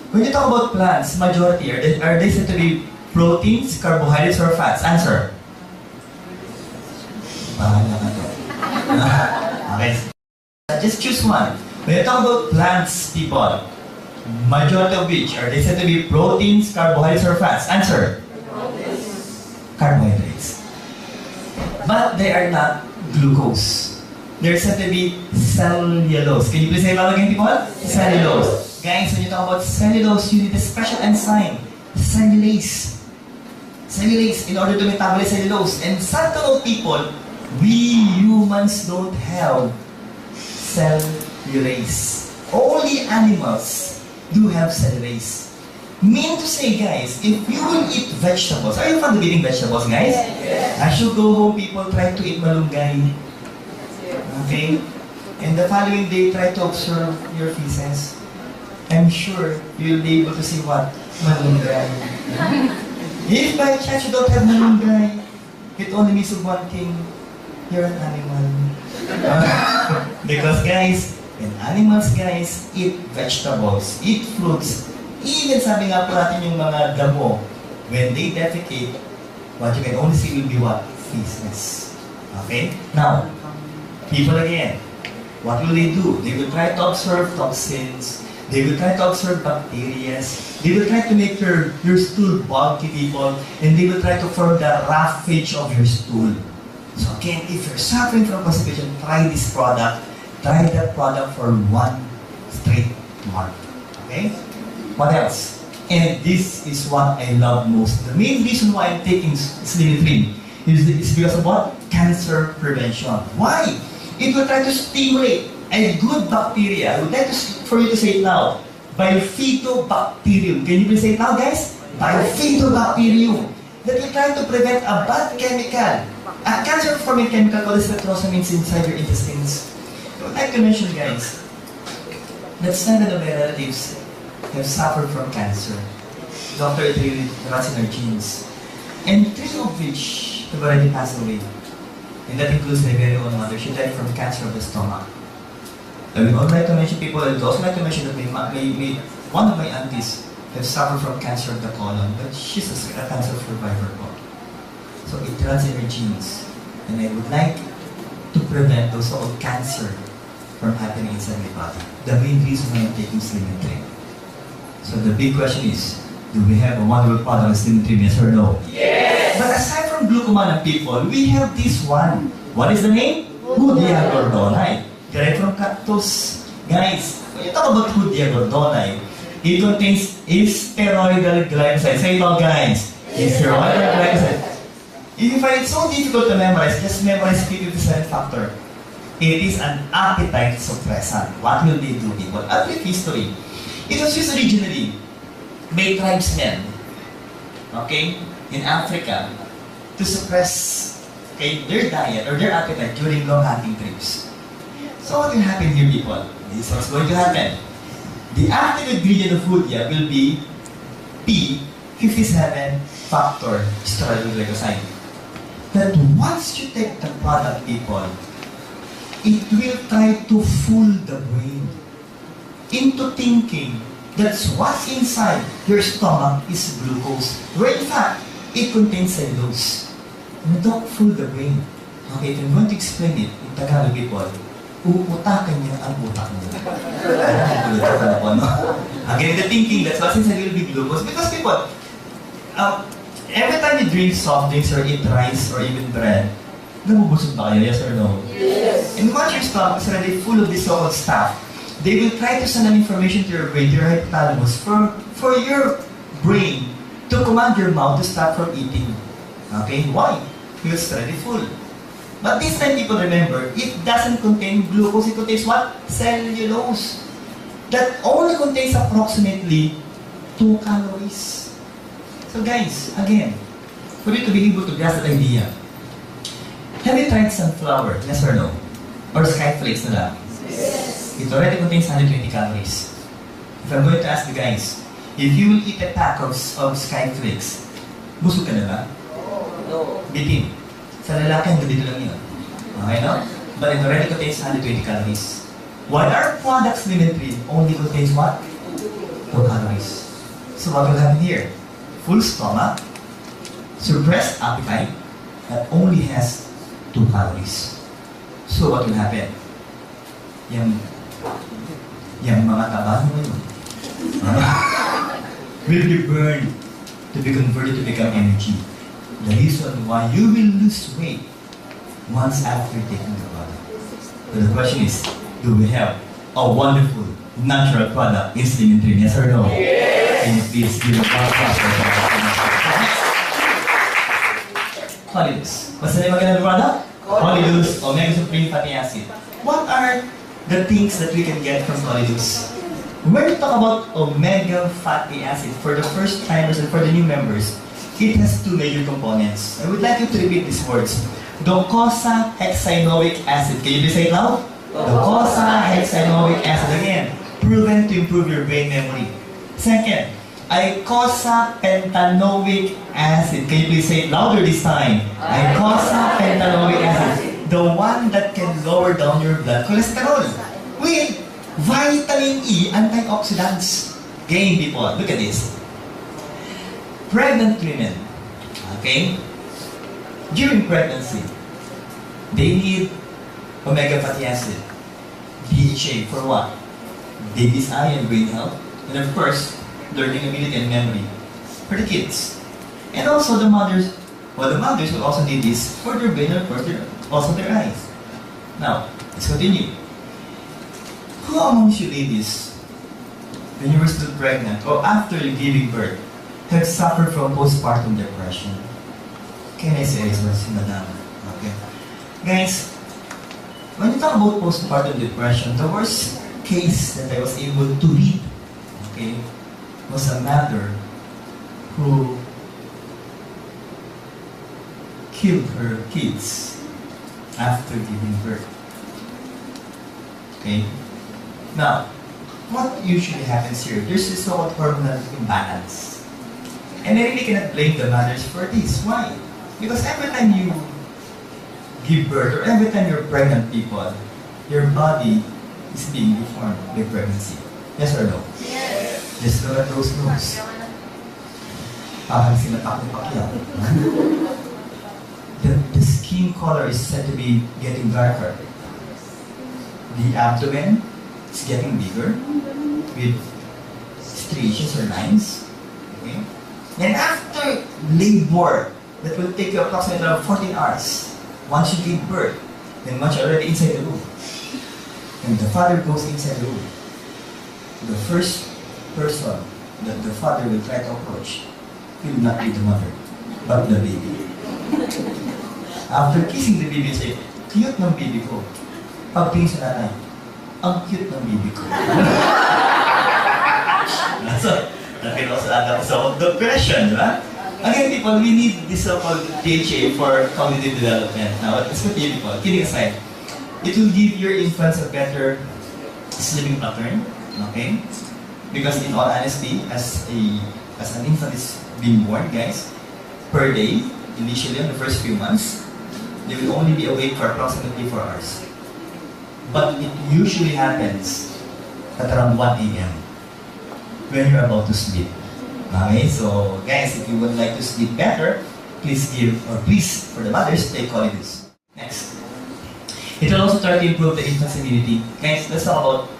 When you talk about plants, majority, are they said to be proteins, carbohydrates, or fats? Answer. Bahala ka to. Okay. Just choose one. When you talk about plants, people, majority of which are they said to be proteins, carbohydrates, or fats? Answer. Carbohydrates. But they are not glucose. They're said to be cellulose. Can you please say it out again, people? Cellulose. Guys, when you talk about cellulose, you need a special enzyme, cellulase. Cellulase in order to metabolize cellulose. And sad to know, people, we humans don't have cellulase. Only animals do have cellulase. Mean to say, guys, if you will eat vegetables, are you fond of eating vegetables, guys? Yes. As you go home, people try to eat malunggay. Okay? And the following day, try to observe your feces. I'm sure you'll be able to see what? Malunggay. If by chance you don't have malunggay, it only means of one thing, you're an animal. Because guys, when animals guys eat vegetables, eat fruits, even sabi nga po natin yung mga damo, when they defecate, what you can only see will be what? Feces. Okay? Now, people again, what will they do? They will try to observe toxins. They will try to observe bacteria. They will try to make your stool bulky, people, and they will try to form the roughage of your stool. So again, if you're suffering from constipation, try this product. Try that product for 1 straight month. Okay? What else? And this is what I love most. The main reason why I'm taking Slim and Trim is because of what? Cancer prevention. Why? It will try to stimulate a good bacteria. I would like for you to say it now. Bifidobacterium. Can you please say it now, guys? Bifidobacterium. That will try to prevent a bad chemical, a cancer-forming chemical called streptosamines inside your intestines. I would like to mention, guys, that 7 of my relatives have suffered from cancer. Doctor, it really runs in our genes. And 3 of which have already passed away. And that includes my very own mother. She died from cancer of the stomach. I would also like to mention people, I would also like to mention that one of my aunties have suffered from cancer of the colon, but she's a cancer survivor. So it runs in her genes. And I would like to prevent those sort of cancer from happening inside my body. The main reason why I'm taking Slim and Trim. So the big question is, do we have a wonderful product of Slim and Trim, yes or no? Yes! But aside from glucomannan, people, we have this one. What is the name? Hoodia gordonite. Direct from cactus. Guys, when you talk about Hoodia gordonite, it contains steroidal glycoside. Say it all, guys. Steroidal glycoside. If you find it so difficult to memorize, just memorize 57 factor. It is an appetite suppressant. What will they do, people? A brief history. It was used originally by tribesmen, okay, in Africa, to suppress their diet or their appetite during long hunting trips. So what will happen here, people? This is what's going to happen. The active ingredient of Hoodia will be P57 factor steroidal glycoside. That once you take the product, people, it will try to fool the brain into thinking that's what's inside your stomach is glucose, where in fact, it contains cellulose. And don't fool the brain. Okay, if I'm going to explain it in Tagalog, people, uutakan niya ang utak mo. Again, the thinking that's what's inside will be glucose. Because people, every time you drink soft drinks or eat rice or even bread, Namubusog ba kayo? Yes or no? Yes. And once your stomach is already full of this so-called stuff, they will try to send an information to your brain, to your hypothalamus, for your brain to command your mouth to stop from eating. Okay? Why? Because it's already full. But this time, people remember, it doesn't contain glucose. It contains what? Cellulose. That only contains approximately 2 calories. So guys, again, for you to be able to grasp that idea, have you tried sunflower? Yes or no? Or skyflakes na lang? Yes. It already contains 120 calories. If I'm going to ask you guys, if you will eat a pack of skyflakes, busog ka na ba? No. Bitin. Sa lalaki, hanggang dito lang yun. Okay, no? But it already contains 120 calories. While our products limited only contains what? 2 calories. So what will happen here? Full stomach, suppressed appetite, that only has 2 calories. So what will happen? Yung mga taba mo yun, will be burned to be converted to become energy. The reason why you will lose weight once after taking the product. So the question is, do we have a wonderful natural product in Slim and Trim? Yes or no? Yes. Can you please give a clap for Colidus. What's the name again of the product? Colidus Omega Supreme Fatty Acid. What are the things that we can get from Colidus? When we talk about omega fatty acid, for the first timers and for the new members, it has 2 major components. I would like you to repeat these words. Docosahexaenoic acid. Can you please say it loud? Docosahexaenoic acid. Again, proven to improve your brain memory. Second, eicosapentaenoic acid. Can you please say it louder this time? Eicosapentaenoic acid. The one that can lower down your blood cholesterol. With vitamin E antioxidants. Again, people, look at this. Pregnant women, okay, during pregnancy, they need omega fatty acid, DHA, for what? Baby's eye and brain health, and of course, learning ability and memory for the kids. And also the mothers, well, the mothers will also need this for their brain and of course also their eyes. Now, let's continue. Who amongst you ladies, when you were still pregnant or after giving birth, have suffered from postpartum depression? Can I say this was madam? Okay. Guys, when you talk about postpartum depression, the worst case that I was able to read, okay, was a mother who killed her kids after giving birth. Okay? Now, what usually happens here? There's this so-called hormonal imbalance. And I really cannot blame the mothers for this. Why? Because every time you give birth, or every time you're pregnant, people, your body is being deformed by pregnancy. Yes or no? Yes. Just look at those nose. Parang sinatak ng pakyaw. The skin color is said to be getting darker. The abdomen is getting bigger with striations or lines. Okay? And after labor, that will take you approximately 14 hours. Once you give birth, then once you're already inside the womb, and the father goes inside the womb, the first person that the father will try to approach will not be the mother, but the baby. After kissing the baby, say, cute ng baby ko. Pagtingin sa nanay, ang cute ng baby ko. So, that can also add up sa depression, di ba? Again, people, we need this so-called DHA for cognitive development. Now, let's continue, people. Kidding aside, it will give your infants a better sleeping pattern, okay? Because in all honesty, as an infant is being born, guys, per day, initially in the first few months, they will only be awake for approximately 4 hours. But it usually happens at around 1 a.m. when you're about to sleep. Okay, so guys, if you would like to sleep better, please for the mothers, take Colidus. Next. It will also try to improve the infant's immunity. Guys, let's talk about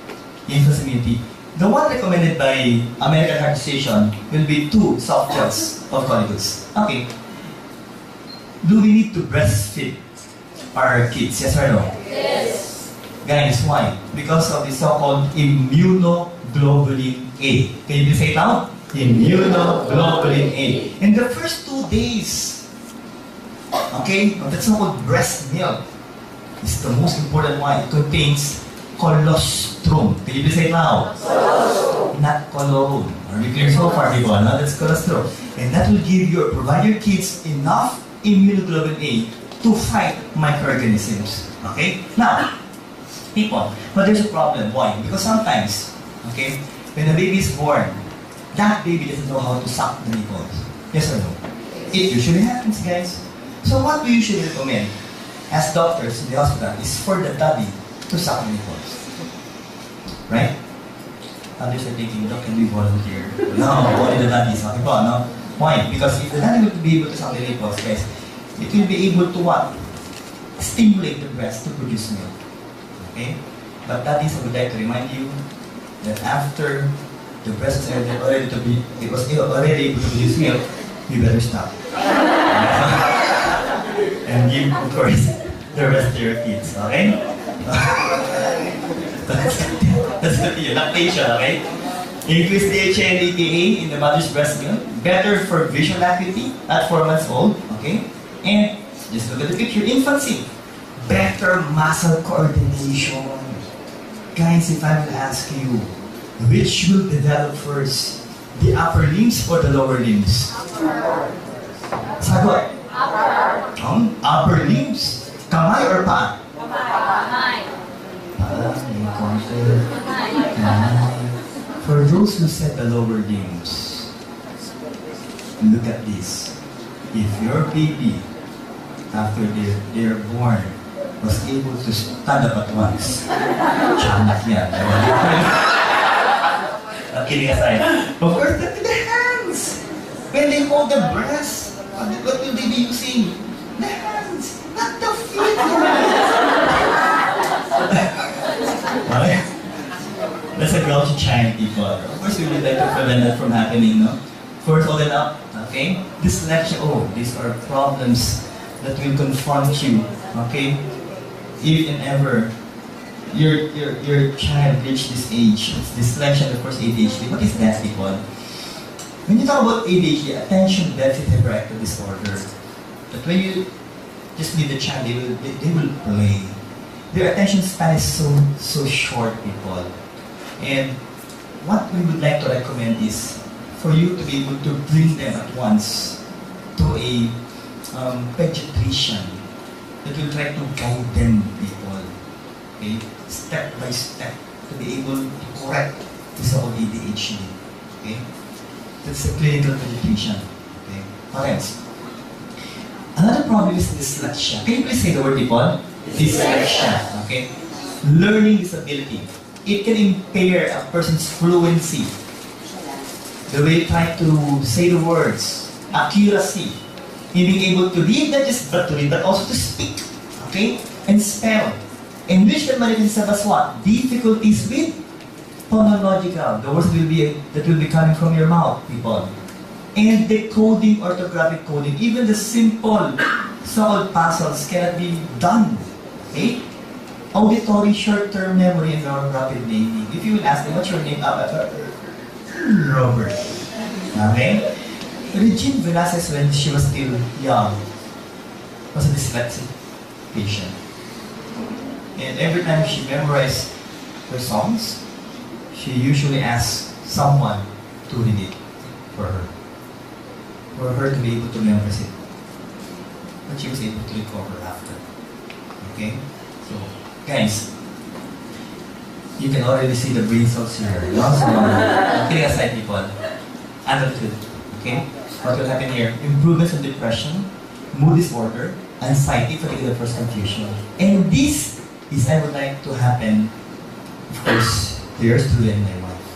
infant's immunity. The one recommended by American Heart Association will be 2 soft gels of Colidus. Okay. Do we need to breastfeed our kids, yes or no? Yes. Guys, why? Because of the so-called immunoglobulin A. Can you please say it out? Immunoglobulin A. In the first 2 days, okay, of the so-called breast milk is the most important one. It contains colostrum. Can you please say it now? Colostrum. Not colon. Are we clear so far, people? No, that's colostrum. And that will provide your kids enough immunoglobulin A to fight microorganisms. Okay? Now, people, but there's a problem. Why? Because sometimes, okay, when a baby is born, that baby doesn't know how to suck the nipples. Yes or no? It usually happens, guys. So what we usually recommend as doctors in the hospital is for the daddy to suck the nipples. Right? Others are thinking, Doc, can we volunteer? No, only the daddy is okay po, no? Why? Because if the daddy will be able to suck the nipples, guys, it will be able to what? Stimulate the breast to produce milk. Okay? But daddies, I would like to remind you that after the breast is already able to produce milk, you better stop. And give, of course, the rest to your kids, okay? That's the lactation, okay? Increase DHA and EPA in the mother's breast milk. Better for visual acuity at 4 months old, okay? And just look at the picture, infancy. Better muscle coordination. Guys, if I will ask you, which will develop first? The upper limbs or the lower limbs? Sagot? Upper limbs. Kamay or paa? Kamay. May konti. Kamay. For those who said the lower limbs, look at this. If your baby, after they're born, was able to stand up at once, tiyanak yan. Kidding aside. Of course, look at the hands. When they hold the breast, what will they be using? The hands, not the feet. Okay? That's a grouchy child, people. Of course, we would like to prevent that from happening, no? First, hold it up, okay? Dyslexia, these are problems that will confront you, okay? If and ever your child reached this age, it's dyslexia and of course ADHD. What is that, people? When you talk about ADHD, attention deficit hyperactive disorder, that when you just leave the child, they will play. Their attention span is so short, people. And what we would like to recommend is for you to be able to bring them at once to a pediatrician that will try to guide them, people. Okay? Step by step to be able to correct this whole ADHD. Okay? That's a clinical pediatrician. Okay? What else? Another problem is dyslexia. Can you please say the word, people? Dyslexia. Okay? Learning disability. It can impair a person's fluency. The way you try to say the words, accuracy, in being able to read, not just but to read, but also to speak. Okay? And spell. And which can manifest as what? Difficulties with phonological. The words that will be coming from your mouth, people. And decoding, orthographic coding, even the simple so-called puzzles cannot be done. Okay? Auditory short-term memory and rapid naming. If you will ask them, what's your name? Robert. Okay? Regine Velasquez, when she was still young, was a dyslexic patient. And every time she memorized her songs, she usually asked someone to read it for her to be able to memorize it. But she was able to recover after. Okay? So, guys, you can already see the brain cells here. Kidding aside, people. Adulthood. Okay? What will happen here? Improvements in depression, mood disorder, anxiety, fatigue, the first confusion. And this is I would like to happen, of course, to your student and my wife.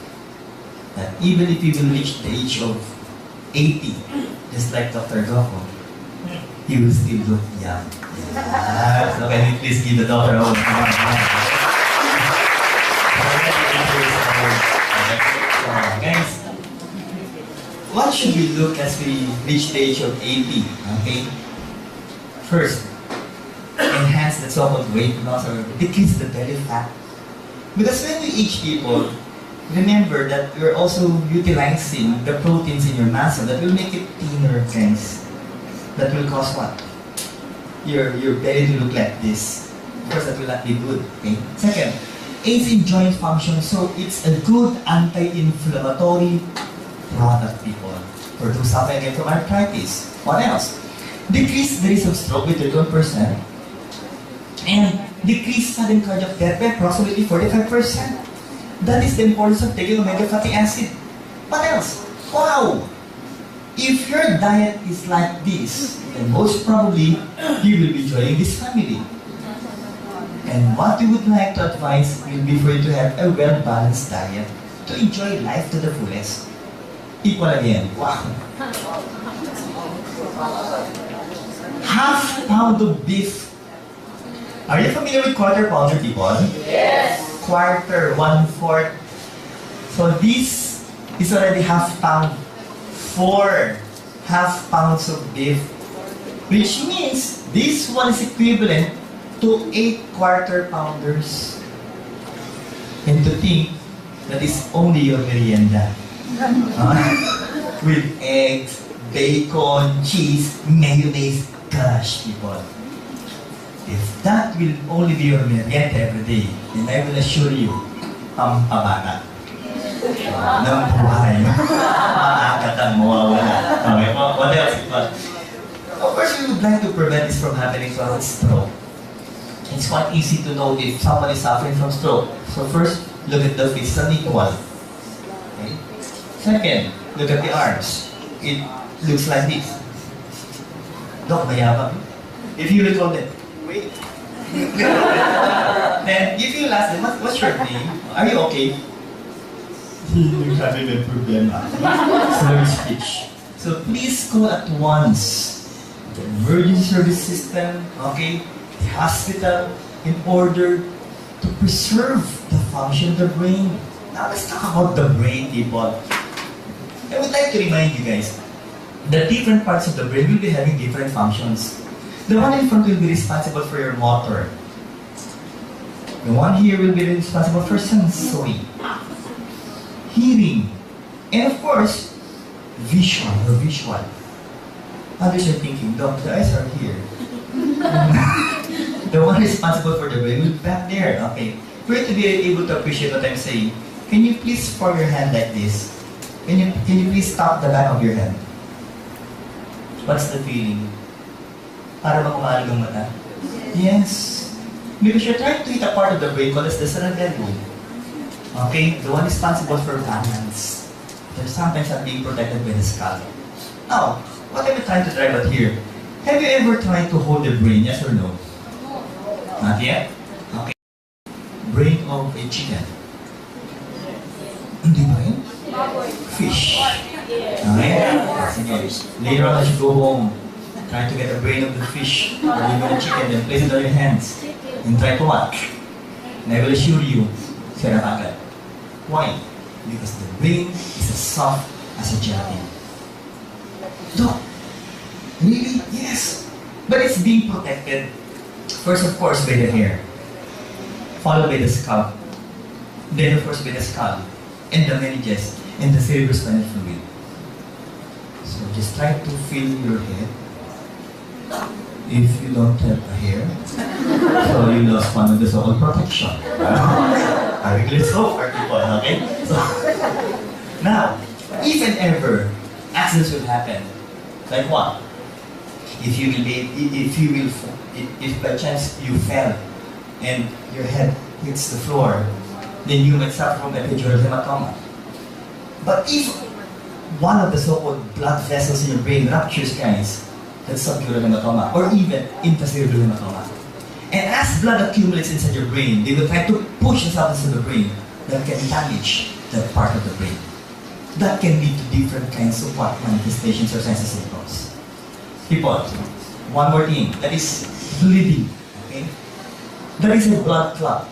That even if you will reach the age of 80, just like Dr. Goko, he will still look young. Yes. So can you please give the doctor a hold? Guys, what should we look as we reach the age of 80? Okay? First, and enhance the so-called weight loss or decrease the belly fat. Because when we age people, remember that we're also utilizing the proteins in your muscle that will make it thinner, guys. That will cause what? Your belly to look like this. Of course, that will not be good. Okay. Second, aids in joint function, so it's a good anti-inflammatory product, people. For those suffering again from arthritis. What else? Decrease the risk of stroke with 31%. And decrease sudden cardiac death by approximately 45%. That is the importance of taking omega fatty acid. What else? Wow! If your diet is like this, then most probably you will be joining this family. And what we would like to advise will be for you to have a well-balanced diet to enjoy life to the fullest. Equal again. Wow! Half pound of beef. Are you familiar with quarter pounder, people? Yes. Quarter, 1/4. So this is already half pound. 4 half pounds of beef. Which means this one is equivalent to 8 quarter pounders. And to think that is only your merienda. With eggs, bacon, cheese, mayonnaise. Gosh, people. If that will only be your merienda every day, then I will assure you, pampabata. Ng buhay. Maagat ang mawawala. Okay, what else? Of course, we would like to prevent this from happening to us, stroke. It's quite easy to know if someone is suffering from stroke. So first, look at the face, unequal. Okay? Second, look at the arms. It looks like this. Dok, mayabang. If you recall that, wait. Then, if you ask them, what's your name? Are you okay? You're having a problem. Slurred speech. So please call at once the emergency service system, okay, the hospital, in order to preserve the function of the brain. Now let's talk about the brain, people. I would like to remind you guys, the different parts of the brain will be having different functions. The one in front will be responsible for your motor. The one here will be responsible for sensory, hearing, and of course, visual. Others are thinking, Doc, the eyes are here. The one responsible for the brain will be back there. Okay. For you to be able to appreciate what I'm saying, can you please form your hand like this? Can you please stop the back of your hand? What's the feeling? Para bang umalag ang mata? Yes. Because you're trying to hit a part of the brain called as the cerebellum. Okay? The one responsible for balance. They're sometimes not being protected by the skull. Now, what am I trying to drive at here? Have you ever tried to hold the brain? Yes or no? Not yet? Okay. Brain of a chicken. Hindi ba yun? Fish. Okay? Sige. Later on, as you go home, try to get a brain of the fish or even a chicken, then place it on your hands and try to watch. And I will assure you, sarap agad. Why? Because the brain is as soft as a gelatin. Doc, really? Yes. But it's being protected, first of course by the hair, followed by the scalp, then of course by the skull, and the meninges, and the cerebrospinal fluid. So just try to feel your head. If you don't have a hair, so you lost one of the so-called protection. I think let's go for people, okay? So, now, if and ever accidents will happen, like what? If by chance you fell and your head hits the floor, then you might suffer from epidural hematoma. But if one of the so-called blood vessels in your brain ruptures, guys, that's subdural hematoma, or even intracerebral hematoma. And as blood accumulates inside your brain, they will try to push the substance into the brain that can damage that part of the brain. That can lead to different kinds of manifestations or signs and symptoms. People, one more thing, that is bleeding. Okay? That is a blood clot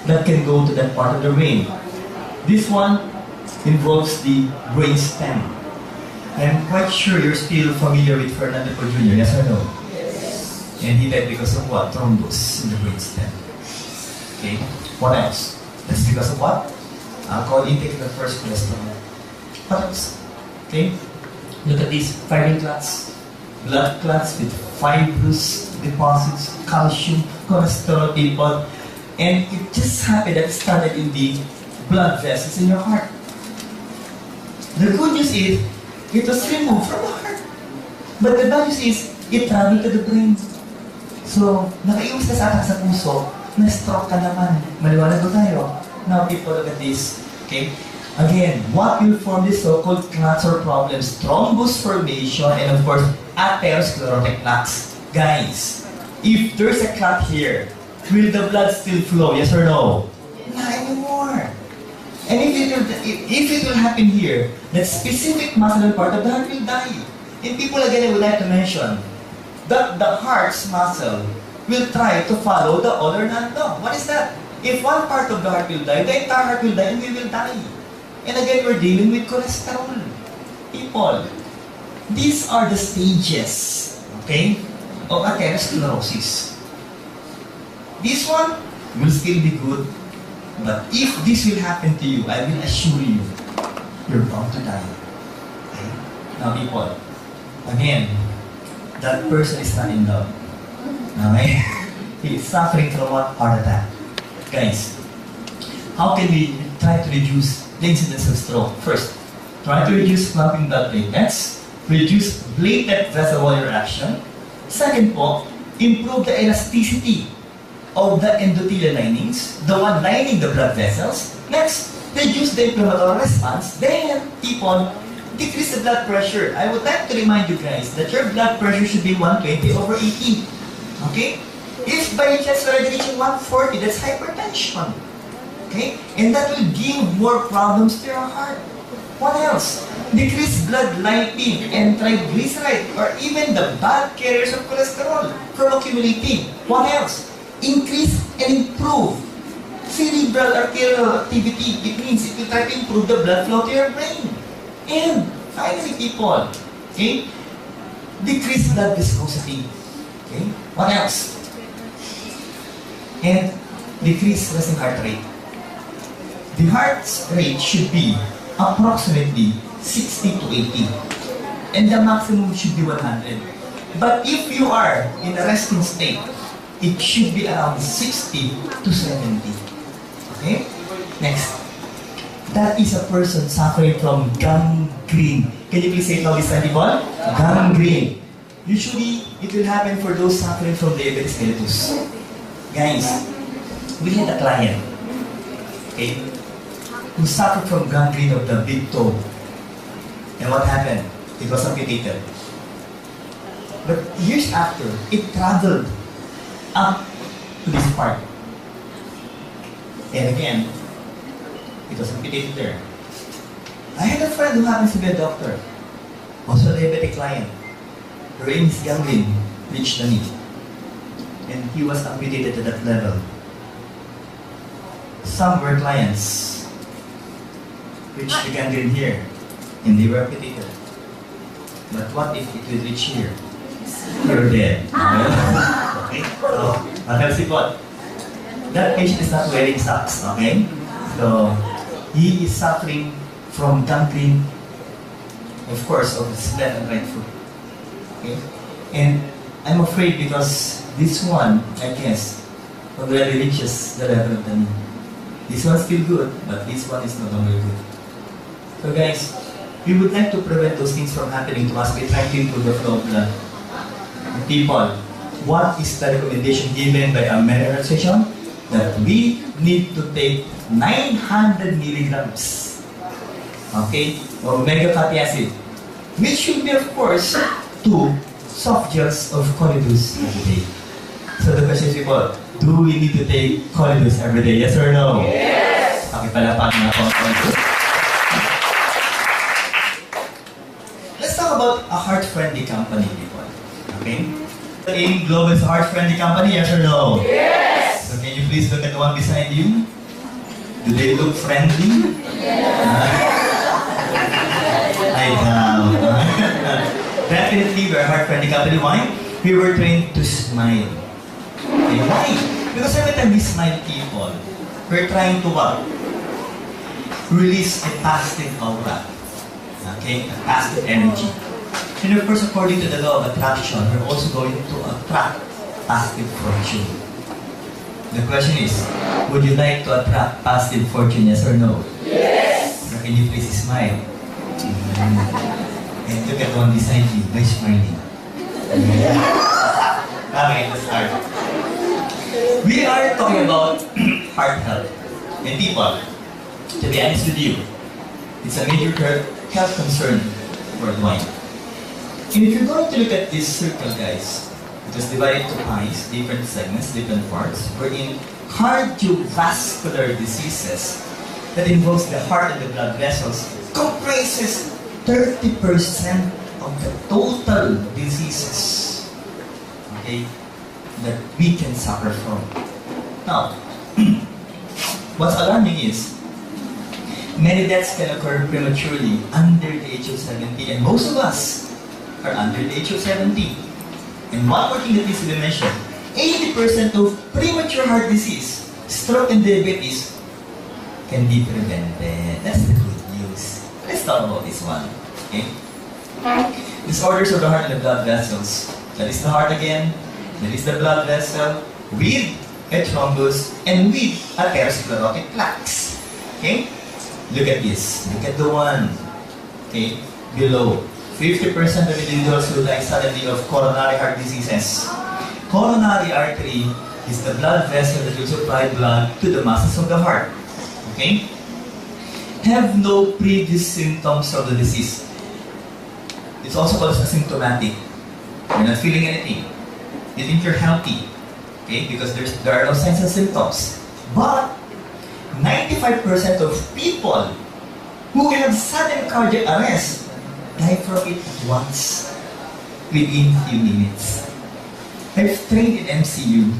that can go to that part of the brain. This one involves the brain stem. I'm quite sure you're still familiar with Fernando Jr., yes or no? Yes. And he died because of what? Thrombus in the brainstem. Okay? What else? That's because of what? Alcohol intake in the first cholesterol. What else? Okay? Look at these fibrin clots. Blood clots with fibrous deposits, calcium, cholesterol, people. And it just happened that it started in the blood vessels in your heart. The good news is, it was removed from the heart. But the bad news is, it traveled to the brain. So, nakaiwas ka sa atak sa puso, na-stroke ka naman. Maliwanag ba tayo? Now, people, look at this. Okay? Again, what will form these so-called clots or problems? Thrombus formation and of course, atherosclerotic plaques. Guys, if there's a clot here, will the blood still flow? Yes or no? Not anymore. And if it will happen here, that specific muscle part of the heart will die. And people, again, I would like to mention that the heart's muscle will try to follow the other non-dog. What is that? If one part of the heart will die, the entire heart will die and we will die. And again, we're dealing with cholesterol. People, these are the stages, okay, of atherosclerosis. This one will still be good, but if this will happen to you, I will assure you, you're bound to die. Okay? Now, people, again, that person is not in love. Okay? He is suffering from what? Heart attack. Guys, how can we try to reduce the incidence of stroke? First, try to reduce clumping blood platelets, reduce platelet vessel wall interaction. Second po, improve the elasticity of the endothelial linings, the one lining the blood vessels. Next, reduce the inflammatory response. Then, people, decrease the blood pressure. I would like to remind you guys that your blood pressure should be 120/80. Okay? If by chance you're already reaching 140, that's hypertension. Okay? And that will give more problems to your heart. What else? Decrease blood lipid and triglyceride or even the bad carriers of cholesterol from accumulating. What else? Increase and improve cerebral arterial activity. It means it will try to improve the blood flow to your brain. And finally, people, okay? Decrease blood viscosity. Okay? What else? And decrease resting heart rate. The heart's rate should be approximately 60 to 80. And the maximum should be 100. But if you are in a resting state, it should be around 60 to 70. Okay? Next. That is a person suffering from gangrene. Can you please say it now this time, people? Gangrene. Usually, it will happen for those suffering from diabetes mellitus. Guys, we had a client, okay, who suffered from gangrene of the big toe. And what happened? It was amputated. But years after, it traveled up to this part. And again, it was amputated there. I had a friend who happens to be a doctor, also a diabetic client. Her aim is gangrene reached the knee. And he was amputated to that level. Some were clients which the gangrene here, and they were amputated. But what if it will reach here? You're dead. Okay? So, what? That patient is not wearing socks, okay? So, he is suffering from gangrene, of course, of his left and right foot. Okay? And I'm afraid because this one, I guess, already reaches the level of the knee. This one's still good, but this one is no longer good. So guys, we would like to prevent those things from happening to us by trying to improve the flow of blood. People, what is the recommendation given by our medical organization? That we need to take 900 milligrams, okay, of omega fatty acid, which should be, of course, 2 soft gels of Colidus every day. So the question is, people, do we need to take Colidus every day? Yes or no? Yes! Pakipalapak na po ang Colidus. Let's talk about a heart-friendly company, people. Okay? AIM Global is a heart-friendly company, yes or no? Yes! So can you please look at the one beside you? Do they look friendly? Yes! I know. Definitely, we're a heart-friendly company. Why? we were trained to smile. Okay, why? Because every time we smile, people, we're trying to what? Release a positive aura. Okay? A positive energy. And of course, according to the law of attraction, we're also going to attract positive fortune. The question is, would you like to attract positive fortune, yes or no? Yes. Or can you please smile? And look at one beside you by smiling. Okay, let's start. We are talking about heart health. And people, to be honest with you, it's a major health concern worldwide. And if you're going to look at this circle, guys, it was divided into pies, different segments, different parts, wherein cardiovascular diseases that involves the heart and the blood vessels comprises 30% of the total diseases, okay, that we can suffer from. Now, what's alarming is, many deaths can occur prematurely under the age of 70, and most of us are under the age of 70. And one more thing that needs to be mentioned, 80% of premature heart disease, stroke and diabetes can be prevented. That's the good news. Let's talk about this one. Okay? Disorders of the heart and the blood vessels. That is the heart again. That is the blood vessel with a thrombus and with atherosclerotic plaques. Okay? Look at this. Look at the one. Okay? Below. 50% of individuals who die suddenly of coronary heart diseases. Coronary artery is the blood vessel that will supply blood to the muscles of the heart. Okay? Have no previous symptoms of the disease. It's also called asymptomatic. You're not feeling anything. You think you're healthy. Okay? Because there are no signs and symptoms. But 95% of people who have sudden cardiac arrest die from it at once, within few minutes. I've trained in MCU.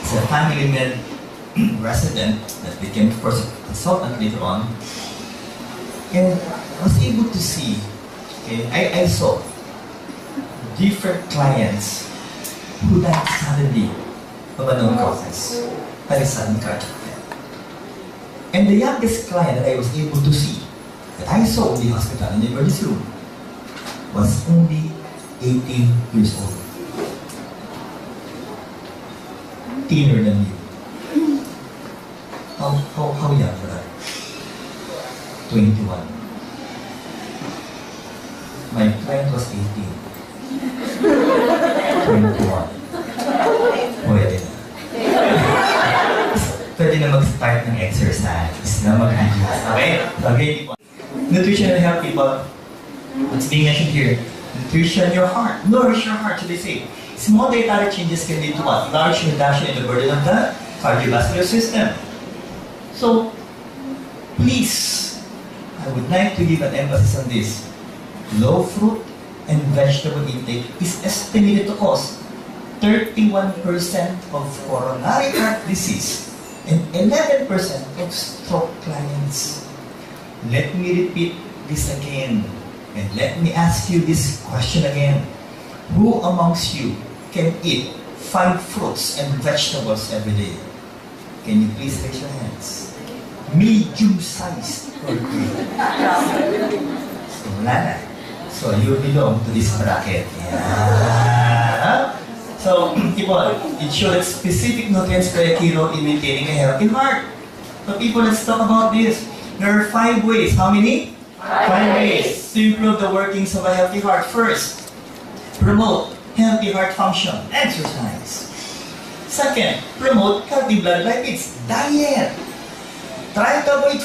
It's a family med resident that became, of course, a consultant later on. And I was able to see, okay, I saw different clients who died suddenly of unknown causes. That is sudden cardiac death. And the youngest client that I was able to see, that I saw in the hospital in the emergency room, was only 18 years old. Thinner than you. How young were I? 21. My client was 18. 21. Pwede na. Pwede na mag-start ng exercise, na mag-adjust. Okay? Okay, people. Nutrition and health, people. What's being mentioned here? Nutrition, your heart. Nourish your heart, so they say. Small dietary changes can lead to what? Large reduction in the burden of the cardiovascular system. So, please, I would like to give an emphasis on this. Low fruit and vegetable intake is estimated to cause 31% of coronary heart disease and 11% of stroke clients. Let me repeat this again, and let me ask you this question again. Who amongst you can eat 5 fruits and vegetables every day? Can you please raise your hands? Medium-sized or big? So, wala na. So, you belong to this bracket. Yeah. So, people, it shows that specific nutrients play a key role in maintaining a healthy heart. So, people, let's talk about this. There are 5 ways. How many? 5 ways to improve the workings of a healthy heart. First, promote healthy heart function. Exercise. Second, promote healthy blood lipids. Diet. Try to avoid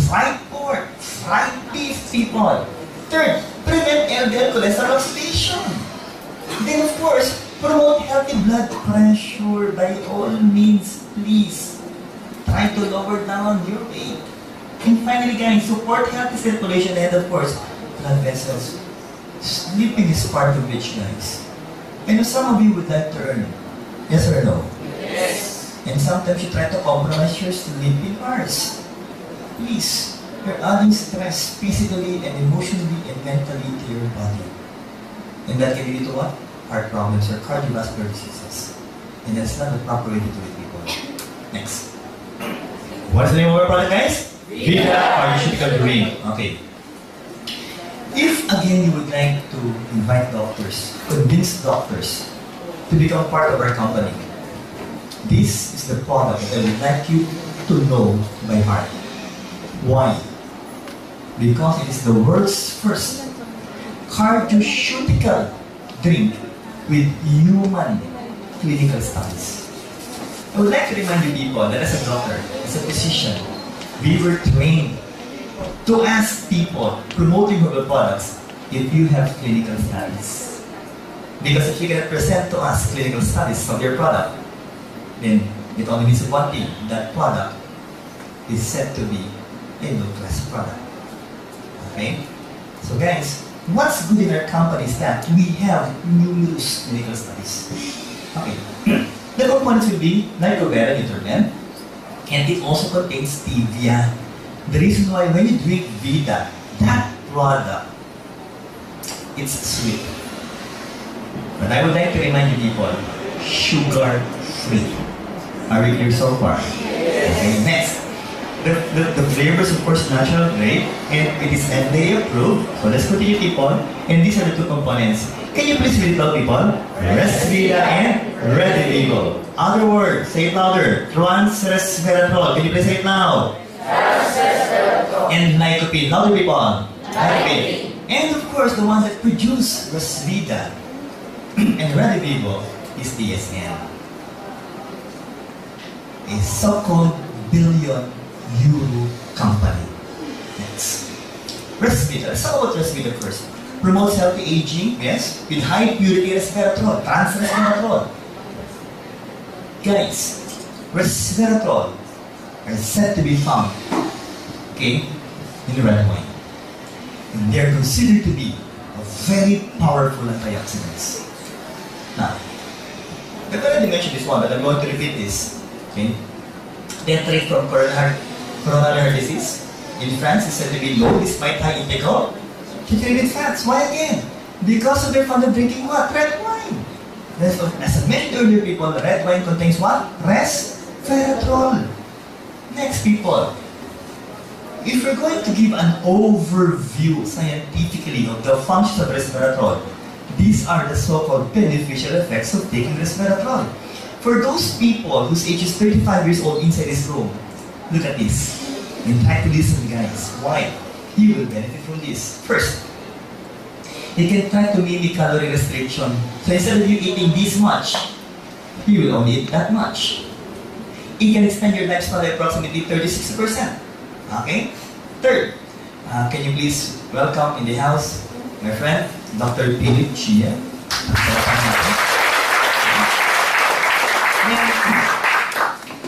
fried pork, fried beef, people. Third, prevent LDL cholesterol oxidation. Then, of course, promote healthy blood pressure. By all means, please. Try to lower down your weight. And finally, guys, support healthy circulation and, of course, blood vessels. Sleeping is part of which, guys. And some of you would like to earn. Yes or no? Yes. And sometimes you try to compromise your sleeping hours. Please, you're adding stress physically and emotionally and mentally to your body. And that can lead to what? Heart problems or cardiovascular diseases. And that's not the proper way to do it, people. Next. What's the name of our product, guys? Vita Pharmaceutical Drink. Okay. If again you would like to invite doctors, convince doctors to become part of our company, this is the product that I would like you to know by heart. Why? Because it is the world's first cardiaceutical drink with human clinical studies. I would like to remind you people that as a doctor, as a physician, we were trained to ask people promoting herbal products if you have clinical studies. Because if you can present to us clinical studies of your product, then it only means one thing: that product is said to be a low-class product. Okay? So guys, what's good in our company is that we have numerous clinical studies. Okay. The components will be nitrobera, nitrogen, and it also contains stevia. The reason why when you drink Vita, that product, it's sweet. But I would like to remind you people, sugar-free. Are we clear so far? Okay, next. The flavors, of course, natural grade, and it is FDA approved. So let's continue, people. And these are the two components. Can you please read it out, people? Resvita and Redivivo. Other word, say it louder. Trans-resveratrol. Can you please say it loud? And lycopene. Louder, people. Lycopene. And of course, the one that produce Resvita and Redivivo is DSM. A so-called billion-euro company. Next. Resvita. Let's talk about Resvita first. Promotes healthy aging, yes, with high purity resveratrol, trans-resveratrol. Guys, resveratrol are said to be found, okay, in red wine. And they are considered to be a very powerful antioxidants. Now, I've already mentioned this one, but I'm going to repeat this. Okay? Death rate from coronary heart disease in France is said to be low despite high intake of saturated fats. Why again? Because of their fond of drinking what? Red wine. As I mentioned earlier, people, red wine contains what? Resveratrol. Next, people, if we're going to give an overview scientifically of the functions of resveratrol, these are the so-called beneficial effects of taking resveratrol. For those people whose age is 35 years old inside this room, look at this and try to listen, guys. Why? You will benefit from this. First, you can try to mimic calorie restriction. So instead of you eating this much, you will only eat that much. It can extend your lifespan by approximately 36%. Okay? Third, can you please welcome in the house my friend, Dr. Philip Chia.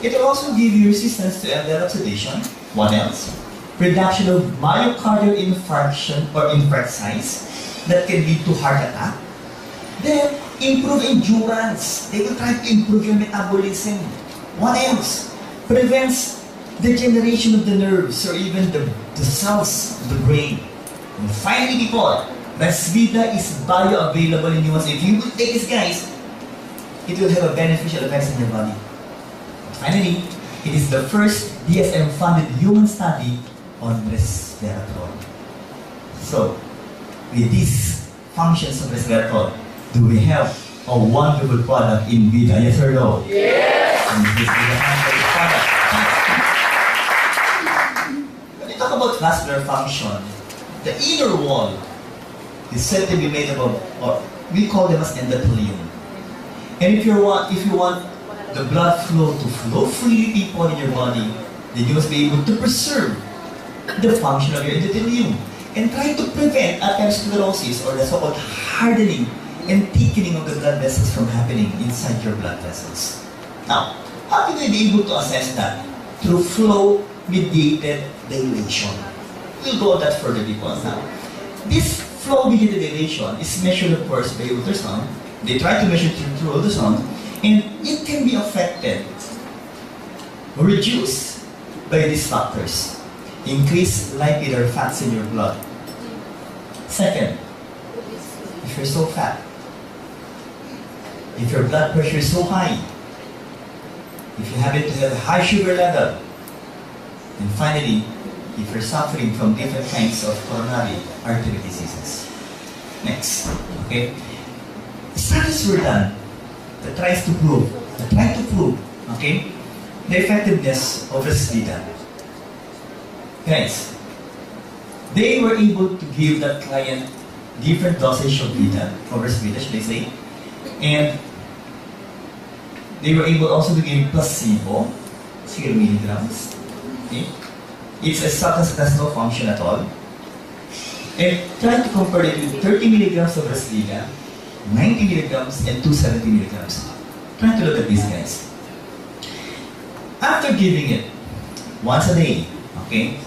It will also give you resistance to LDL oxidation. What else? Reduction of myocardial infarction or infarct size that can lead to heart attack. Then, improve endurance. They will try to improve your metabolism. What else? Prevents degeneration of the nerves or even the cells of the brain. And finally, people, Resvita is bioavailable in humans. If you will take this, guys, it will have a beneficial effects in your body. And finally, it is the first DSM-funded human study on resveratrol. So, with these functions of resveratrol, do we have a wonderful product in Vita? Yes or no? Yes! And this is the wonderful product. When you talk about vascular function, the inner wall is said to be made up of, or we call them as endothelium. And if you want the blood flow to flow freely, people, in your body, then you must be able to preserve the function of your endothelium and try to prevent atherosclerosis, or the so-called hardening and thickening of the blood vessels from happening inside your blood vessels. Now, how can we be able to assess that? Through flow-mediated dilation. We'll go on that further, people. Now, this flow-mediated dilation is measured, of course, by ultrasound. They try to measure through ultrasound, and it can be affected or reduced by these factors. Increase lipid or fats in your blood. Second, if you're so fat, if your blood pressure is so high, if you happen to have a high sugar level, and finally, if you're suffering from different kinds of coronary artery diseases. Next, okay? Studies were done that try to prove, okay, the effectiveness of Resvita. Guys, they were able to give that client different dosage of Vita, or Resvita, should I say, and they were able also to give placebo, 0 milligrams. Okay? It's a substance that has no function at all. And try to compare it with 30 milligrams of Resvita, 90 milligrams, and 270 milligrams. Try to look at these guys. After giving it once a day, okay,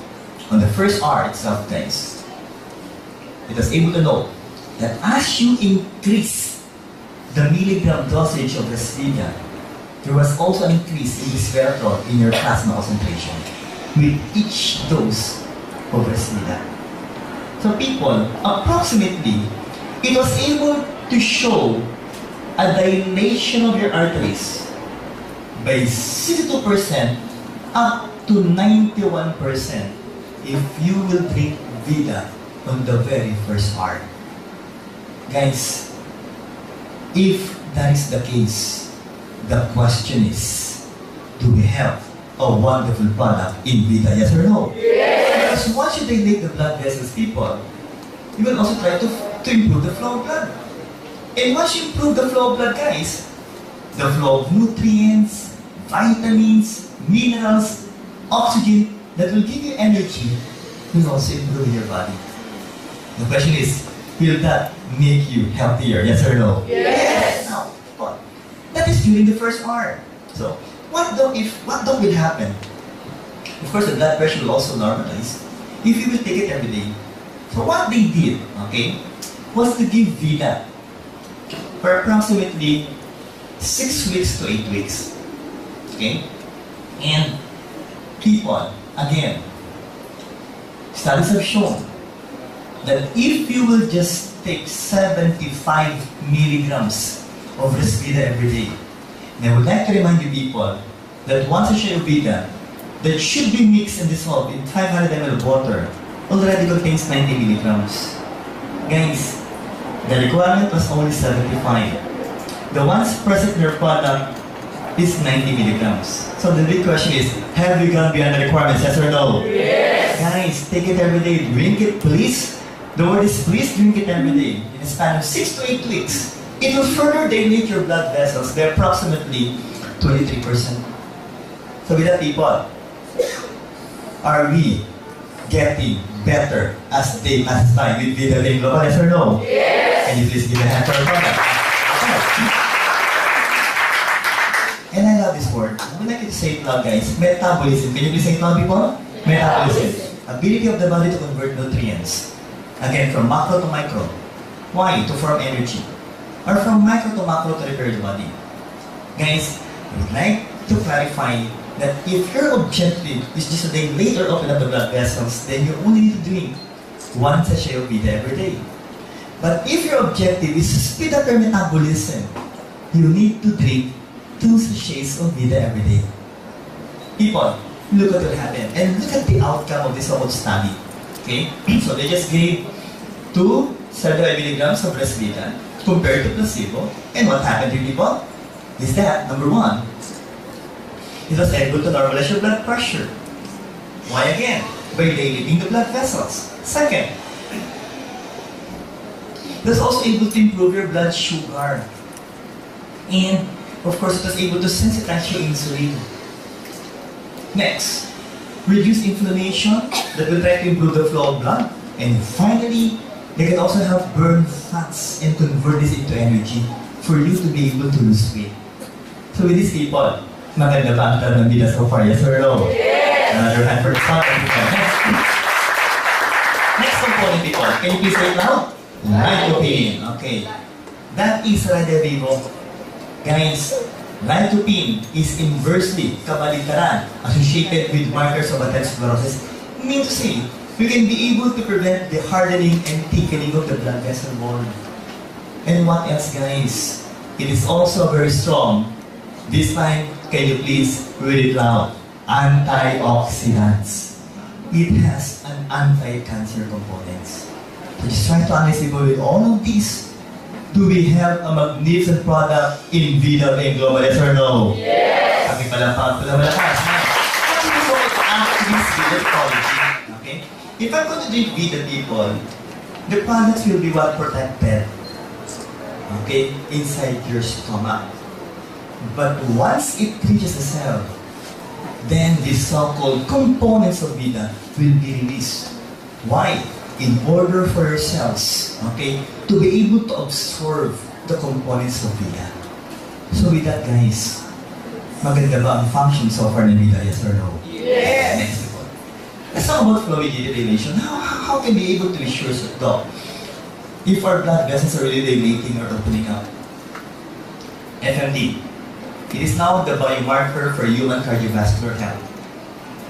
on the first hour itself, guys, it was able to know that as you increase the milligram dosage of Resvita, there was also an increase in resveratrol in your plasma concentration with each dose of Resvita. So people, approximately, it was able to show a dilation of your arteries by 62% up to 91% if you will drink Vita on the very first hour. Guys, if that is the case, the question is, do we have a wonderful product in Vita, yes or no? Yes! Because once you dilate the blood vessels, people, you will also try to improve the flow of blood. And once you improve the flow of blood, guys, the flow of nutrients, vitamins, minerals, oxygen that will give you energy will also improve your body. The question is, will that make you healthier, yes or no? Yes! Now, but that is during the first hour. So, what will happen? Of course, the blood pressure will also normalize if you will take it every day. So what they did, okay, was to give Vita for approximately 6 weeks to 8 weeks. Okay? And people, again, studies have shown that if you will just take 75 milligrams of Resvita every day, and I would like to remind you people that once a share of Vita that should be mixed and dissolved in 500 ml of water already contains 90 milligrams. Guys, the requirement was only 75. The ones present in your product is 90 milligrams. So the big question is, have you gone beyond the requirements, yes or no? Yes! Guys, take it every day. Drink it, please. The word is please drink it every day. In a span of 6 to 8 weeks, it will further dilate your blood vessels by approximately 23%. So with that, people, are we getting better as day passes by with Vita Global, yes or no? Yes! Can you please give a hand for our product? And I love this word. I would like you to say it loud, guys. Metabolism. Can you please say it loud, people? Metabolism. Ability of the body to convert nutrients. Again, from macro to micro. Why? To form energy. Or from micro to macro to repair the body. Guys, I would like to clarify that if your objective is just to later open up the blood vessels, then you only need to drink 1 sachet of Vita every day. But if your objective is to speed up your metabolism, you need to drink 2 sachets of Vita every day. People, look at what happened. And look at the outcome of this whole study. Okay? So they just gave 2 75 milligrams of Resvita compared to placebo. And what happened to people? Is that, number 1, it was able to normalize your blood pressure. Why again? By dilating the blood vessels. Second, it was also able to improve your blood sugar. And, of course, it was able to sensitize your insulin. Next, reduce inflammation that will try to improve the flow of blood. And finally, they can also help burn fats and convert this into energy for you to be able to lose weight. So with these people, maganda ba ang term ng Vita so far? Yes or no? Yes! Another hand for the start. Next component, people. Can you please say it loud? Lycopene. Okay. That is Radivivo. Guys, lycopene is inversely, kabaligtaran, associated with markers of atherosclerosis. Meaning to say, we can be able to prevent the hardening and thickening of the blood vessel wall. And what else, guys? It is also very strong. This time, can you please read it loud? Antioxidants. It has an anti-cancer components. So just try to analyze people with all of these. Do we have a magnificent product in Vida and Global, yes or no? Yes! Kami palampang pala malakas. What is going to activate Vida quality? Okay? If I'm going to drink Vida, people, the products will be what protected. Okay? Inside your stomach. But once it reaches the cell, then the so-called components of Vida will be released. Why? In order for your cells, okay, to be able to absorb the components of Vida. So with that, guys, maganda ba ang function so far ng Vida, yes or no? Yes! Next one. Let's talk about flow mediated dilation. How can we be able to be sure, Doc, if our blood vessels are really dilating or opening up? FMD. It is now the biomarker for human cardiovascular health.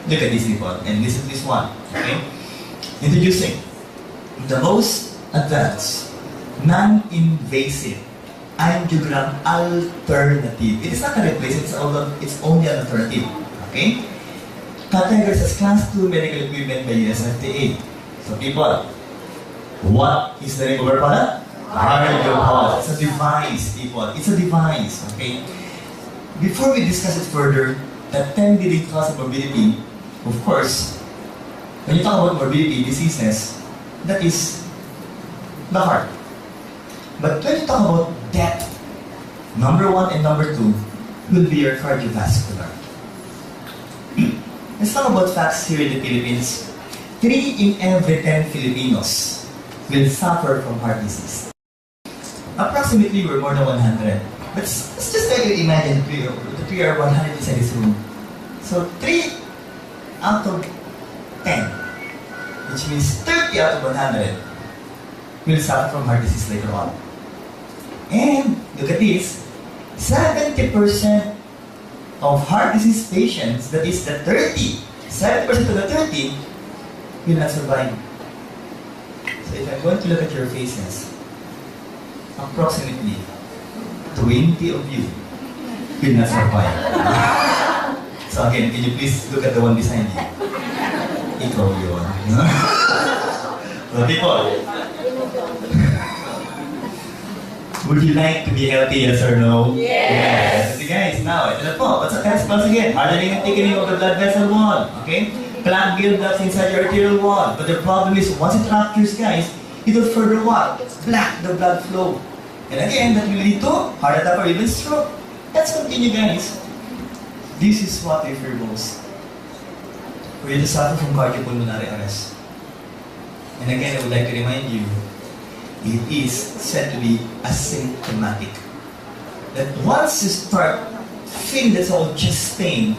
Look at this, people, and listen to this one, okay? Introducing the most advanced, non-invasive angiogram alternative. It is not a replacement, it's only an alternative. Okay? Categorized as Class 2 medical equipment by US FDA. So people, what is the name of our product? CardioPulse. It's a device, people. It's a device. Okay? Before we discuss it further, the 10 leading cause of morbidity, of course, when you talk about morbidity diseases, that is the heart. But when you talk about death, number 1 and number 2 will be your cardiovascular. Let's talk about facts here in the Philippines. 3 in every 10 Filipinos will suffer from heart disease. Approximately, we're more than 100. But let's just try to imagine that we are 100 inside this room. So 3 out of 10, which means 30 out of 100, will suffer from heart disease later on. And look at this, 70% of heart disease patients, that is the 70% of the 30, will not survive. So if I'm going to look at your faces, approximately 20 of you will not survive. So again, can you please look at the one beside you? Ikaw yun. So people, would you like to be healthy, yes or no? Yes! So guys, now, ito na po. What's the test pulse again? Hardening and thickening of the blood vessel wall. Okay? Plaque buildups inside your arterial wall. But the problem is, once it ruptures, guys, it will further what? Block the blood flow. And again, that will lead to heart attack or even stroke. Let's continue, guys. This is what we fear most. For you to suffer from cardiopulmonary arrest. And again, I would like to remind you, it is said to be asymptomatic. That once you start feeling that old chest pain,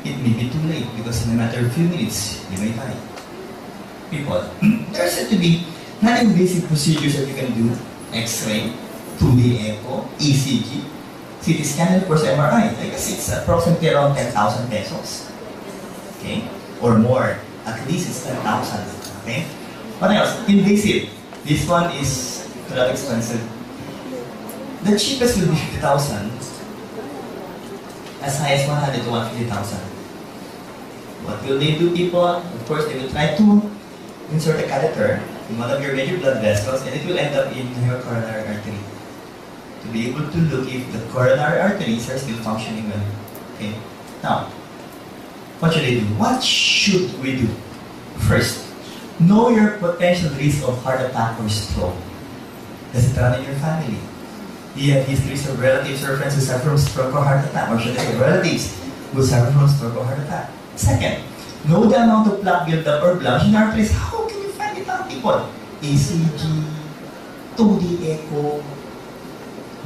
it may be too late because in a matter of few minutes, you may die. People, there are said to be non-invasive procedures that you can do. X-ray, 2D echo, ECG, CT scan, and of course MRI. I guess it's approximately around 10,000 pesos. Okay? Or more. At least it's 10,000. Okay? What else? Invasive. This one is not expensive. The cheapest will be 50,000. As high as 100 to 150,000. What will they do, people? Of course, they will try to insert a catheter in one of your major blood vessels and it will end up in your coronary artery. To be able to look if the coronary arteries are still functioning well. Okay? Now, what should they do? What should we do? First, know your potential risk of heart attack or stroke. Does it run in your family? Do you have histories of relatives or friends who suffer from stroke or heart attack? Or should I say relatives who suffer from stroke or heart attack? Second, know the amount of plaque buildup or blemish in our arteries. How can you find it out, people? ECG, 2D echo,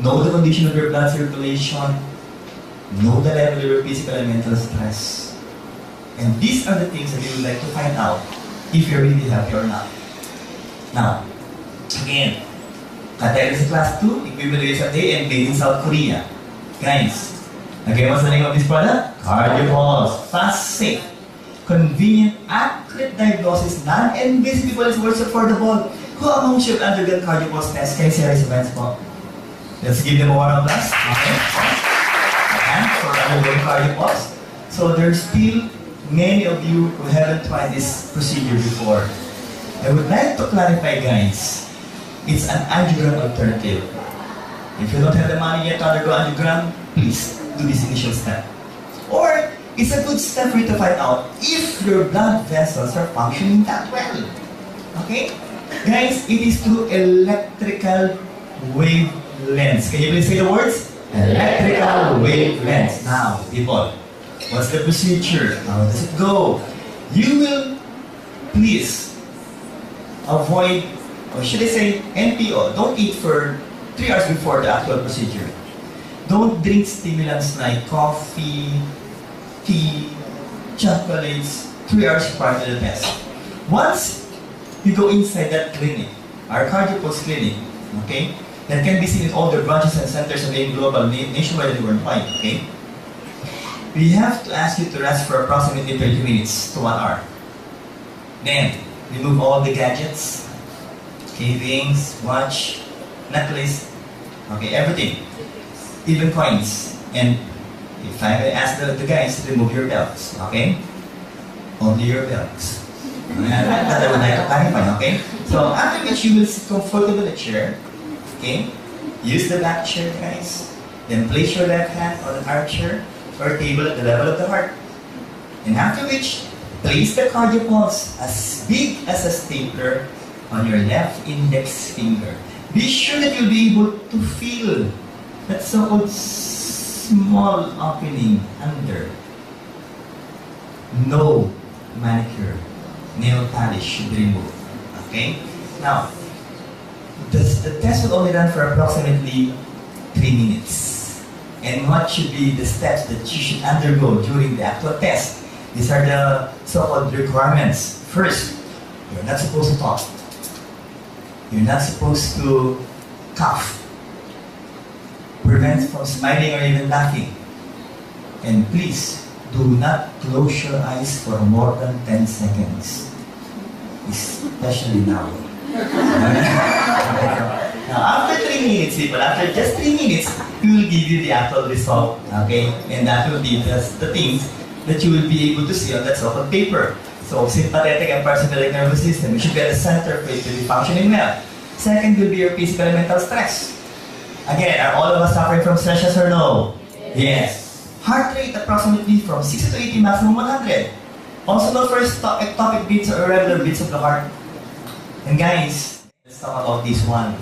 know the condition of your blood circulation, know the level of your physical and mental stress. And these are the things that you would like to find out if you're really healthy or not. Now, again, category class 2, equivalent USA and made in South Korea. Guys, again, what's the name of this product? CardioPulse. Fast, safe, convenient, accurate diagnosis, non-invasive, people is worth affordable, Who among you have undergone cardio pulse test? Can you see raise hands po? Let's give them a round of applause. Okay. And for undergoing cardio pulse. So there's still many of you who haven't tried this procedure before. I would like to clarify, guys. It's an angiogram alternative. If you don't have the money yet to undergo angiogram, please do this initial step. Or it's a good step for you to find out if your blood vessels are functioning that well. Okay? Guys, it is through electrical wavelengths. Can you please say the words? Electrical wavelengths. Now, people, what's the procedure? How does it go? You will please avoid, or should I say NPO, don't eat for 3 hours before the actual procedure. Don't drink stimulants like coffee, tea, chocolates 3 hours prior to the test. Once you go inside that clinic, our cardio pulse clinic, okay, that can be seen in all the branches and centers of AIM Global nationwide and worldwide, okay? We have to ask you to rest for approximately 30 minutes to 1 hour. Then, remove all the gadgets, okay, rings, watch, necklace, okay, everything, even coins. And if I may ask the guys to remove your belts, okay? Only your belts. That I would like to clarify, okay? So after which you will sit comfortable in a chair, okay? Use the back chair, guys. Then place your left hand on an arm chair or table at the level of the heart. And after which, place the cardio pulse as big as a stapler on your left index finger. Be sure that you'll be able to feel that so-called small opening under. No manicure, nail polish should be removed. Okay? Now, the test will only run for approximately 3 minutes. And what should be the steps that you should undergo during the actual test? These are the so-called requirements. First, you're not supposed to talk. You're not supposed to cough. Prevent from smiling or even laughing. And please, do not close your eyes for more than 10 seconds. Especially now. Now, after 3 minutes, people, after just 3 minutes, we will give you the actual result. Okay? And that will be the things that you will be able to see on that so-called paper. So, sympathetic and parasympathetic nervous system, you should get a center for it to be functioning well. Second will be your physical and mental stress. Again, are all of us suffering from stress, yes or no? Yes. Heart rate approximately from 60 to 80, maximum 100. Also look for ectopic beats or irregular beats of the heart. And guys, let's talk about this one.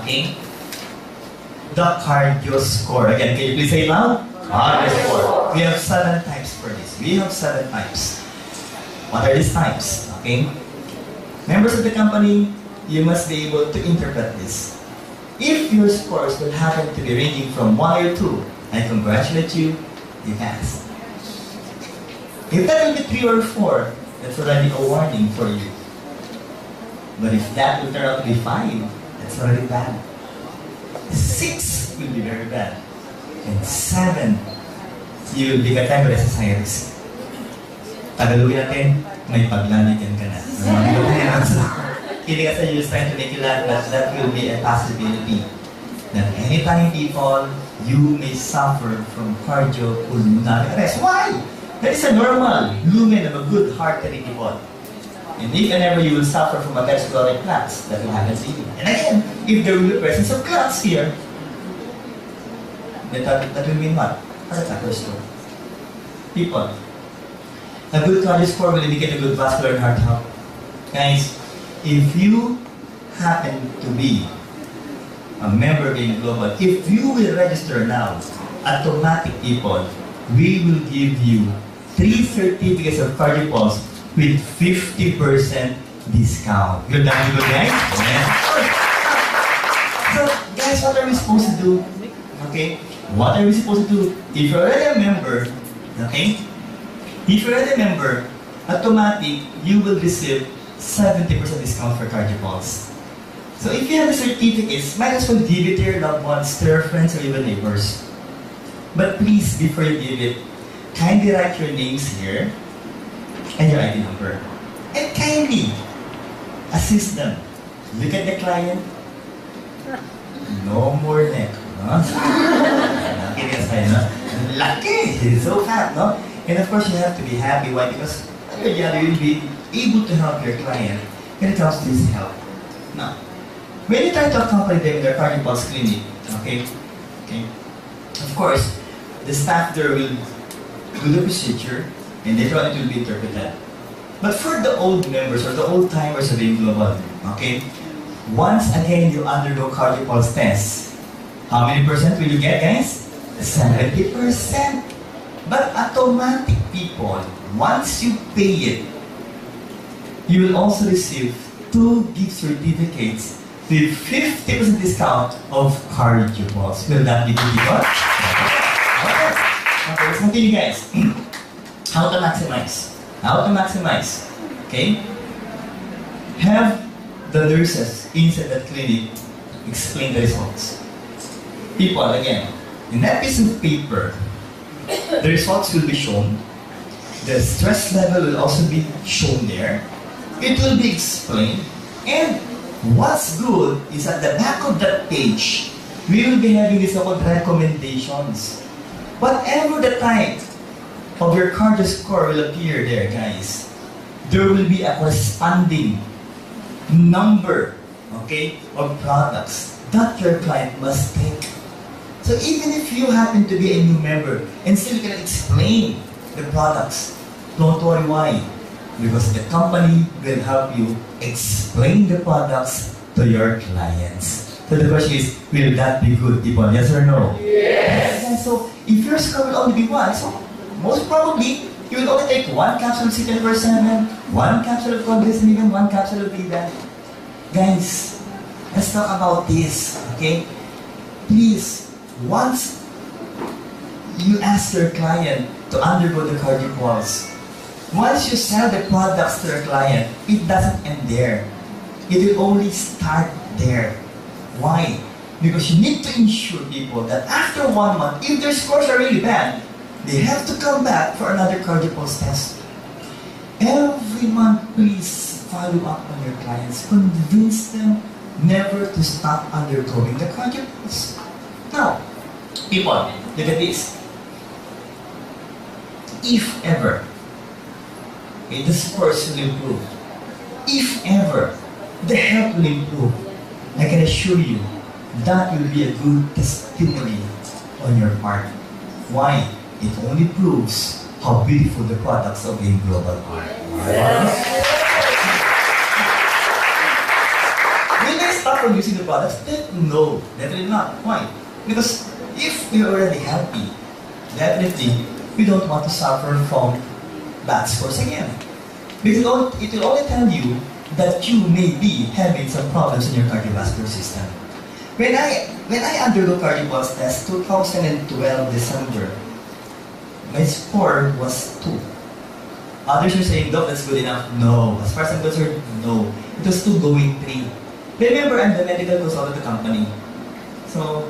Okay? The cardio score. Again, can you please say it loud? Cardio score. We have 7 types for this. We have 7 types. What are these types? Okay? Members of the company, you must be able to interpret this. If your scores will happen to be ranging from 1 or 2, I congratulate you, you passed. If that will be 3 or 4, that's already a warning for you. But if that will turn out to be 5, that's already bad. 6 will be very bad. And 7, you will be categorized as high risk. Tagalogin natin, may paglanigan ka na. Kidding aside, you're trying to make you laugh, but that will be a possibility. That anytime, people, you may suffer from cardiopulmonary arrest. Why? That is a normal lumen of a good heart rate, people. And if and ever you will suffer from atherosclerotic plaques, that will happen to you. And again, if there will be presence of clots here, that will mean what? Heart attack or stroke. People, a good cardio score will indicate a good vascular and heart health. Guys, if you happen to be a member of AIM Global, if you will register now, automatic, people, we will give you 3 certificates of cardio pulse with 50% discount. You're done good, guys? Yeah. So, guys, what are we supposed to do? Okay? What are we supposed to do? If you're already a member, okay? If you're already a member, automatic, you will receive 70% discount for cardio pulse. So if you have the certificates, might as well give it to your loved ones, to your friends, or even neighbors. But please, before you give it, kindly write your names here and your ID number. And kindly assist them Look at the client. No more neck. No? Kidding aside, no? Lucky! He's so fat, no? And of course, you have to be happy. Why? Because you will be able to help your client when it comes to his health. Now, when you try to accompany them in their cardio pulse clinic, okay, of course, the staff there will do the procedure and later on it will be interpreted. But for the old members or the old timers of Being Global, okay, once again you undergo cardio pulse test, how many percent will you get, guys? 70%. But automatic people, once you pay it, you will also receive 2 gift certificates with 50% discount of cardio pulse. Will that be good, people? Okay, let's continue, guys. How to maximize? How to maximize? Okay? Have the nurses inside that clinic explain the results. People, again, in that piece of paper, the results will be shown. The stress level will also be shown there. It will be explained. And what's good is at the back of that page, we will be having these so-called recommendations. Whatever the type of your cardio score will appear there, guys, there will be a corresponding number, okay, of products that your client must take. So even if you happen to be a new member and still cannot explain the products, don't worry. Why? Because the company will help you explain the products to your clients. So the question is, will that be good, people? Yes or no? Yes. So if your score will only be 1, so most probably you will only take 1 capsule of CTN-7, 1 capsule of Congressman, 1 capsule of Vida. Guys, let's talk about this, okay? Please, once you ask your client to undergo the cardio pulse, once you sell the products to your client, it doesn't end there. It will only start there. Why? Because you need to ensure people that after 1 month, if their scores are really bad, they have to come back for another cardio pulse test. Every month, please follow up on your clients. Convince them never to stop undergoing the cardio pulse. Now, people, look at this. If ever, okay, the scores will improve. If ever, the health will improve, I can assure you, that will be a good testimony on your part. Why? It only proves how beautiful the products of Being Global are. Will they stop from using the products? No, definitely not. Why? Because if we're already happy, definitely we don't want to suffer from bad scores again. Because it will only tell you that you may be having some problems in your cardiovascular system. When I undergo cardio pulse test 2012 December, my score was 2. Others are saying, Doc, that's good enough. No. As far as I'm concerned, no. It was 2 going 3. Remember, I'm the medical consultant of the company. So,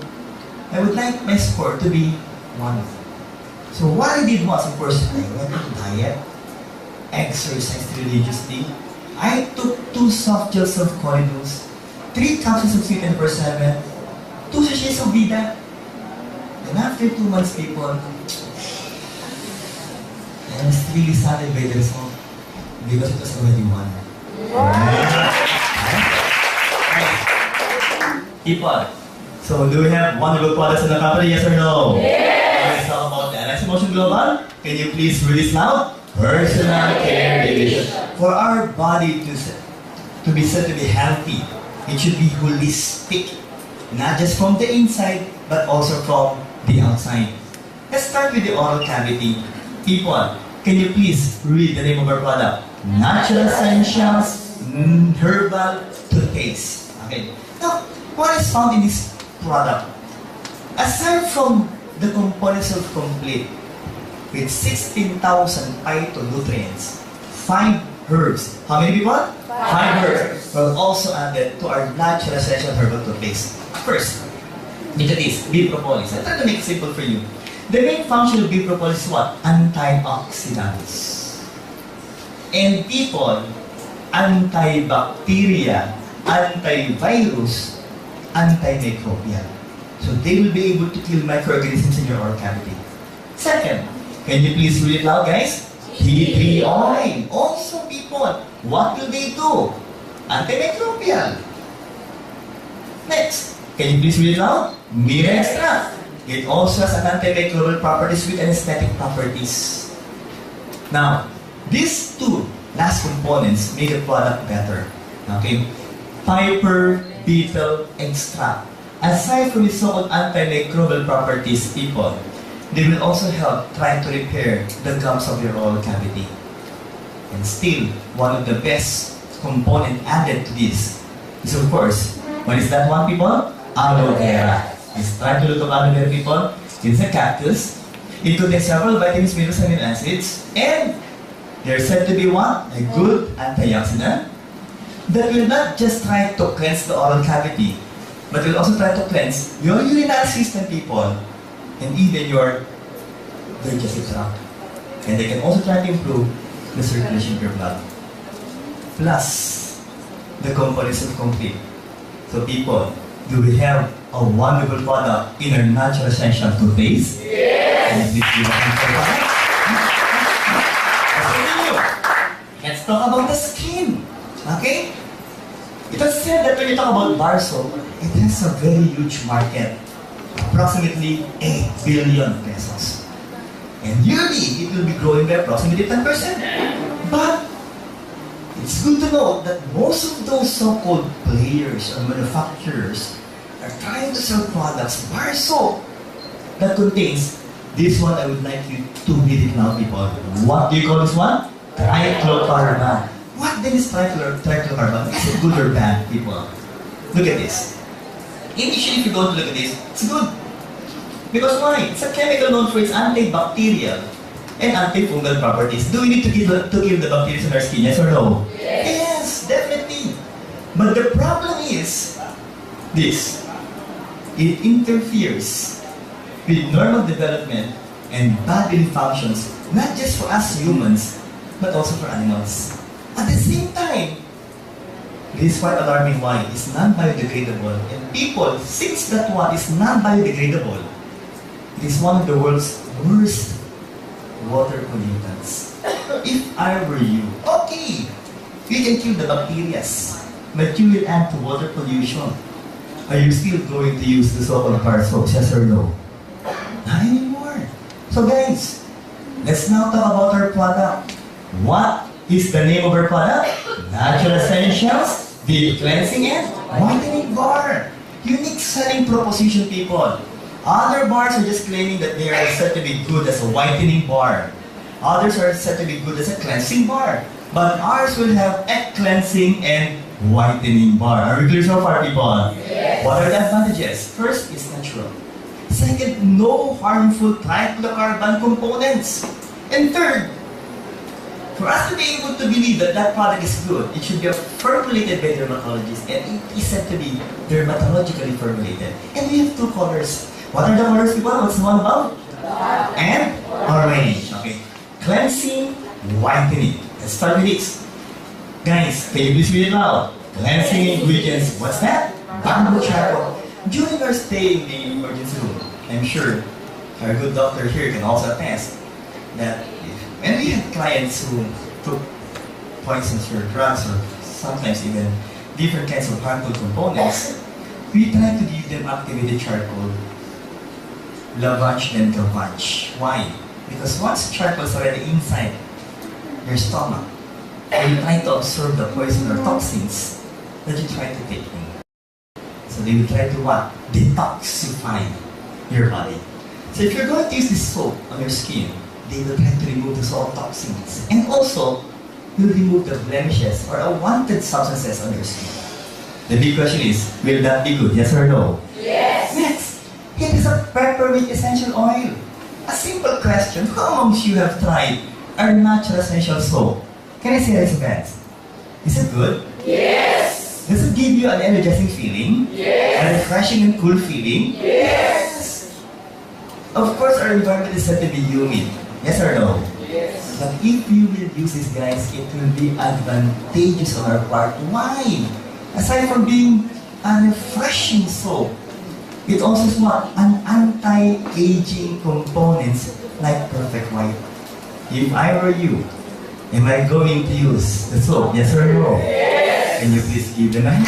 I would like my score to be 1. So what I did was, of course, I went on diet, exercised religiously. I took 2 soft gels of Corridus, 3 capsules of CTN-7, 2 sachets of Vida. And after 2 months, people, I was really saddened by the result because it was already 1. People, so do we have wonderful products in the company, yes or no? Let's talk about the LX Motion Global. Can you please read this loud? Personal care division. For our body to be said to be healthy, it should be holistic. Not just from the inside, but also from the outside. Let's start with the oral cavity. People, can you please read the name of our product? Natural Essentials Herbal Toothpaste. Okay. Now, what is found in this product? Aside from the components of complete, with 16,000 phytonutrients, 5 herbs. How many people? 5 herbs were also added to our natural essential herbal toothpaste. First, look at this, bee propolis. I try to make it simple for you. The main function of bee propolis is what? Antioxidants. And people, antibacteria antivirus, antimicrobial. So they will be able to kill microorganisms in your oral cavity. Second, can you please read it loud, guys? Tea tree oil. Also, people, what will they do? Antimicrobial. Next, can you please read it loud? Mirror extract. It also has an antimicrobial properties with anesthetic properties. Now, these two last components make the product better. Okay? Piper beetle extract. Aside from its so-called antimicrobial properties, people, they will also help try to repair the gums of your oral cavity. And still, one of the best component added to this is, of course, what is that one, people? Aloe vera. Let's try to look at aloe vera, people. It's a cactus. It contains several vitamins, minerals, and amino acids, and they're said to be what? A good antioxidant that will not just try to cleanse the oral cavity, but will also try to cleanse your urinary system, people, and even your digestive tract. And they can also try to improve the circulation of your blood. Plus, the components of complete. So people, do we have a wonderful product in our natural essential toothpaste? Yes! And please give a hand for that. Let's talk about the skin. Okay? It was said that when you talk about bar soap, it has a very huge market. Approximately 8 billion pesos. And yearly, it will be growing by approximately 10%. But it's good to know that most of those so-called players or manufacturers are trying to sell products, bar soap, that contains this one. I would like you to read it now, people. What do you call this one? Trichlocarbon. What then is trichlocarbon? Is it good or bad, people? Look at this. Initially, if you go to look at this, it's good. Because why? It's a chemical known for its antibacterial and antifungal properties. Do we need to kill the bacteria in our skin? Yes or no? Yes, definitely. But the problem is this. It interferes with normal development and bodily functions, not just for us humans, but also for animals. At the same time, this is quite alarming. Why? It's non-biodegradable. And people, since that one is non-biodegradable, it is one of the world's worst water pollutants. If I were you, okay, you can kill the bacteria, but you will add to water pollution. Are you still going to use the so-called bar soap, yes or no? Not anymore. So guys, let's now talk about our product. What is the name of our product? Natural Essentials, Deep Cleansing and Whitening Bar. Unique selling proposition, people. Other bars are just claiming that they are said to be good as a whitening bar. Others are said to be good as a cleansing bar. But ours will have a cleansing and whitening bar. Are we clear so far, people? Yes. What are the advantages? First, it's natural. Second, no harmful trichlocarbon components. And third, for us to be able to believe that that product is good, it should be formulated by dermatologists, and it is said to be dermatologically formulated. And we have two colors. What are the colors, people? What's the one about? And orange. Okay. Cleansing, whitening. Let's start with this. Guys, can you please read it loud? Cleansing ingredients. What's that? Bamboo charcoal. During our stay in the emergency room, I'm sure our good doctor here can also attest that when we have clients who took poisons or drugs or sometimes even different kinds of harmful components, we try to give them activated charcoal, lavage then gavage. Why? Because once charcoal is already inside your stomach, you try to absorb the poison or toxins that you try to take in. So they will try to what? Detoxify your body. So if you're going to use this soap on your skin, they will try to remove the salt toxins. And also, you'll remove the blemishes or unwanted substances on your skin. The big question is, will that be good? Yes or no? Yes. Next, it is a peppermint essential oil. A simple question, who amongst you have tried our natural essential soap? Can I say that it's best? Is it good? Yes. Does it give you an energizing feeling? Yes. A refreshing and cool feeling? Yes. Of course, our environment is said to be humid. Yes or no? Yes. But if you will use this, guys, it will be advantageous on our part. Why? Aside from being a refreshing soap, it also has what? An anti-aging components like perfect white. If I were you, am I going to use the soap? Yes or no? Yes. Can you please give them a hand?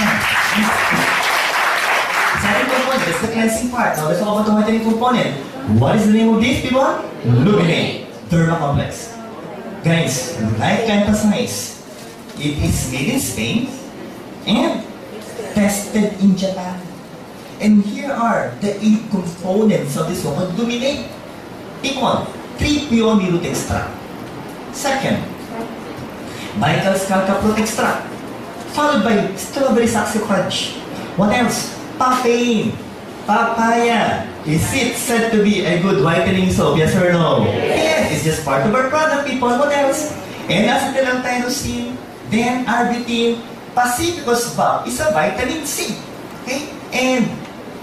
Second component, that's the cleansing part. Now let's talk about the whitening component. What is the name of this, people? Luminate Derma Complex. Guys, like to emphasize, it is made in Spain and tested in Japan. And here are the 8 components of this one. Luminate. Pick one. 3 pure millet extract. Second, Michael Scalca Fruit extract. Followed by strawberry saxo crunch. What else? Papain. Papaya. Is it said to be a good whitening soap? Yes or no? Yes. It's just part of our product, people. What else? N-acetyl-tyrosine. Then arbutin. Pacificus bulb is a vitamin C. Okay? And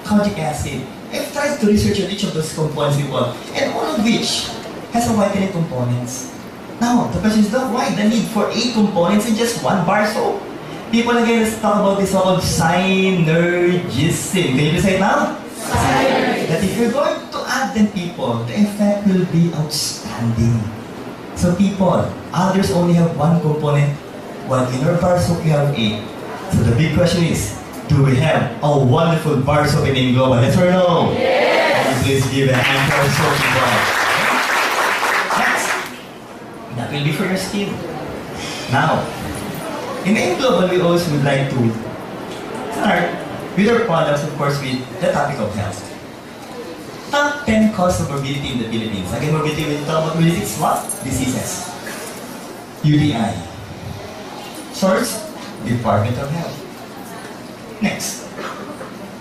kojic acid. I've tried to research on each of those components, people. And all of which has a whitening components. Now, the question is, why the need for 8 components in just one bar soap? People, again, let's talk about this so-called synergism. Can you say it now? Synergism. That if you're going to add them, people, the effect will be outstanding. So people, others only have 1 component, while in our bar soap we have 8. So the big question is, do we have a wonderful bar soap in Global? Yes or no? Yes. Can you please give a hand for our soap, people? Next, that will be for your skin. Now, in Global, we also would like to start with our products, of course, with the topic of health. Top 10 cause of morbidity in the Philippines. Again, morbidity, when you talk about morbidity, it's what? Diseases. UTI. Source, Department of Health. Next.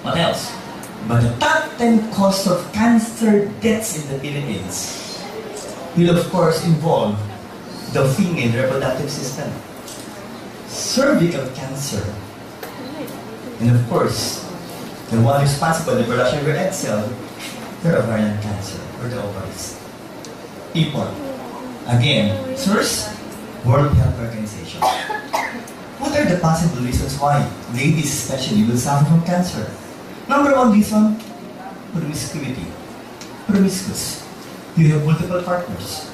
What else? But the top 10 cause of cancer deaths in the Philippines will, of course, involve the female reproductive system, cervical cancer, and of course, the one responsible for the production of your egg cell, the ovarian cancer, or the ovaries. People, again, source, World Health Organization. What are the possible reasons why ladies especially will suffer from cancer? Number 1 reason, promiscuity. Promiscuous. You have multiple partners.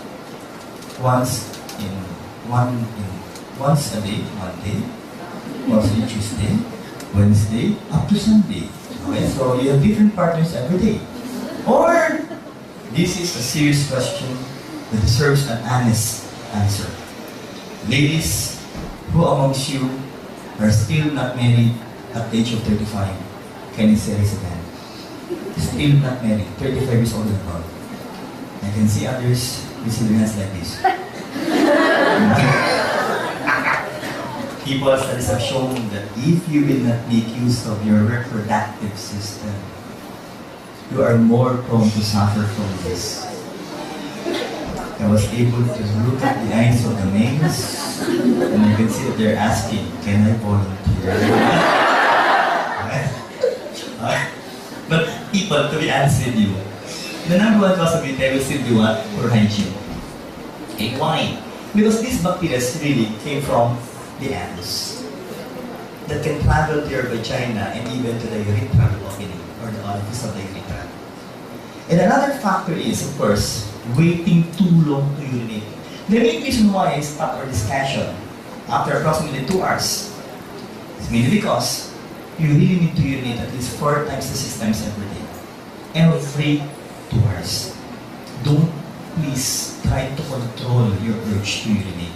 Once a day, Monday, also Tuesday, Wednesday, up to Sunday. Okay, so you have different partners every day. Or, this is a serious question that deserves an honest answer. Ladies, who amongst you are still not married at the age of 35? Can you say raise a hand? Still not married, 35 years old and above. I can see others raising their hands like this. People, studies have shown that if you will not make use of your reproductive system, you are more prone to suffer from this. I was able to look at the eyes of the males, and I can see that they're asking, can I volunteer? But people, to be honest with you, the number 1 cause of it, I will still do what? Poor hygiene. Okay, why? Because these bacteria really came from the anus that can travel to your vagina and even to the urethral opening or the orifice of the urethra. And another factor is, of course, waiting too long to urinate. The main reason why I stopped our discussion after approximately 2 hours is mainly because you really need to urinate at least 4 times to 6 times every day. Every 2 hours. Don't please try to control your urge to urinate.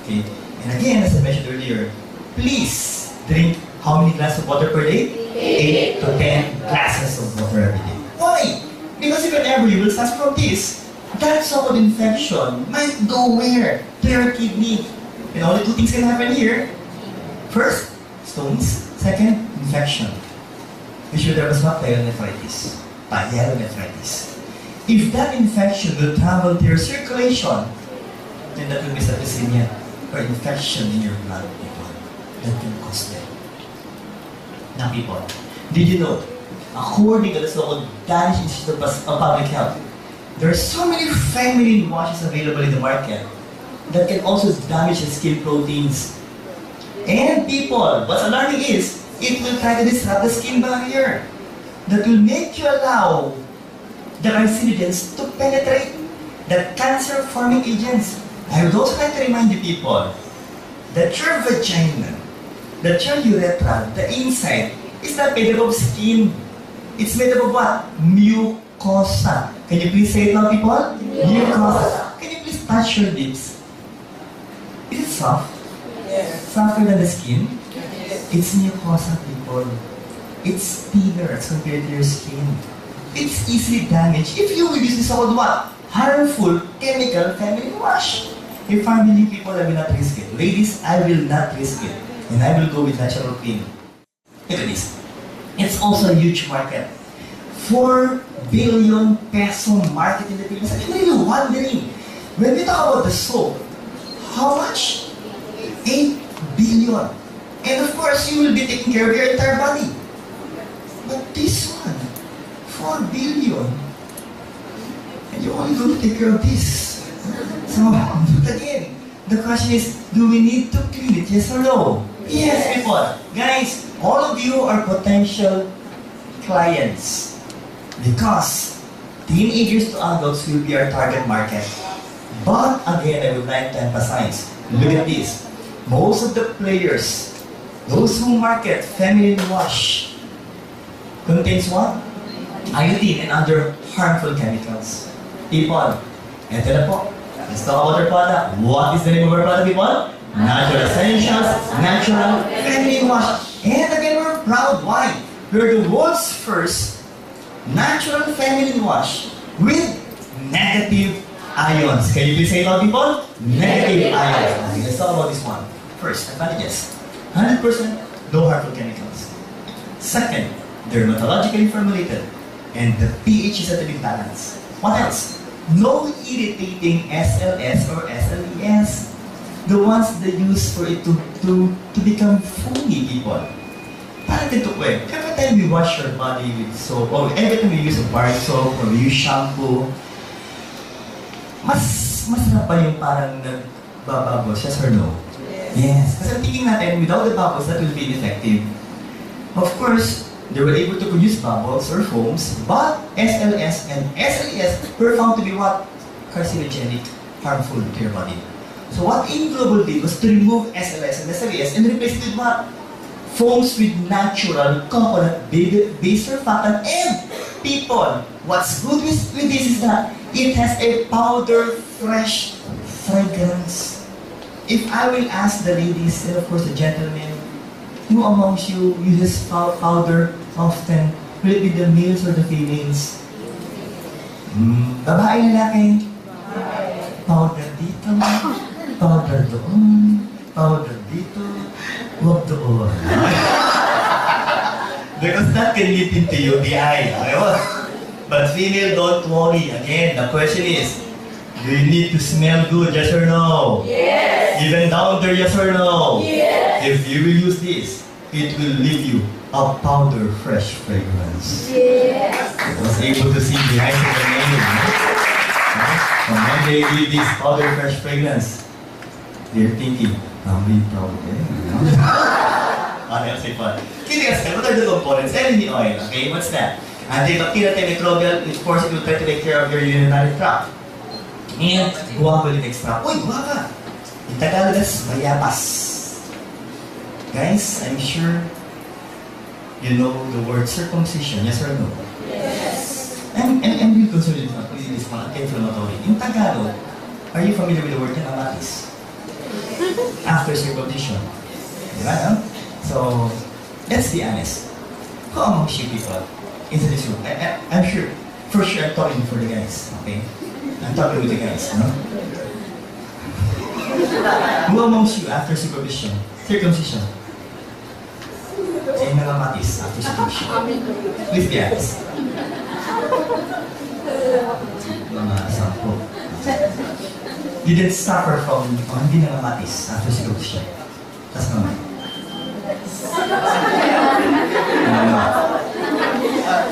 Okay? And again, as I mentioned earlier, please drink how many glasses of water per day? 8 to 10 glasses of water every day. Why? Because if ever you will suffer from this, that sort of infection might go where? To your kidney. And only 2 things can happen here. First, stones. Second, infection. Which will there was not pyelonephritis. Pyelonephritis. If that infection will travel to your circulation, then that will be septicemia or infection in your blood, people. That can cause death. Now, people, did you know, according to the so-called Danish Institute of Public Health, there are so many feminine washes available in the market that can also damage the skin proteins. And people, what's alarming is, it will try to disrupt the skin barrier that will make you allow the carcinogens to penetrate the cancer-forming agents. I would also like to remind you people that your vagina, that your urethra, the inside, is not made up of skin. It's made up of what? Mucosa. Can you please say it now, people? Mucosa. Can you please touch your lips? Is it soft? Yes. Softer than the skin? Yes. It's mucosa, people. It's thinner as compared to your skin. It's easily damaged if you will use this called what? Harmful chemical family wash. If family people, I will not risk it. Ladies, I will not risk it. And I will go with natural clean. Look at this. It's also a huge market. 4 billion peso market in the Philippines. I'm really wondering, when we talk about the soap, how much? 8 billion. And of course, you will be taking care of your entire body. But this one, 4 billion, and you only going to take care of this. So, again, the question is, do we need to clean it, yes or no? Yes, people. Guys, all of you are potential clients because teenagers to adults will be our target market. But again, I would like to emphasize, look at this. Most of the players, those who market feminine wash, contains what? Iodine and other harmful chemicals. People, ito na po. Let's talk about our product. What is the name of our product, people? Natural Essentials, Natural Feminine Wash. And again, we're proud. Why? We're the world's first natural feminine wash with negative ions. Can you please say it out, people? Negative ions. Okay, let's talk about this one. First, advantages. 100% no harmful chemicals. Second, dermatologically formulated. And the pH is at a good balance. What else? No irritating SLS or SLES. The ones they use for it to become foamy, people. Parang dito ko eh. Every time we wash your body with soap, or every time we use a bar soap, or we use shampoo, masarap pa yung parang nagbabubbles, yes or no? Yes. Kasi ang thinking natin, without the bubbles, that will be ineffective. Of course, they were able to produce bubbles or foams, but SLS and SLES were found to be what? Carcinogenic, harmful to your body. So what AIM Global did was to remove SLS and SLES and replace it with what? Foams with natural coconut-based surfactant. And people, what's good with this is that it has a powder fresh fragrance. If I will ask the ladies and of course the gentlemen, who amongst you uses powder often? Will it be the males or the females? Babae, lalaki? Powder dito, powder doon, powder dito, huwag doon. Because that can lead into UTI. But female, don't worry. Again, the question is, do you need to smell good, yes or no? Yes. Even down there, yes or no? Yes. If you will use this, it will leave you a powder fresh fragrance. Yes. I was able to see behind the name. So when they give this powder fresh fragrance, they're thinking, I'm really proud of them. Okay, I'll say fun. What are the components? LED oil, okay? What's that? Antibacterial, antimicrobial, of course, it will try to take care of your urinary tract. And guava extract. Uy, guava! In Tagalog, that's mayapas. Guys, I'm sure you know the word circumcision, yes or no? Yes. I'm really concerned with this one, anti-inflammatory. In Tagalog, are you familiar with the word kanamatis? After circumcision. Diba, no? So, let's be honest. Who amongst you people into this room? I'm sure, for sure I'm talking for the guys, okay? I'm talking with the guys, no? Who amongst you after circumcision? Ay nangangatis after circumcision. Please be honest. Mga 10. You didn't suffer from, hindi nangangatis after circumcision. Tapos naman.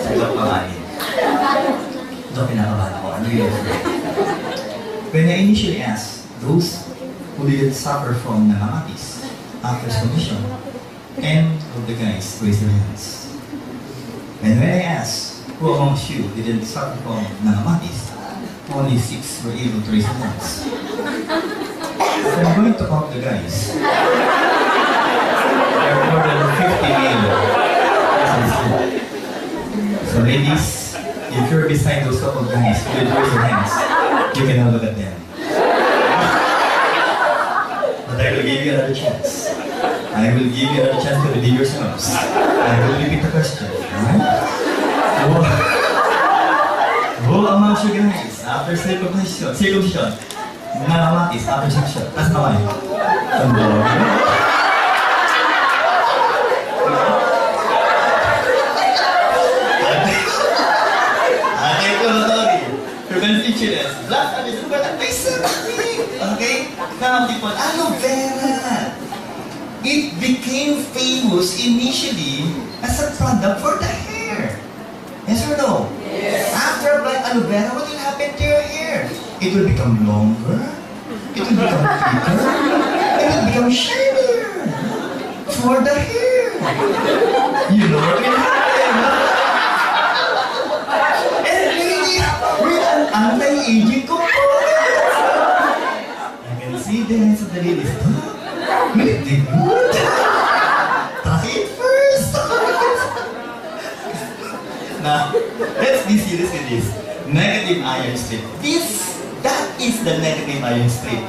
Sagot pa nga yun. Ito pinakabahan ako. Ano yun? When I initially asked those who didn't suffer from nangangatis aqueous condition. And of the guys raise their hands. And when I asked, who amongst you didn't suffer from nanamatis, only 6 were able to raise their hands. So I'm going to count the guys. There are more than 50 male. So ladies, if you're beside those couple of guys who did raise their hands, you can have a look at them. But I will give you another chance. I will give you another chance to redeem yourselves. I will repeat the question. Alright? Who amongst you guys, after circumcision, nanamatis after circumcision? That's not mine. Okay? Now, people, aloe vera. It became famous initially as a product for the hair. Yes or no? Yes. After applying aloe vera, what will happen to your hair? It will become longer. It will become thicker. It will become shinier. For the hair. You know what will happen? And really, with an anti-aging component. I can see the hands of the ladies. Will it be good? Try it first. Now, let's be serious with this. Negative iron strip. That is the negative iron strip.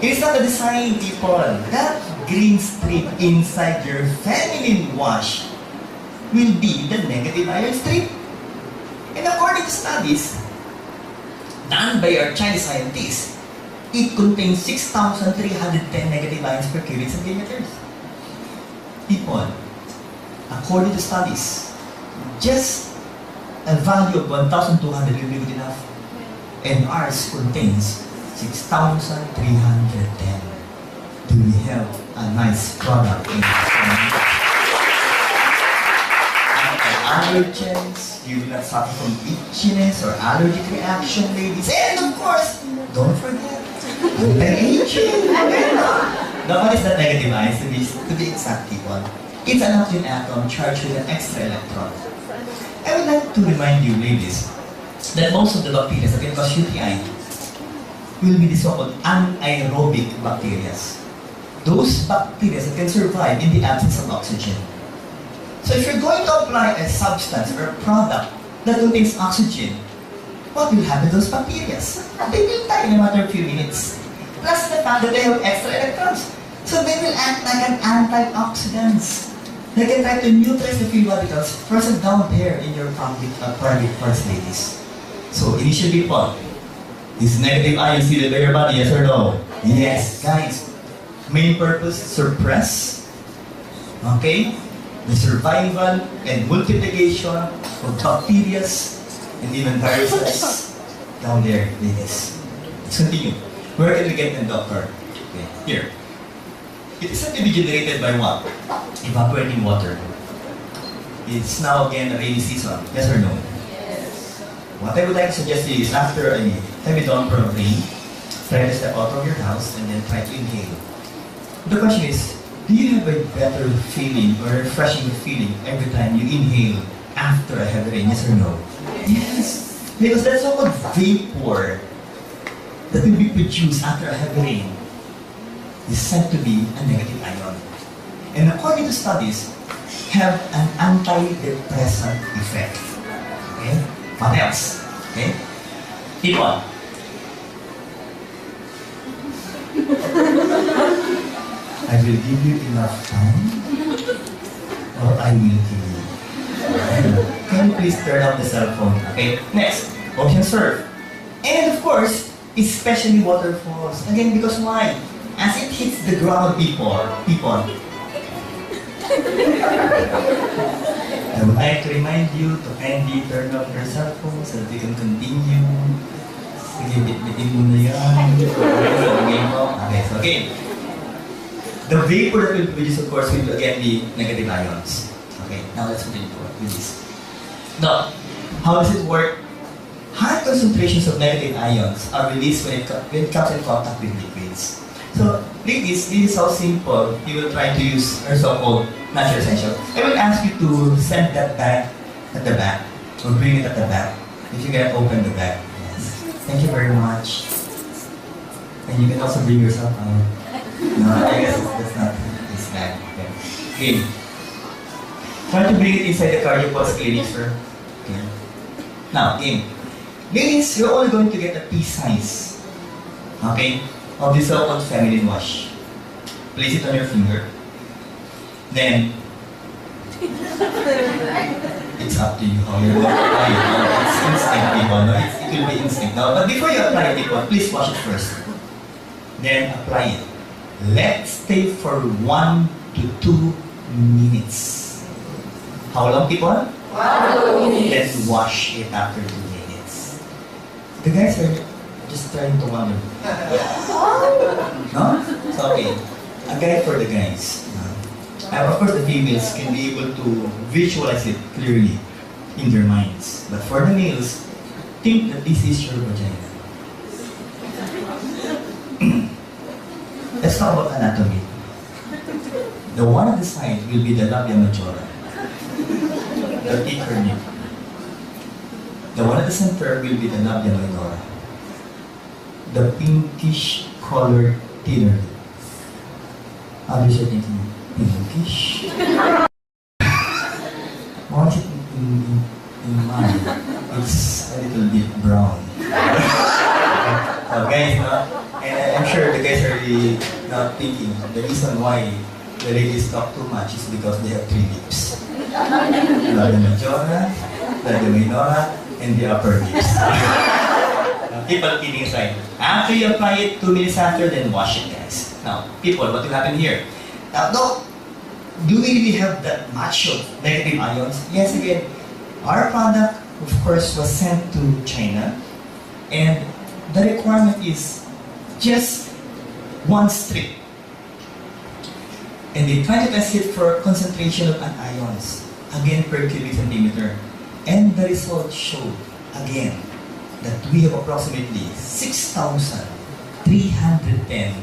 It is not a design, people. That green strip inside your feminine wash will be the negative iron strip. And according to studies done by our Chinese scientists, it contains 6,310 negative ions per cubic centimeters. People, according to studies, just a value of 1,200 will be good enough. And ours contains 6,310. Do we have a nice product in this? Allergens, you will not suffer from itchiness or allergic reaction, ladies. And of course, don't forget, anti-aging. Now, what is the negative ions to be exact, people? It's an oxygen atom charged with an extra electron. I would like to remind you, ladies, that most of the bacteria that can cause UTI will be the so-called anaerobic bacteria. Those bacteria that can survive in the absence of oxygen. So if you're going to apply a substance or a product that contains oxygen, what will happen to those bacteria? They will die in a matter of few minutes. Plus the fact that they have extra electrons. So they will act like an antioxidant. They can try to neutralize the free radicals present down there in your private parts, ladies. So initially, people, is negative ions needed by your body, yes or no? Yes, guys. Main purpose, suppress, okay, the survival and multiplication of bacteria and even viruses down there, ladies. Let's continue. Where can we get them, doctor? Okay, here. It is said to be generated by what? Evaporating water. It's now again a rainy season, yes or no? Yes. What I would like to suggest to you is after a heavy downpour of rain, try to step out of your house and then try to inhale. The question is, do you have a better feeling or refreshing feeling every time you inhale after a heavy rain, yes or no? Yes. Because that's so-called vapor that will be produced after a heavy rain is said to be a negative ion. And according to studies, have an antidepressant effect. Okay? What else? Okay? People. I will give you enough time or I will kill you. Can you please turn off the cell phone? Okay? Next, ocean surf. And of course, especially waterfalls. Again, because why? As it hits the ground, people. I would like to remind you to kindly turn off your cell phone so that we can continue. Sige, bit-bitin mo na yan. Okay, so again, the vapor that will produce, of course, will again be negative ions. Okay, now let's continue with this. Now, how does it work? High concentrations of negative ions are released when it comes in contact with liquids. So, ladies, this is how simple you will try to use our so-called natural essential. I will ask you to send that bag at the back, or bring it at the back. If you can open the bag. Yes. Thank you very much. And you can also bring yourself out. No, I guess that's not this bag. Okay. Try to bring it inside the cardiopulse clinic, sir. Okay. Now, game. Ladies, you're only going to get a pea size. Okay? Of this so-called feminine wash. Place it on your finger. Then, it's up to you how you're going to apply it. No, it's instinct, people. No? It will be instinct. No? But before you apply it, people, please wash it first. Then, apply it. Let stay for 1 to 2 minutes. How long, people? 1 to 2 minutes. Then wash it after 2 minutes. The guys are just trying to wonder. No? It's okay. A guide for the guys. Of course, the females can be able to visualize it clearly in their minds. But for the males, think that this is your vagina. Let's talk about anatomy. The one at the side will be the labia majora, the thicker lip. The one at the center will be the labia minora, the pinkish colored thinner lip. Others are thinking, pinkish? Watch it in mine. It's a little bit brown. So guys, and I'm sure the guys are really not thinking the reason why the ladies talk too much is because they have 3 lips. Labia majora, labia minora, and the upper lips. People kidding aside. After you apply it, 2 minutes after, then wash it, guys. Now, people, what will happen here? Now, do we really have that much of negative ions? Yes, again, our product, of course, was sent to China, and the requirement is just 1 strip. And they try to test it for concentration of anions, again per cubic centimeter. And the results show, again, that we have approximately 6,310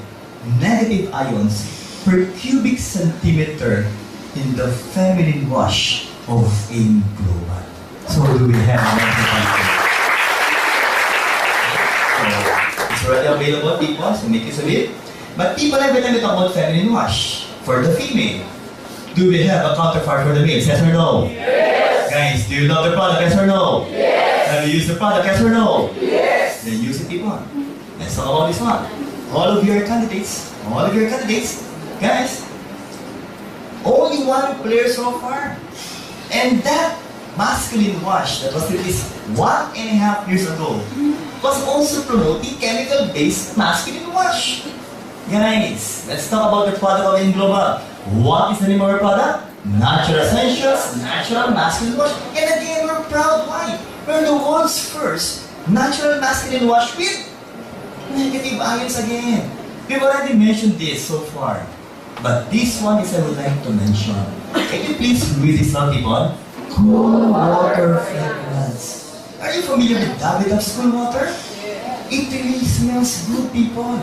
negative ions per cubic centimeter in the feminine wash of AIM Global. So do we have it's already available, people, so make use of it. But people, every time we talk about feminine wash, for the female, do we have a counterpart for the male? Yes or no? Yes. Guys, do you love the product? Yes or no? Yes. Have you used the product? Yes or no? Yes. Then use it, people. Let's talk about this one. All of your candidates, guys, only 1 player so far. And that masculine wash that was released 1.5 years ago was also promoting chemical-based masculine wash. Guys, let's talk about the product of AIM Global. What is the name of our product? Natural Essentials, Natural Masculine Wash. And again, we're proud. Why? We're the world's first natural masculine wash with negative ions again. We've already mentioned this so far. But this one is I would like to mention. Can you please read this out, people? Cool water fragrance. Are you familiar with that bit of cool water? It really smells good, people.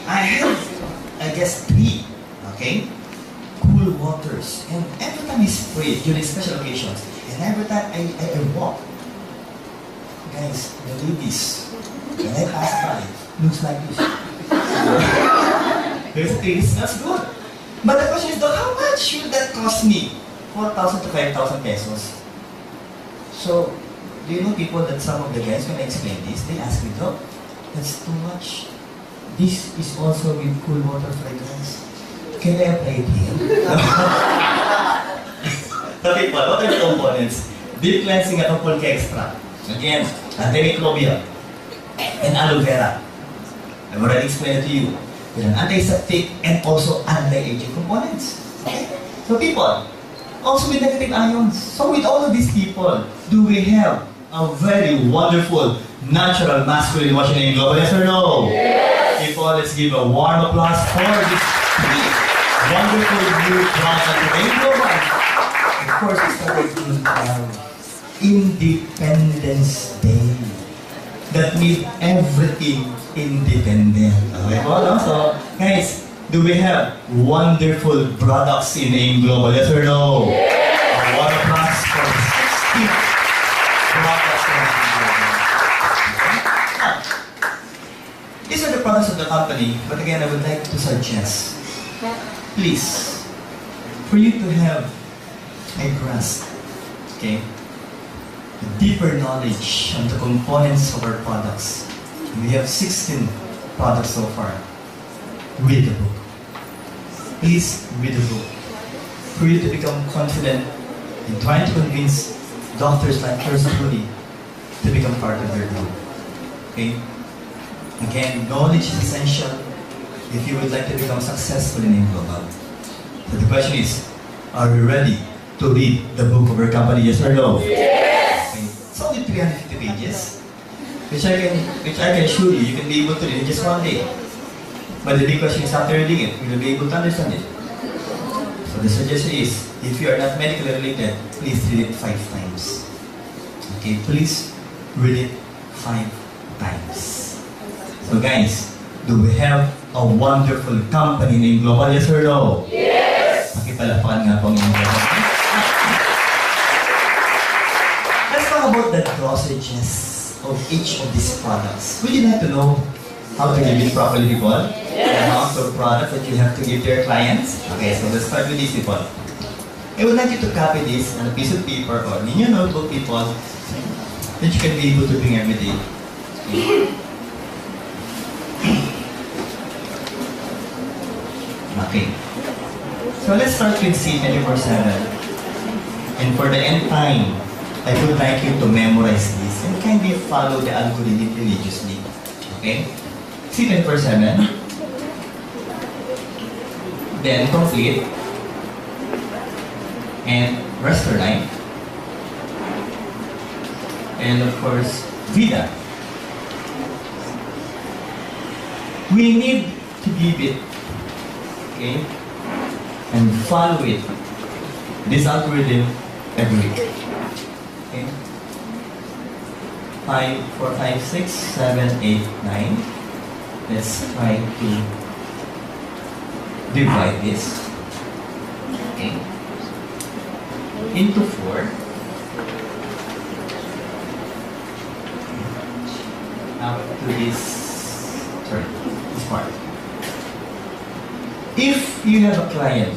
I have, I guess, 3, okay, cool waters. And every time I spray it during special occasions, and every time I walk, guys, the ladies, when I pass by, looks like this. It smells good. But the question is, though, how much should that cost me? 4,000 to 5,000 pesos. So, do you know, people, that some of the guys, when I explain this, they ask me, "Doc, that's too much. This is also with cool water fragrance. Can I apply it here?" So people, what are the components? Deep cleansing at pulque extract. Again, antimicrobial and aloe vera. I've already explained it to you. With an antiseptic and also anti-aging components. Okay? So people, also with negative ions. So with all of these people, do we have a very wonderful natural masculine washing AIM Global? Yes or no? Yes. People, let's give a warm applause for this wonderful new product of AIM Global. Of course, we started in Independence Day. That means everything independent. Okay po, no? So, guys, Do we have wonderful products in AIM Global? Yes or no? A lot of products for 60 products in AIM Global. Now, these are the products of the company, but again, I would like to suggest, please, for you to have a grasp, okay, a deeper knowledge on the components of our products. We have 16 products so far. Read the book. Please read the book. For you to become confident in trying to convince doctors like yours truly to become part of their group. Okay? Again, knowledge is essential if you would like to become successful in global. So the question is, are we ready to read the book of our company? Yes or no? Yes! Okay. It's only 350 pages, which I can assure you, you can be able to read in just one day. But the big question is, after reading it, will you be able to understand it? So the suggestion is, if you are not medically related, please read it 5 times. Okay, please read it 5 times. So guys, do we have a wonderful company named Global? Yes or no? Yes! Pakipalapakan nga po ang inyong Global. Let's talk about the dosages of each of these products. Would you like to know how to give it properly, people? The amount of product that you have to give to your clients? Okay, so let's start with these, people. I would like you to copy this on a piece of paper or in your notebook, people, that you can be able to bring every day. Okay. So let's start with C24/7. And for the end time, I would like you to memorize this and kindly follow the algorithm religiously. Okay? C24/7. Then complete. And restore line. And of course, Vida. We need to give it, okay, and follow it, this algorithm every week. Okay. 5, 4, 5, 6, 7, 8, 9. Let's try to divide this, okay, into 4. Up to this part. If you have a client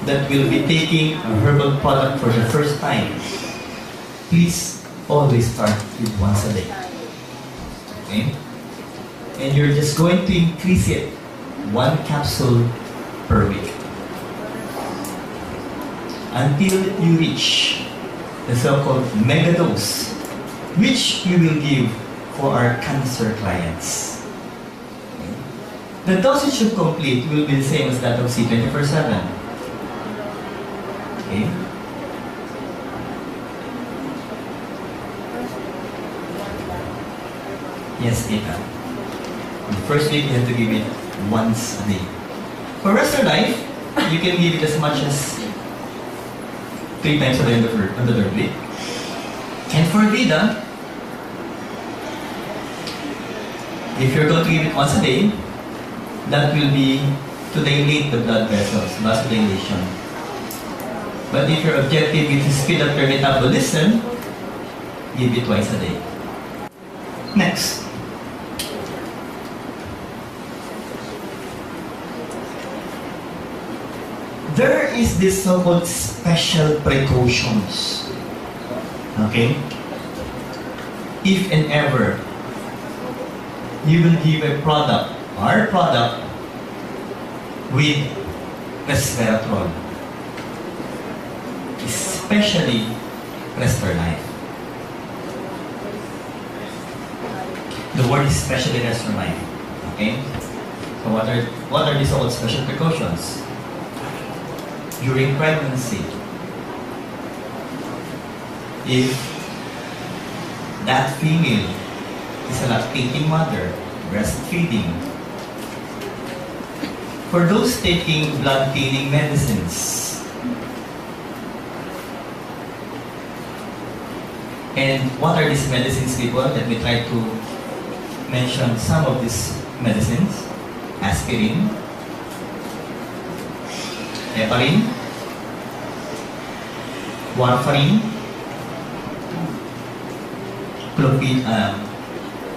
that will be taking a herbal product for the first time, please always start with once a day. Okay? And you're just going to increase it 1 capsule per week until you reach the so-called mega dose, which we will give for our cancer clients. Okay. The dosage of complete will be the same as that of C24/7. Okay. Yes, Tita. The first week you have to give it once a day. For rest of life, you can give it as much as 3 times a day on the third week. And for Vida, if you're going to give it once a day, that will be to dilate the blood vessels, vasodilation. But if your objective is to speed up your metabolism, give it twice a day. Next. There is this so-called special precautions. Okay? If and ever you will give a product, our product, with resveratrol, especially Restore Life. The word is especially Restore Life. Okay? So what are these so-called special precautions? During pregnancy, if that female is a lactating mother, breastfeeding, for those taking blood thinning medicines, and what are these medicines, people? Let me try to mention some of these medicines. aspirin, heparin, warfarin,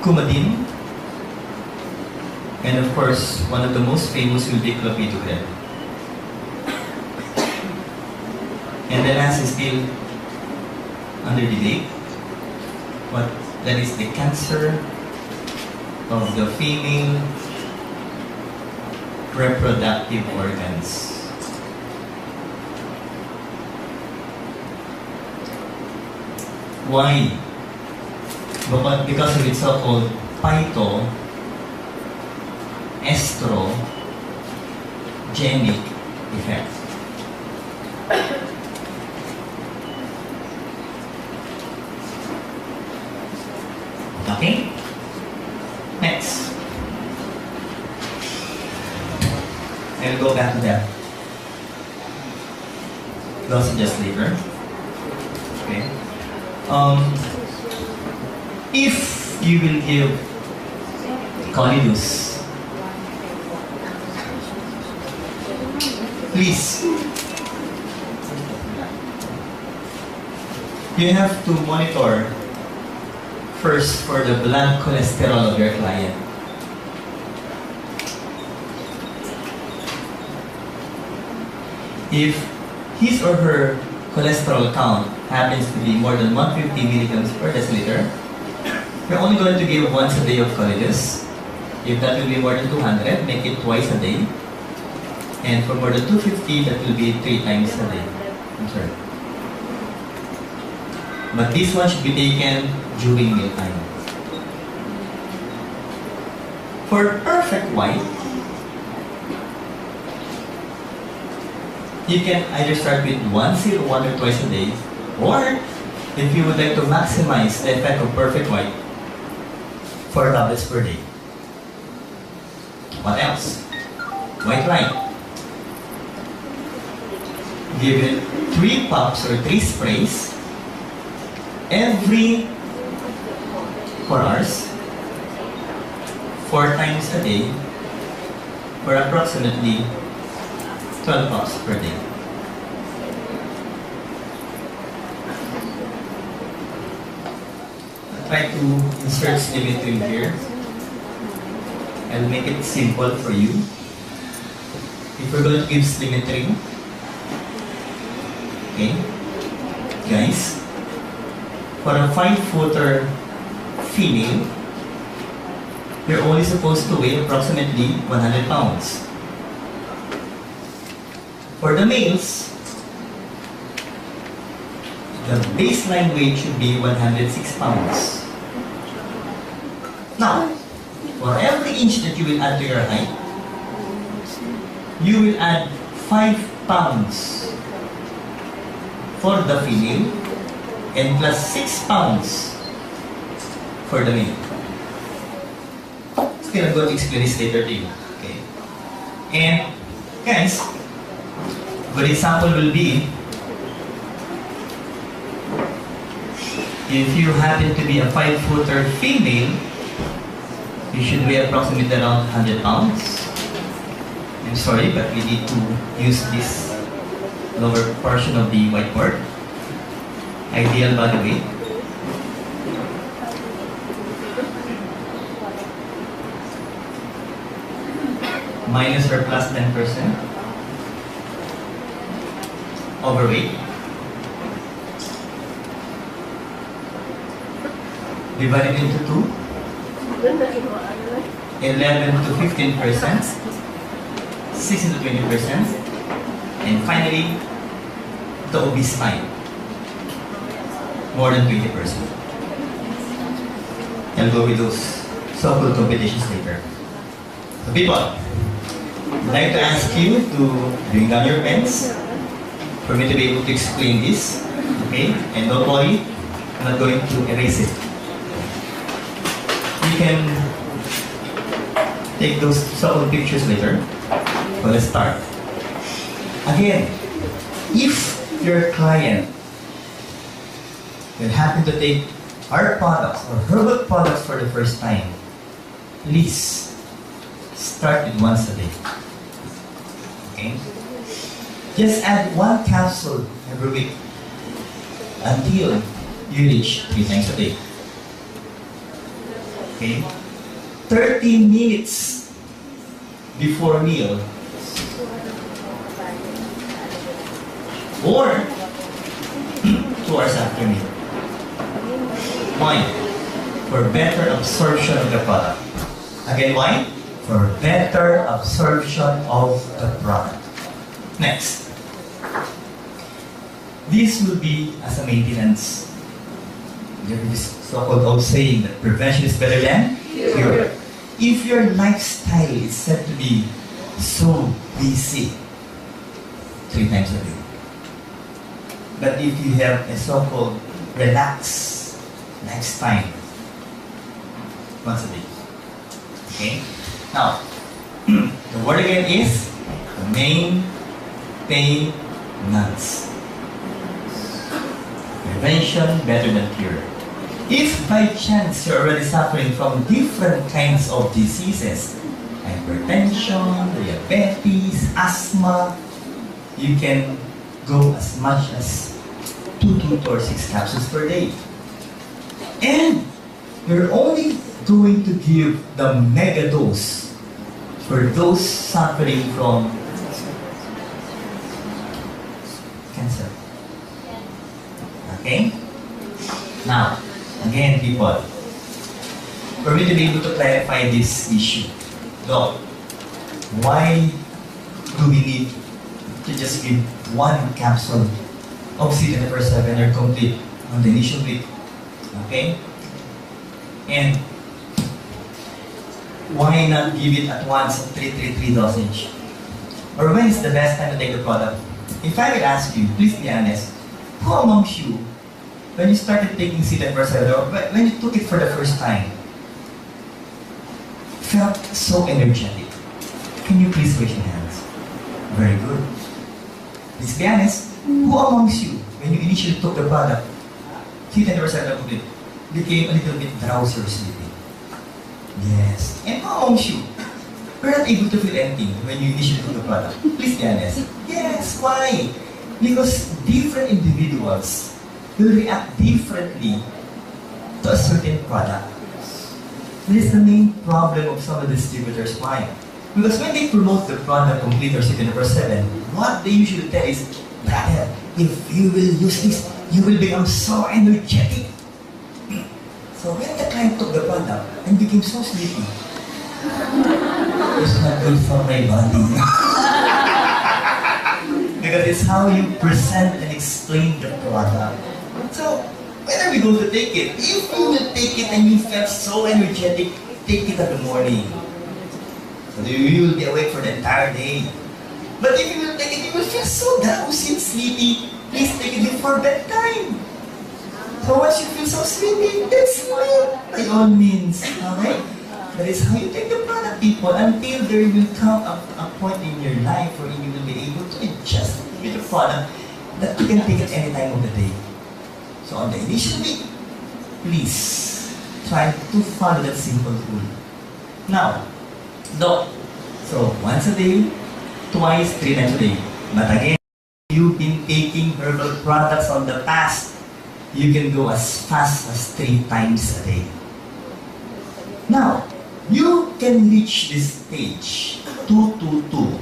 coumadin, and of course, one of the most famous will be clopidogrel. And the last is still under debate. What that is the cancer of the female reproductive organs. Why? Because of its so-called phytoestrogenic effect. Okay? Next. I'll go back to that. Dosages later. Okay. If you will give Colidus, please, you have to monitor first for the blood cholesterol of your client. If his or her cholesterol count happens to be more than 150 milligrams per deciliter, you're only going to give once a day of Colidus. If that will be more than 200, make it twice a day. And for more than 250, that will be 3 times a day. I'm sorry. But this one should be taken during mealtime. For perfect white, you can either start with once or twice a day, or if you would like to maximize the effect of perfect white, 4 tablets per day. What else? White light. Give it 3 puffs or 3 sprays every 4 hours, 4 times a day, for approximately 12 puffs per day. I'll try to insert symmetry here. I'll make it simple for you. If we're going to give symmetry, okay, guys, for a 5-footer female, you're only supposed to weigh approximately 100 pounds. For the males, the baseline weight should be 106 pounds. Now, for every inch that you will add to your height, you will add 5 pounds for the female and plus 6 pounds for the male. Still, I'm going to explain this later to you. Okay. And guys, good example will be if you happen to be a 5-footer female, you should weigh approximately around 100 pounds. I'm sorry, but we need to use this lower portion of the whiteboard. Ideal body weight. Minus or plus 10%. Overweight. Divided into 2. 11 to 15%. 16 to 20%. And finally, the obese type. More than 20%. I'll go with those so-called competitions later. So people, I'd like to ask you to bring down your pens for me to be able to explain this. Okay? And don't worry, I'm not going to erase it. You can take those so-called pictures later. So let's start. Again, if your client will happen to take our products or herbal products for the first time, please Start with once a day. Okay? Just add 1 capsule every week until you reach 3 times a day. Okay? 30 minutes before meal or 2 hours after meal. Why? For better absorption of the product. Again, why? For better absorption of the product. Next. This will be as a maintenance. There is this so-called old saying that prevention is better than cure. If your lifestyle is said to be so busy 3 times a day, but if you have a so-called relaxed lifestyle once a day, okay? Now, the word again is maintenance. Prevention better than cure. If by chance you're already suffering from different kinds of diseases, hypertension, diabetes, asthma, you can go as much as 2 or 6 capsules per day. And you're only going to give the mega dose for those suffering from cancer. Okay? Now, again, people, for me to be able to clarify this issue, Doc, why do we need to just give 1 capsule of C24/7 or complete on the initial week? Okay? And why not give it at once at 333 dosage? Or when is the best time to take the product? If I will ask you, please be honest, who amongst you, when you started taking C24/7 or when you took it for the first time, felt so energetic? Can you please raise your hands? Very good. Please be honest, who amongst you, when you initially took the product, C24/7 became a little bit drowsy or sleepy? Yes. And who amongst you were not able to feel anything when you initially took the product? Please be honest. Yes. Why? Because different individuals will react differently to a certain product. This is the main problem of some of the distributors. Why? Because when they promote the product complete or C24/7, what they usually tell is, brother, if you will use this, you will become so energetic. So when the client took the product and became so sleepy, it's not good for my body. Because it's how you present and explain the product. So when are we going to take it? If you will take it and you felt so energetic, take it in the morning. So you will be awake for the entire day. But if you will take it, you will feel so drowsy and sleepy. Please take it before bedtime. So once you feel so sleepy, that's fine, by all means. Okay? That is how you take the product, people, until there will come a point in your life where you will be able to adjust with the product that you can take at any time of the day. So on the initial week, please try to follow that simple rule. Now, so once a day, twice, 3 times a day. But again, you've been taking herbal products on the past, you can go as fast as 3 times a day. Now, you can reach this stage 222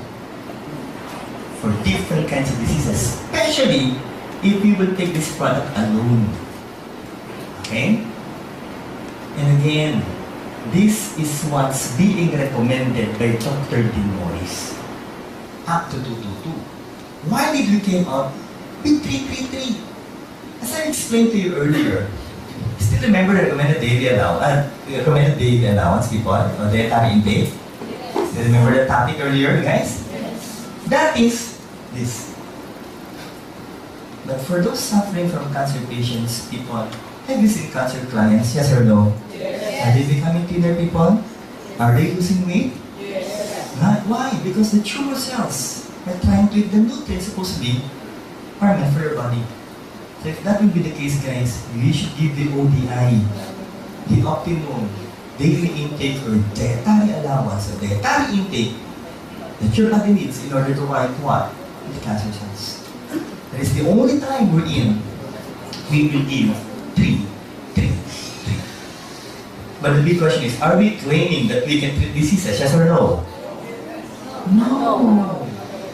for different kinds of diseases, especially if you will take this product alone. Okay? And again, this is what's being recommended by Dr. Dean Morris. Up to 222. Why did we came up with 333? As I explained to you earlier, still remember the recommended daily allowance, people, or dietary intake? Still remember the topic earlier, guys? Yes. That is this. But for those suffering from cancer patients, people, have you seen cancer clients? Yes or no? Yes. Are they becoming thinner, people? Are they losing weight? Yes. Not why? Because the tumor cells are trying to eat the nutrients supposedly are meant for your body. So if that will be the case, guys, we should give the ODI, the optimum daily intake or dietary allowance or dietary intake that your body needs in order to fight what? The cancer cells. That is the only time we're in, we will give 3. But the big question is, are we claiming that we can treat diseases, yes or no? No.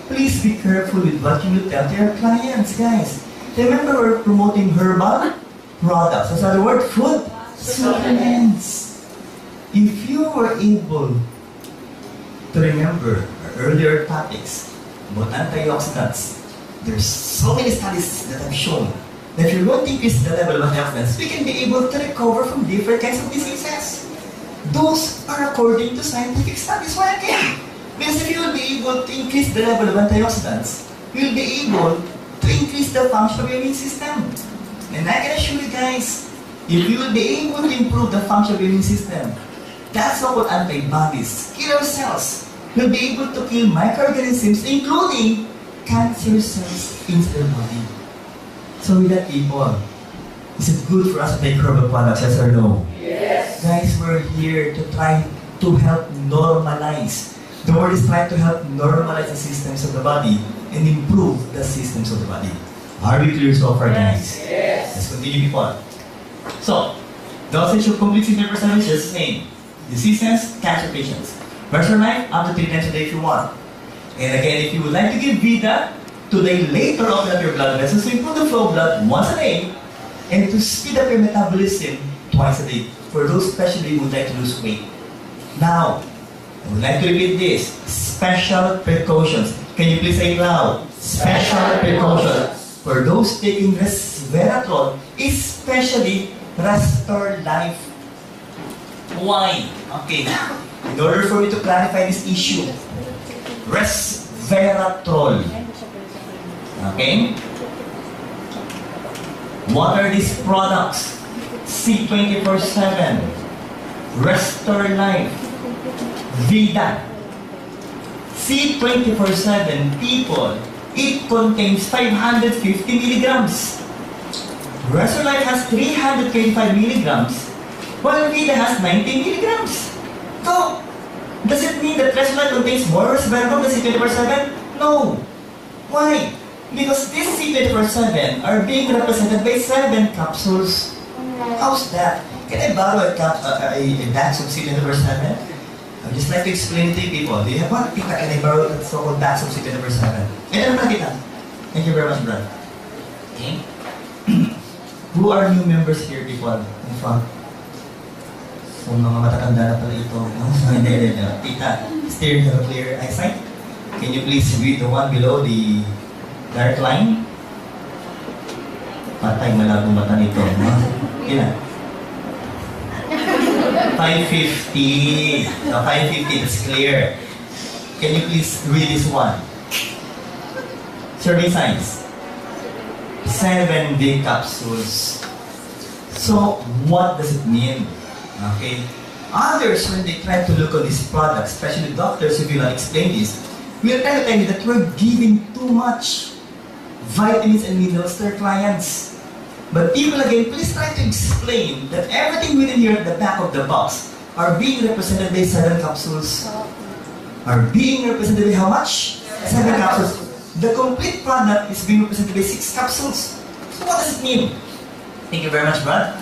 Please be careful with what you will tell to your clients, guys. Remember, we're promoting herbal products. What's the other word? Food supplements. If you were able to remember our earlier topics about antioxidants, there's so many studies that have shown that if you're going to increase the level of antioxidants, we can be able to recover from different kinds of diseases. Those are according to scientific studies. Why again? Because if you will be able to increase the level of antioxidants, you will be able to increase the function of your immune system. And I can assure you guys, if you will be able to improve the function of your immune system, that's what antibodies, killer cells, will be able to kill microorganisms, including cancer cells in the body. So with that, people, is it good for us to take herbal products, yes or no? Yes. Guys, we're here to try to help normalize. The word is trying to help normalize the systems of the body and improve the systems of the body. Are we clear so far, guys? Yes. Let's continue, people. So, dosage of complete symptom is just the same. Diseases, cancer patients. Rest your life up to 3 times a day if you want. And again, if you would like to give Vida to dilate or open up your blood vessels to improve the flow of blood once a day and to speed up your metabolism twice a day for those especially who would like to lose weight. Now, I would like to repeat this. Special precautions. Can you please say it loud? Special precautions for those taking resveratrol, especially Restore Life. Why? Okay. In order for me to clarify this issue, resveratrol. Okay? What are these products? C24/7, Restore Life, Vida. C24/7, people, it contains 550 milligrams. Restore Life has 325 milligrams, while Vida has 90 milligrams. So, does it mean that Restore Life contains more resveratrol than C24/7? No. Why? Because these C24/7 are being represented by 7 capsules. How's that? Can I borrow a batch of C24/7? I'd just like to explain it to you people. Do you have one? Can I borrow a so-called batch of C24/7? Ayan naman kita. Thank you very much, Brad. Okay? Who are new members here, people? In front. So, mga matatanda na pala ito. Hindi. Tita, steer, have a clear eyesight. Can you please read the one below the dark line? Patay, malabo mata nito. Ilan? 550. No, 550, it's clear. Can you please read this one? Serving size. 7 big capsules. So, what does it mean? Okay. Others, when they try to look at these products, especially doctors who will explain this, will try to tell you that we're giving too much vitamins and minerals to their clients. But people, again, please try to explain that everything within here at the back of the box are being represented by 7 capsules. Are being represented by how much? 7 capsules. The complete product is being represented by 6 capsules. So what does it mean? Thank you very much, Brad.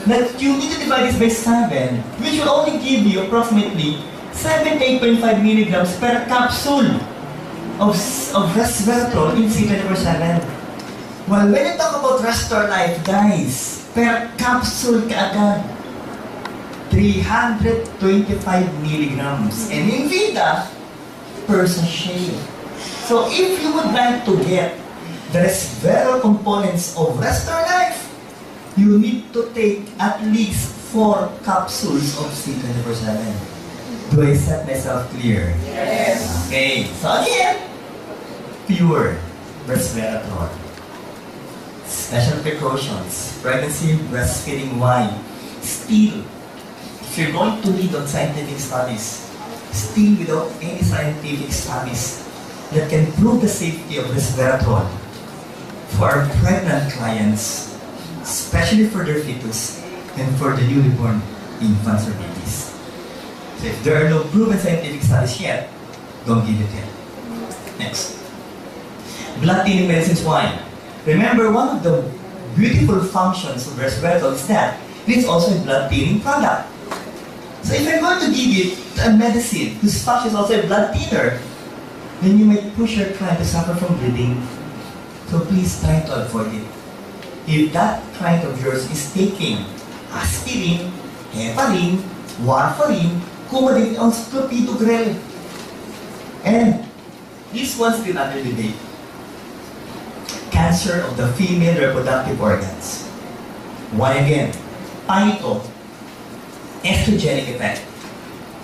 That you need to divide this by 7, which will only give you approximately 78.5 milligrams per capsule of resveratrol in C24/7. Well, when you talk about Restore Life, guys, per capsule kaagad, 325 milligrams. And in Vida, per sachet. So if you would like to get the resveratrol components of Restore Life, you need to take at least 4 capsules of C24/7. Do I set myself clear? Yes. Okay, so again, pure resveratrol. Special precautions, pregnancy, breastfeeding, why? Still, if you're going to read on scientific studies, still without any scientific studies that can prove the safety of resveratrol for our pregnant clients, especially for their fetus and for the newly born infants or babies. So if there are no proven scientific studies yet, don't give it yet. Next. Blood thinning medicines. Why? Remember, one of the beautiful functions of resveratrol is that it's also a blood thinning product. So if I'm going to give it a medicine whose function is also a blood thinner, then you might push your client to suffer from bleeding. So please try to avoid it. If that client of yours is taking aspirin, heparin, warfarin, Coumadin, on clopidogrel, and this one's still under debate. Cancer of the female reproductive organs. Why again? Paano ito? Estrogenic effect.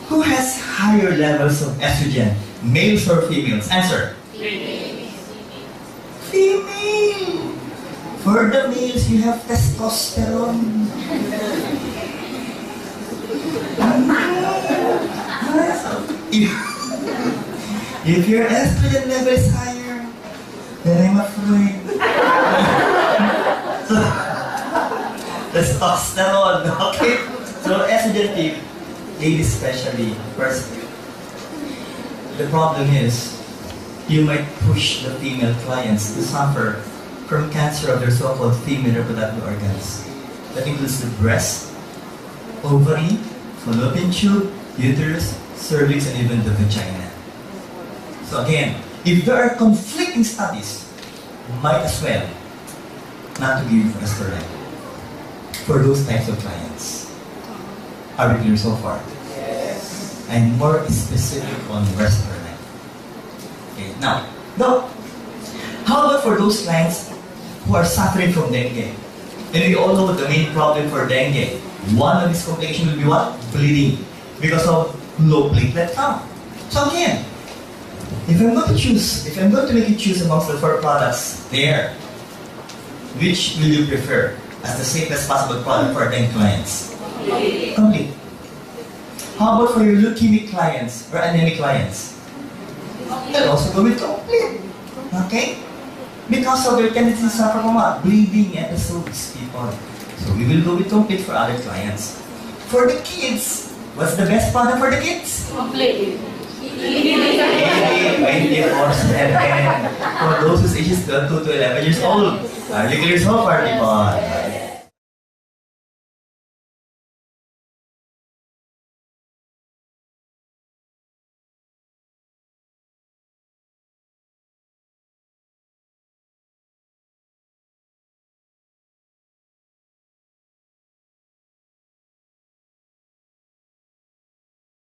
Who has higher levels of estrogen? Males or females? Answer. Female. For the males, you have testosterone. If your estrogen level is higher, then I'm afraid. So, testosterone, okay? So estrogen peak, ladies especially, first. The problem is, you might push the female clients to suffer from cancer of their so-called female reproductive organs. That includes the breast, ovary, fallopian tube, uterus, cervix, and even the vagina. So again, if there are conflicting studies, might as well not to give estrogen for those types of clients. Are we clear so far? Yes. And more specific on estrogen. Okay, now, how about for those clients who are suffering from dengue? And we all know the main problem for dengue. One of these complications will be what? Bleeding. Because of low platelet count. So again, if I'm going to make you choose amongst the 4 products there, which will you prefer as the safest possible product for dengue clients? Complete. How about for your leukemic clients or anemic clients? They'll also go with complete. Okay? Because of their tendency to suffer from what? Bleeding episodes, people. So we will go with complete for other clients. For the kids, what's the best product for the kids? Complete. 24/7. For those whose ages 2 to 11 years old. Are you clear so far, people?